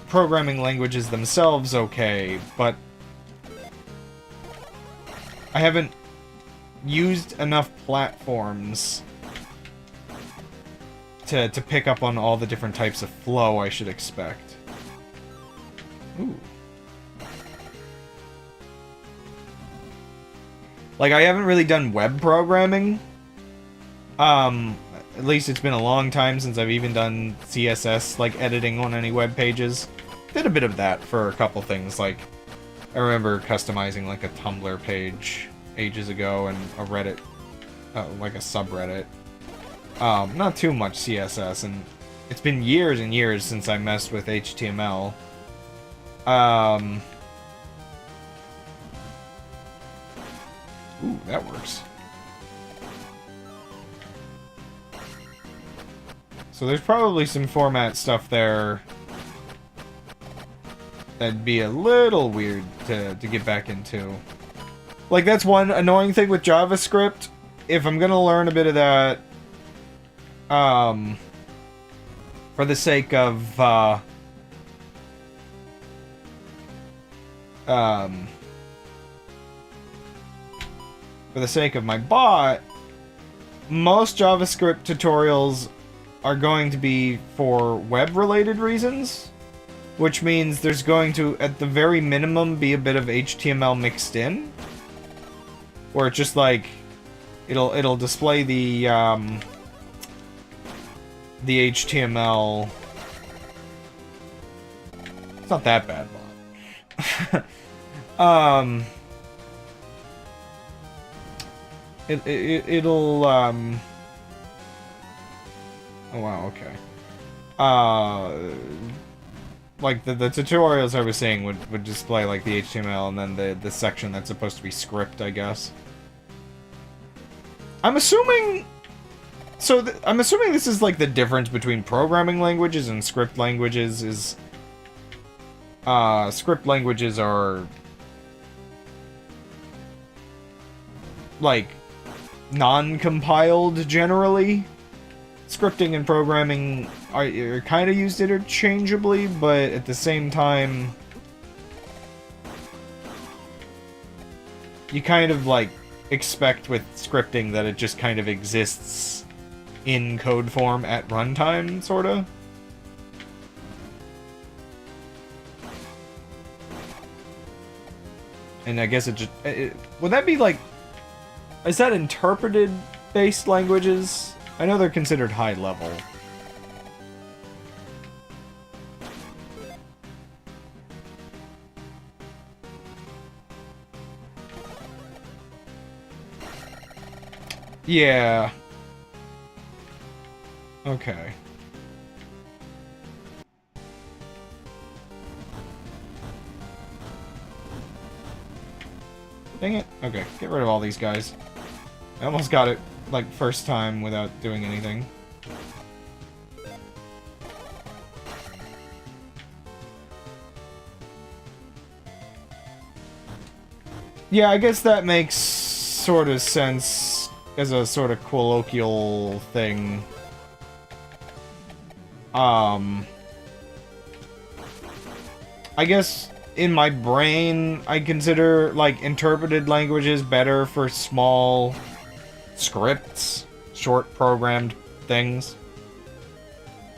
programming languages themselves okay, but I haven't used enough platforms to pick up on all the different types of flow I should expect. Ooh. Like, I haven't really done web programming. At least it's been a long time since I've even done CSS, like, editing on any web pages. Did a bit of that for a couple things, like, I remember customizing, like, a Tumblr page ages ago and a Reddit, like a subreddit. Not too much CSS, and it's been years and years since I messed with HTML. Ooh, that works. So there's probably some format stuff there that'd be a little weird to get back into. Like, that's one annoying thing with JavaScript. If I'm gonna learn a bit of that, for the sake of, for the sake of my bot, most JavaScript tutorials are going to be for web-related reasons, which means there's going to, at the very minimum, be a bit of HTML mixed in, where it's just like it'll display the HTML. It's not that bad, bot. It'll oh wow, okay. Like the tutorials I was saying would display like the HTML and then the section that's supposed to be script, I guess. I'm assuming. So I'm assuming this is like the difference between programming languages and script languages is script languages are like non-compiled generally. Scripting and programming are kind of used interchangeably, but at the same time, you kind of like expect with scripting that it just kind of exists in code form at runtime, sorta. And I guess it just... would that be like... Is that interpreted-based languages? I know they're considered high level. Yeah. Okay. Dang it. Okay, get rid of all these guys. I almost got it, like, first time without doing anything. Yeah, I guess that makes sort of sense as a sort of colloquial thing. I guess in my brain, I consider, like, interpreted languages better for small scripts, short programmed things.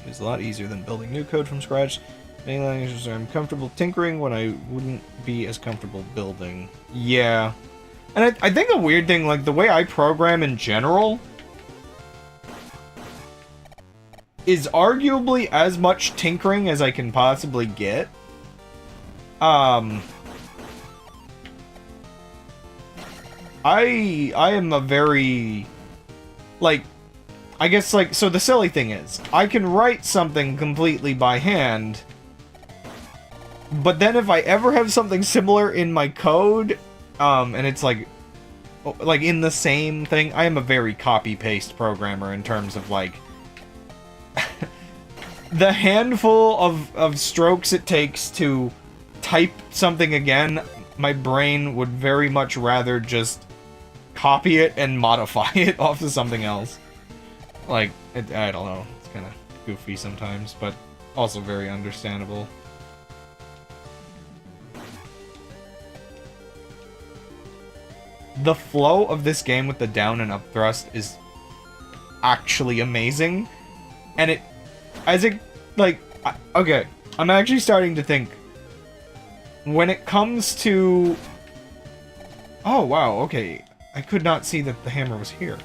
It's a lot easier than building new code from scratch. Many languages I'm comfortable tinkering when I wouldn't be as comfortable building. Yeah. And I think a weird thing, like, the way I program in general is arguably as much tinkering as I can possibly get. I am a very, like, I guess, like, so the silly thing is, I can write something completely by hand, but then if I ever have something similar in my code, and it's like in the same thing, I am a very copy-paste programmer in terms of, like, the handful of strokes it takes to type something again, my brain would very much rather just copy it and modify it off of something else. Like, I don't know, it's kind of goofy sometimes, but also very understandable. The flow of this game with the down and up thrust is actually amazing, and it, as it, like, okay, I'm actually starting to think, when it comes to... Oh, wow, okay. I could not see that the hammer was here.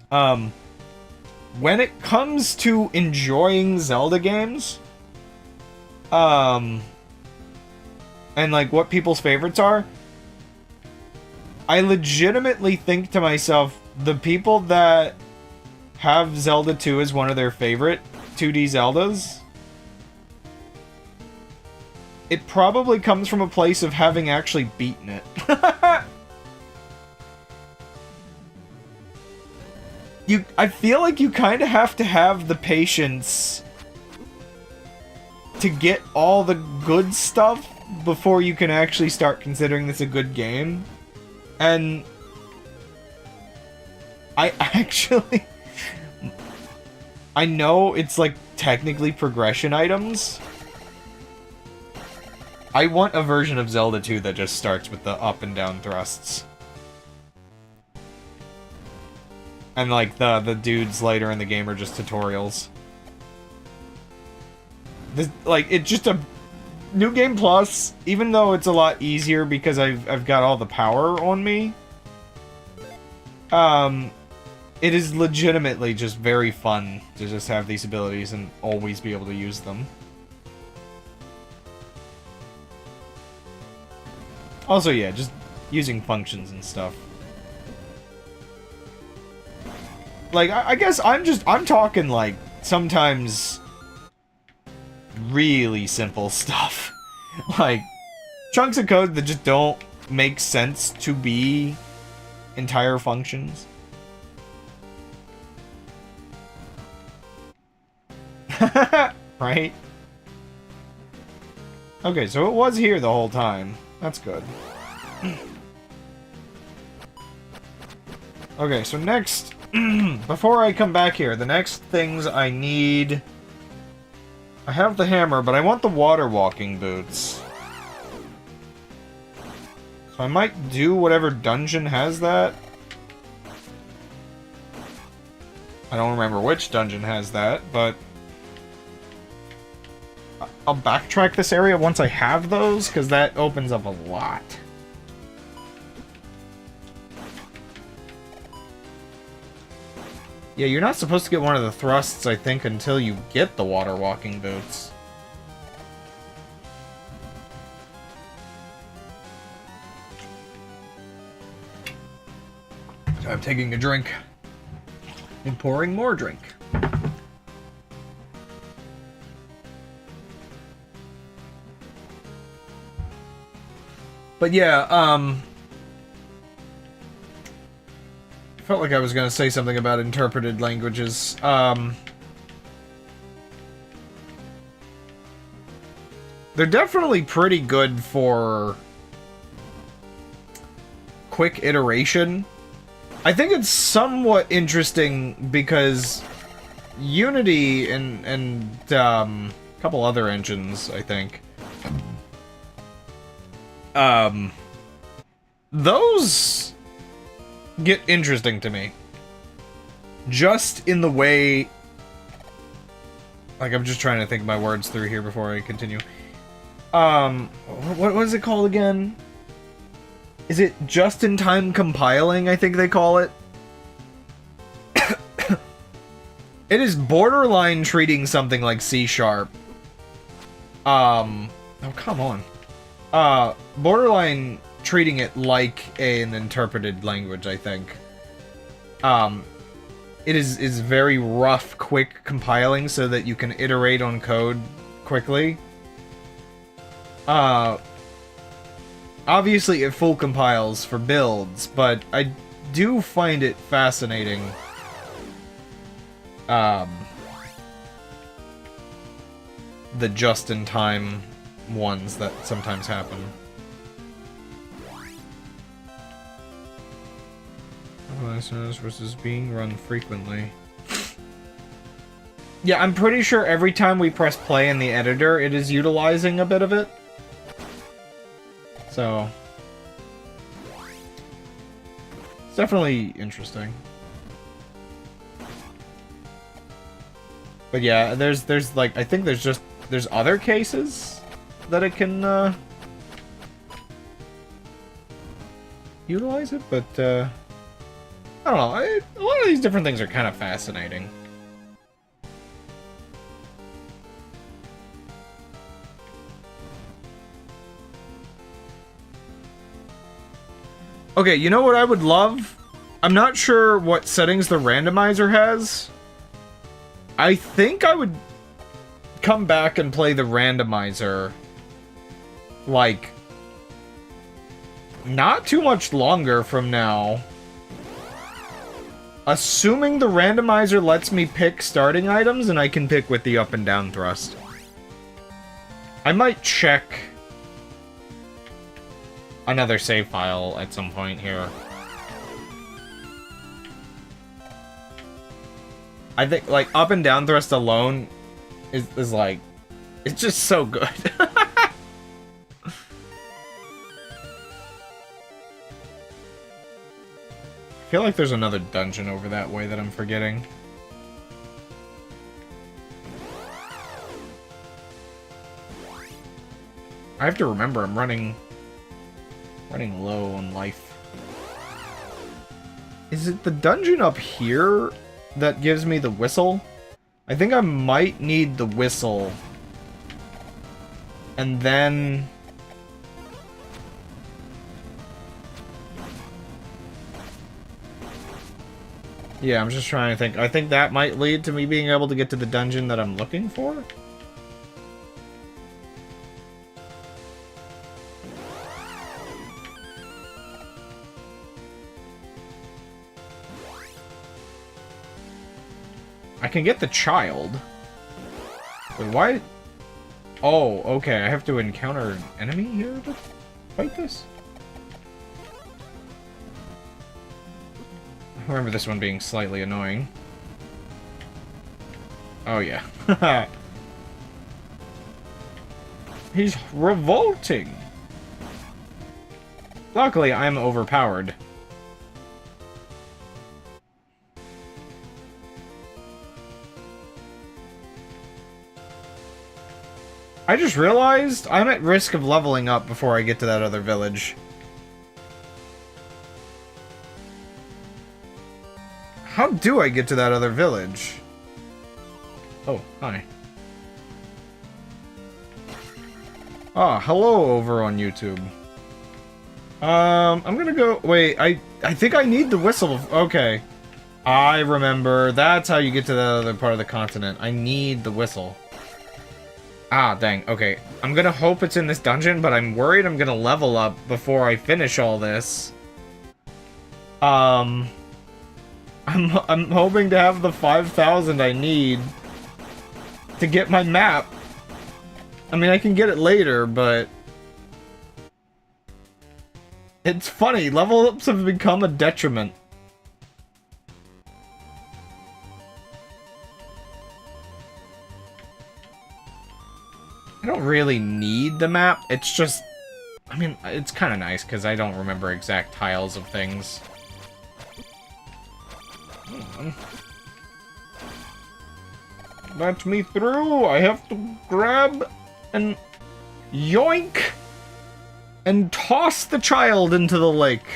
When it comes to enjoying Zelda games, and, like, what people's favorites are, I legitimately think to myself, the people that have Zelda 2 as one of their favorite 2D Zeldas, it probably comes from a place of having actually beaten it. I feel like you kind of have to have the patience to get all the good stuff before you can actually start considering this a good game. And I actually... I know it's, like, technically progression items. I want a version of Zelda 2 that just starts with the up and down thrusts. And, like, the dudes later in the game are just tutorials. This, like, it's just a... New Game Plus, even though it's a lot easier because I've got all the power on me, it is legitimately just very fun to just have these abilities and always be able to use them. Also, yeah, just using functions and stuff. Like, I guess I'm talking, like, sometimes really simple stuff. Like, chunks of code that just don't make sense to be entire functions. Right? Okay, so it was here the whole time. That's good. Okay, so next... before I come back here, the next things I need... I have the hammer, but I want the water walking boots. So I might do whatever dungeon has that. I don't remember which dungeon has that, but... I'll backtrack this area once I have those, because that opens up a lot. Yeah, you're not supposed to get one of the thrusts, I think, until you get the water walking boots. So I'm taking a drink. And pouring more drink. But yeah, I felt like I was gonna say something about interpreted languages. They're definitely pretty good for quick iteration. I think it's somewhat interesting because Unity and a couple other engines, I think, those get interesting to me. Just in the way... Like, I'm just trying to think my words through here before I continue. What is it called again? Is it just-in-time compiling, I think they call it? It is borderline treating something like C#. Oh, come on. Borderline treating it like an interpreted language, I think. It is very rough, quick compiling so that you can iterate on code quickly. Obviously it full compiles for builds, but I do find it fascinating. The just-in-time ones that sometimes happen. Versus being run frequently. Yeah, I'm pretty sure every time we press play in the editor, it is utilizing a bit of it. So... it's definitely interesting. But yeah, there's like, I think there's other cases that it can, utilize it, but, I don't know, a lot of these different things are kind of fascinating. Okay, you know what I would love? I'm not sure what settings the randomizer has. I think I would come back and play the randomizer, like, not too much longer from now. Assuming the randomizer lets me pick starting items and I can pick with the up and down thrust. I might check another save file at some point here. I think, like, up and down thrust alone is like, it's just so good. I feel like there's another dungeon over that way that I'm forgetting. I have to remember I'm running low on life. Is it the dungeon up here that gives me the whistle? I think I might need the whistle. And then... yeah, I'm just trying to think. I think that might lead to me being able to get to the dungeon that I'm looking for. I can get the child. Wait, why? Oh, okay, I have to encounter an enemy here to fight this? I remember this one being slightly annoying. Oh, yeah. He's revolting! Luckily, I'm overpowered. I just realized I'm at risk of leveling up before I get to that other village. How do I get to that other village? Oh, hi. Ah, hello over on YouTube. I'm gonna go... Wait, I think I need the whistle. Okay. I remember. That's how you get to the other part of the continent. I need the whistle. Ah, dang. Okay. I'm gonna hope it's in this dungeon, but I'm worried I'm gonna level up before I finish all this. I'm hoping to have the 5,000 I need to get my map. I mean, I can get it later, but... It's funny, level ups have become a detriment. I don't really need the map, it's just... I mean, it's kind of nice, because I don't remember exact tiles of things. Let me through! I have to grab and yoink and toss the child into the lake.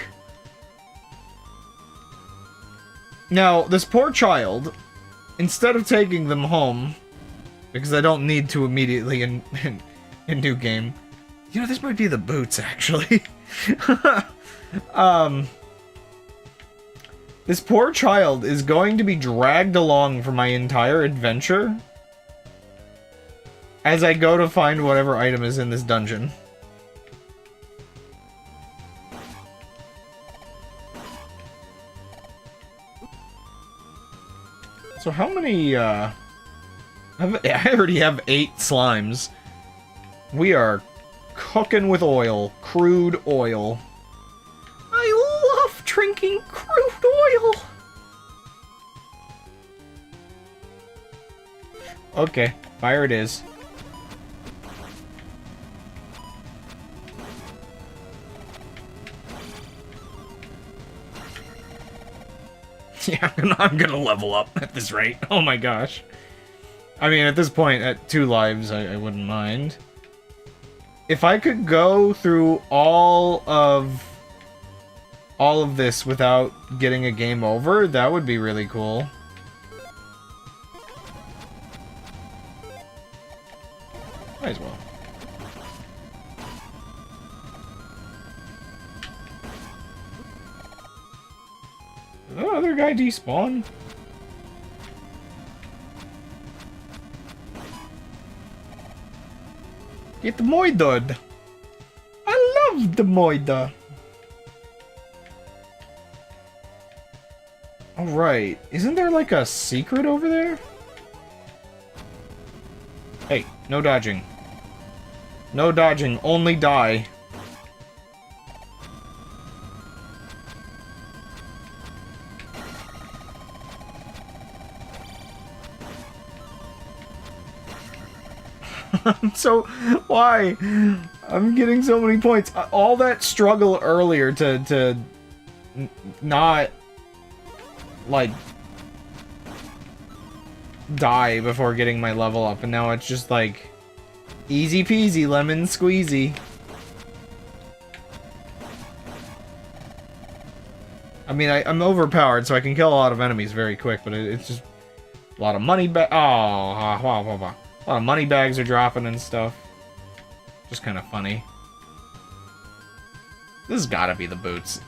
Now, this poor child, instead of taking them home, because I don't need to immediately in new game. You know, this might be the boots, actually. This poor child is going to be dragged along for my entire adventure as I go to find whatever item is in this dungeon. So how many, I already have 8 slimes. We are cooking with oil. Crude oil. I love drinking crude oil! Okay, fire it is. Yeah, I'm gonna level up at this rate. Oh my gosh. I mean, at this point, at 2 lives, I wouldn't mind. If I could go through all of this without getting a game over, that would be really cool. Might as well. Did that other guy despawn? Get the moided. I love the moida. Alright, isn't there like a secret over there? Hey, no dodging. No dodging, only die. So, why? I'm getting so many points. All that struggle earlier to not, like, die before getting my level up, and now it's just like, easy peasy lemon squeezy. I mean, I'm overpowered, so I can kill a lot of enemies very quick, but it's just a lot of money back. Oh, wow. A lot of money bags are dropping and stuff. Just kind of funny. This has got to be the boots.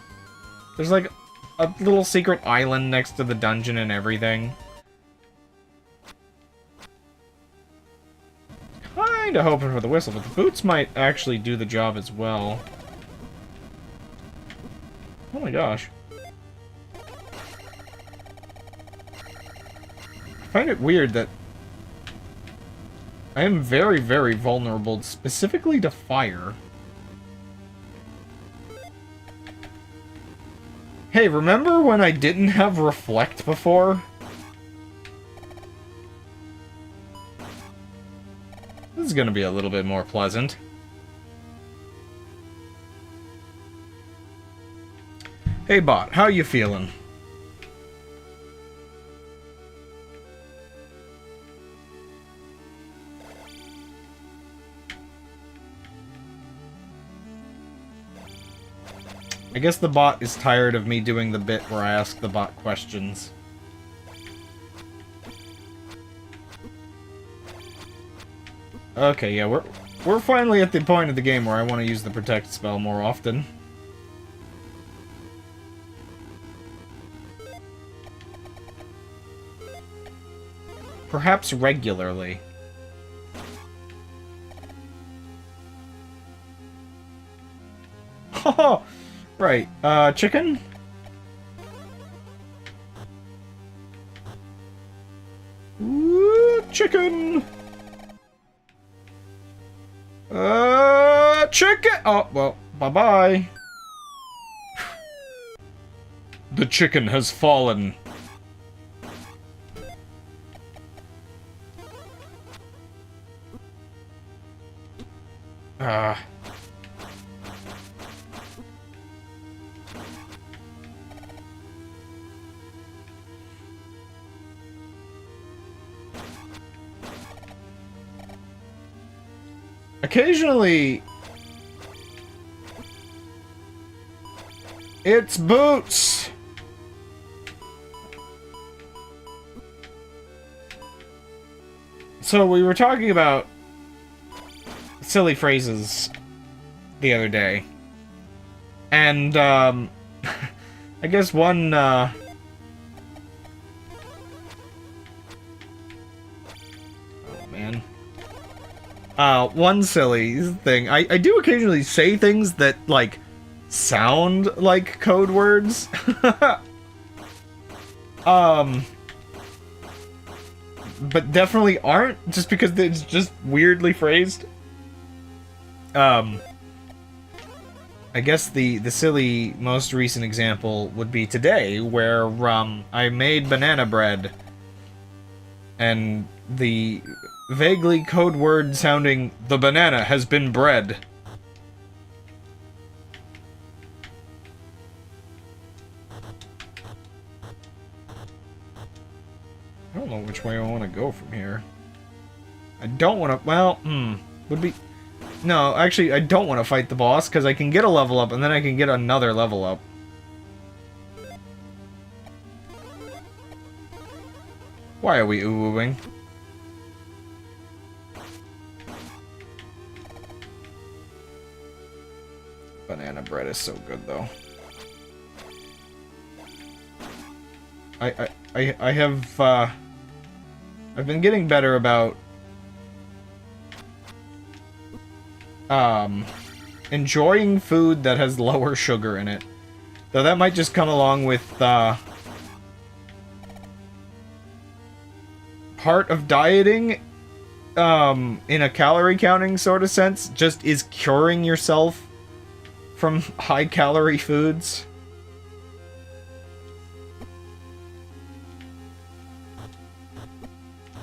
There's like a little secret island next to the dungeon and everything. Kinda hoping for the whistle, but the boots might actually do the job as well. Oh my gosh. I find it weird that I am very, very vulnerable, specifically to fire. Hey, remember when I didn't have Reflect before? This is gonna be a little bit more pleasant. Hey bot, how you feeling? I guess the bot is tired of me doing the bit where I ask the bot questions. Okay, yeah, we're finally at the point of the game where I want to use the protect spell more often. Perhaps regularly. Oh, right. Chicken? Ooh, chicken! Chicken! Oh, well, bye-bye. The chicken has fallen. Occasionally, it's Boots! So we were talking about silly phrases the other day. And, I guess one, oh, man. One silly thing. I do occasionally say things that, like, sound like code words. But definitely aren't, just because it's just weirdly phrased. I guess the silly most recent example would be today, where, I made banana bread. And the vaguely code word sounding, the banana has been bred. I don't know which way I want to go from here. I don't want to, well, would be, no, actually, I don't want to fight the boss, because I can get a level up, and then I can get another level up. Why are we ooh-ooing? Banana bread is so good, though. I have, I've been getting better about, enjoying food that has lower sugar in it. Though that might just come along with, part of dieting, in a calorie counting sort of sense, just is curing yourself from high-calorie foods.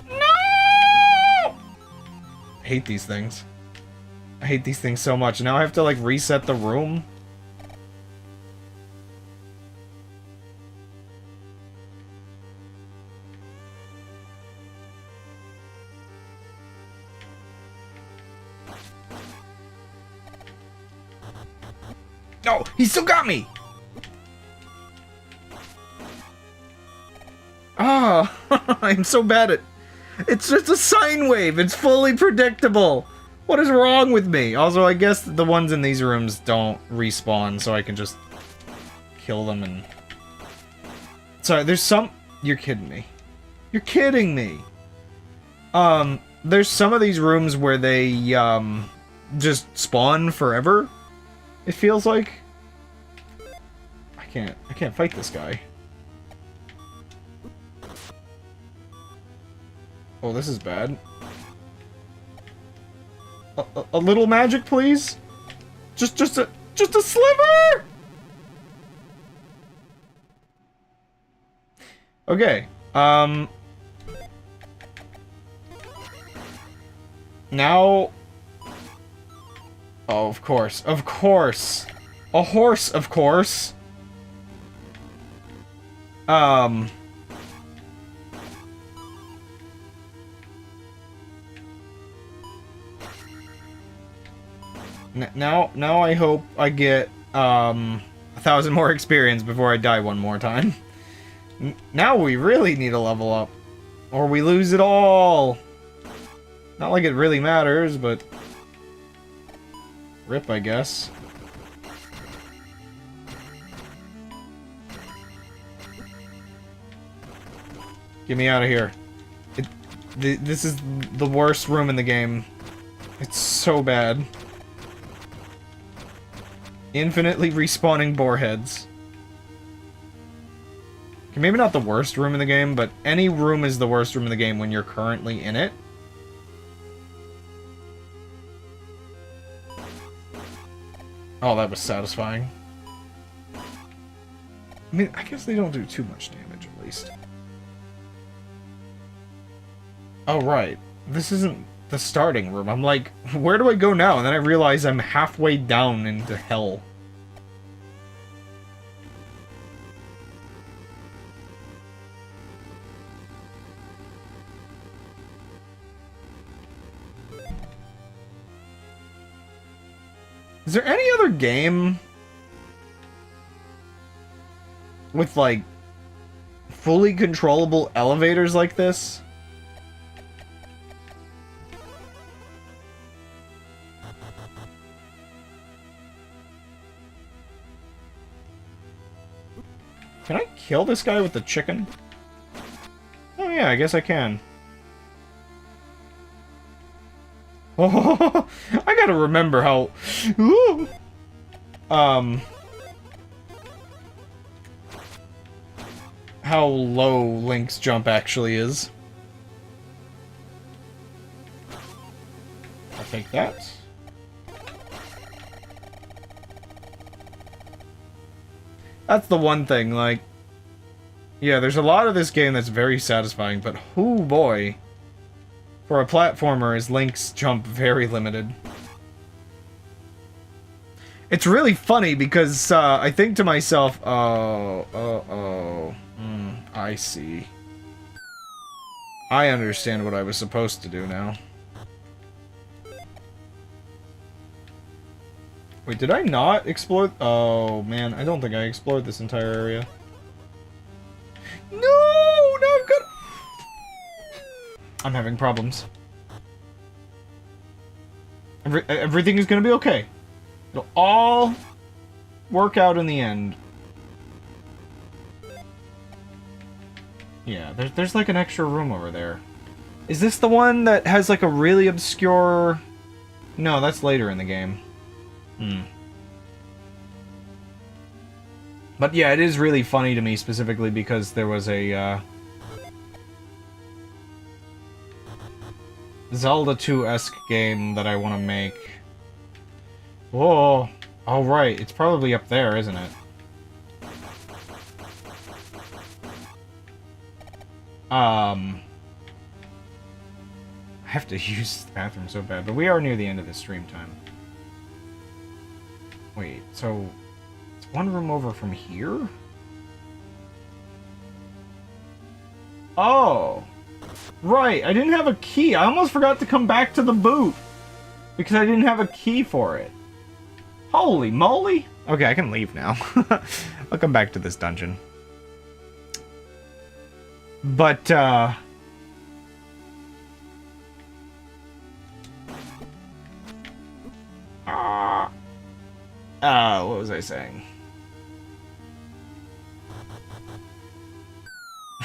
No! I hate these things. I hate these things so much. Now I have to, like, reset the room. No! He still got me! Ah! I'm so bad at... It's just a sine wave! It's fully predictable! What is wrong with me? Also, I guess the ones in these rooms don't respawn, so I can just kill them and... Sorry, there's some... You're kidding me. You're kidding me! There's some of these rooms where they, just spawn forever. It feels like... I can't fight this guy. Oh, this is bad. A little magic, please? Just a sliver! Okay, now... Oh, of course, of course! A horse, of course! Now I hope I get, 1,000 more experience before I die one more time. Now we really need to level up. Or we lose it all! Not like it really matters, but... Rip, I guess. Get me out of here. This is the worst room in the game. It's so bad. Infinitely respawning boarheads. Okay, maybe not the worst room in the game, but any room is the worst room in the game when you're currently in it. Oh, that was satisfying. I mean, I guess they don't do too much damage, at least. Oh, right. This isn't the starting room. I'm like, where do I go now? And then I realize I'm halfway down into hell. Is there any other game with, like, fully controllable elevators like this? Can I kill this guy with the chicken? Oh yeah, I guess I can. Oh, I gotta remember how... how low Link's jump actually is. I'll take that. That's the one thing, like... Yeah, there's a lot of this game that's very satisfying, but oh boy. For a platformer, is Link's jump very limited. It's really funny because I think to myself, I see. I understand what I was supposed to do now. Wait, did I not explore? Oh man, I don't think I explored this entire area. No, I've got... I'm having problems. Everything is gonna be okay. It'll all work out in the end. Yeah, there's like an extra room over there. Is this the one that has like a really obscure... No, that's later in the game. But yeah, it is really funny to me specifically because there was a Zelda 2-esque game that I want to make. Whoa! Oh right, it's probably up there, isn't it? I have to use the bathroom so bad, but we are near the end of the stream time. Wait, so... It's one room over from here? Oh! Right, I didn't have a key. I almost forgot to come back to the boot. Because I didn't have a key for it. Holy moly! Okay, I can leave now. I'll come back to this dungeon. But, what was I saying?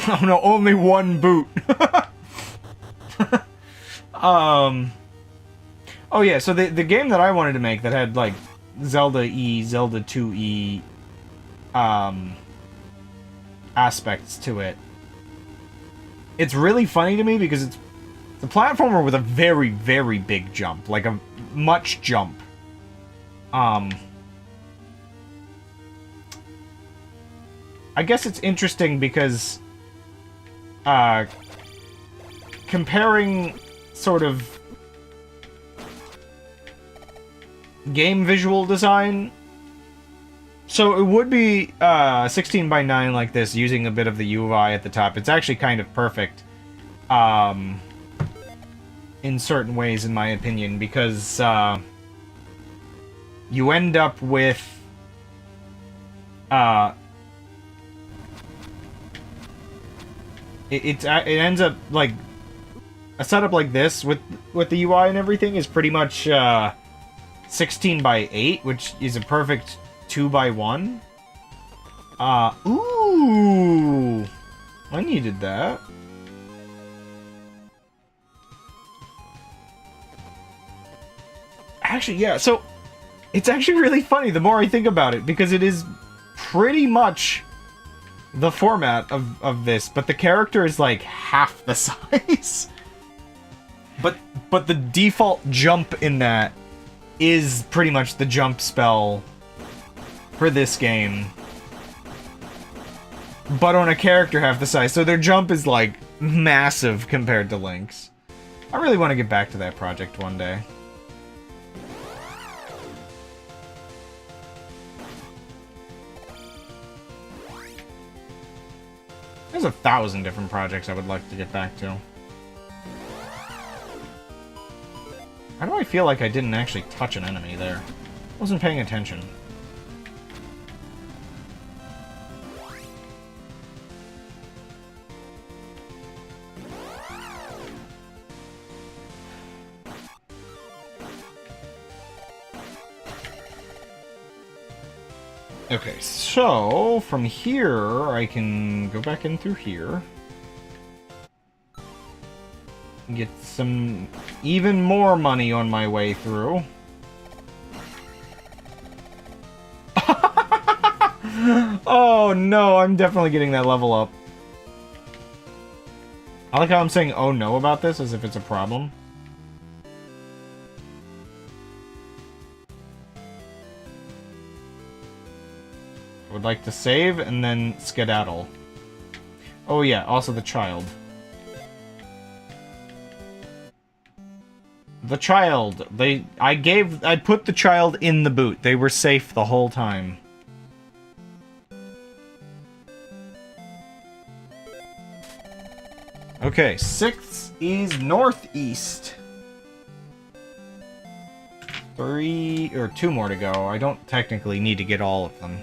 Oh no, only one boot. Oh yeah, so the game that I wanted to make that had like Zelda 2E aspects to it. It's really funny to me because It's a platformer with a very, very big jump. Like a much jump. I guess it's interesting because comparing sort of game visual design. So it would be 16 by 9 like this, using a bit of the UI at the top. It's actually kind of perfect in certain ways, in my opinion, because you end up with it ends up like a setup like this with the UI and everything is pretty much 16 by 8, which is a perfect 2 by 1. Ooh, I needed that. Actually, yeah, so it's actually really funny the more I think about it, because it is pretty much the format of this, but the character is like half the size. But the default jump in that is pretty much the jump spell for this game. But on a character half the size, so their jump is like massive compared to Link's. I really want to get back to that project one day. There's 1,000 different projects I would like to get back to. How do I feel like I didn't actually touch an enemy there? Wasn't paying attention. Okay, so from here I can go back in through here. Get some even more money on my way through. Oh no, I'm definitely getting that level up. I like how I'm saying oh no about this as if it's a problem. I would like to save and then skedaddle. Oh yeah, also the child. The child. I put the child in the boot. They were safe the whole time. Okay, 6th is northeast. 3 or 2 more to go. I don't technically need to get all of them.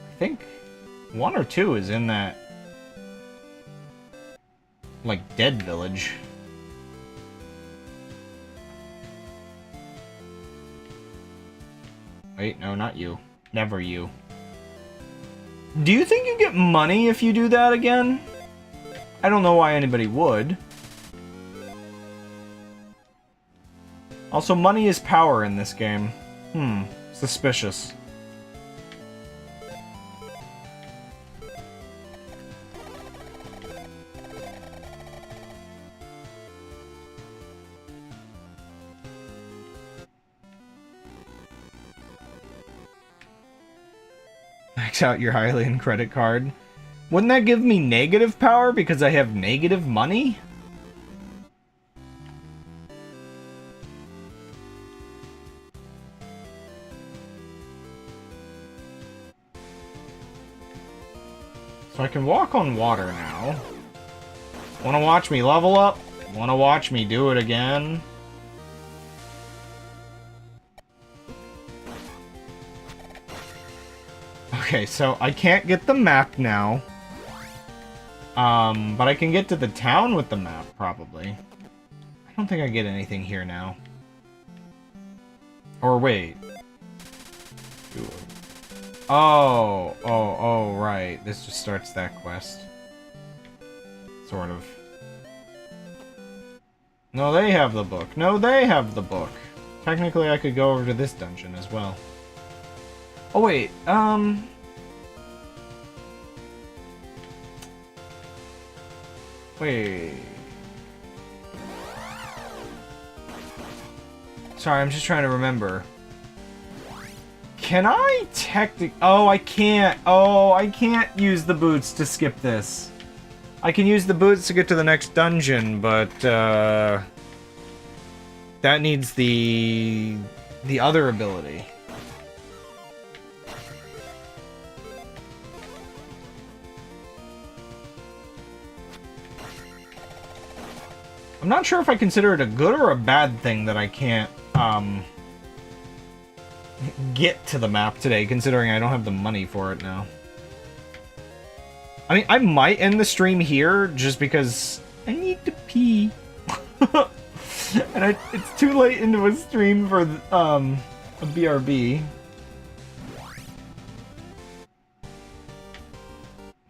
I think 1 or 2 is in that like dead village. Wait, no, not you. Never you. Do you think you get money if you do that again? I don't know why anybody would. Also, money is power in this game. Suspicious. Max out your Hylian credit card. Wouldn't that give me negative power because I have negative money? So I can walk on water now. Wanna watch me level up? Wanna watch me do it again? Okay, so I can't get the map now. But I can get to the town with the map, probably. I don't think I get anything here now. Or wait. Oh, right. This just starts that quest. Sort of. No, they have the book. No, they have the book. Technically, I could go over to this dungeon as well. Oh, wait. Wait. Sorry, I'm just trying to remember. Can I technically... Oh, I can't. Oh, I can't use the boots to skip this. I can use the boots to get to the next dungeon, but, that needs the other ability. I'm not sure if I consider it a good or a bad thing that I can't, get to the map today, considering I don't have the money for it now. I mean, I might end the stream here, just because I need to pee. And it's too late into a stream for, a BRB.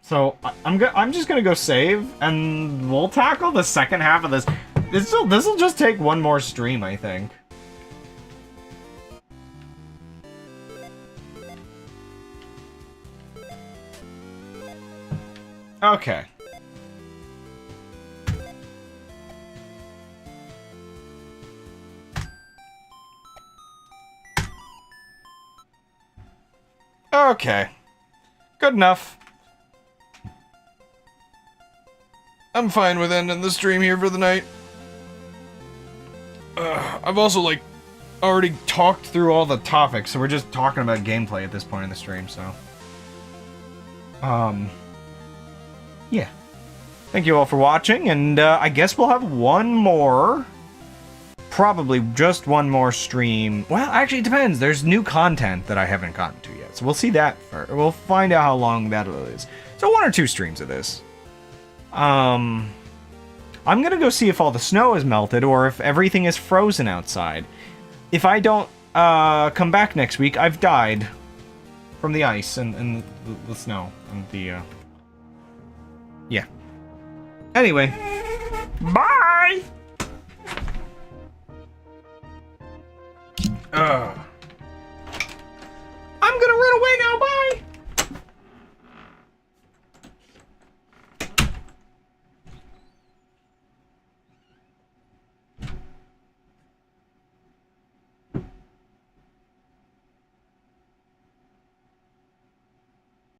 So, I'm just gonna go save, and we'll tackle the second half of this. This'll just take one more stream, I think. Okay. Okay. Good enough. I'm fine with ending the stream here for the night. I've also, like, already talked through all the topics, so we're just talking about gameplay at this point in the stream, so... yeah. Thank you all for watching, and I guess we'll have one more... probably just one more stream. Well, actually, it depends. There's new content that I haven't gotten to yet, so we'll see that first. We'll find out how long that is. So 1 or 2 streams of this. I'm gonna go see if all the snow is melted, or if everything is frozen outside. If I don't, come back next week, I've died. From the ice and the snow and the, yeah. Anyway. Bye! Ugh.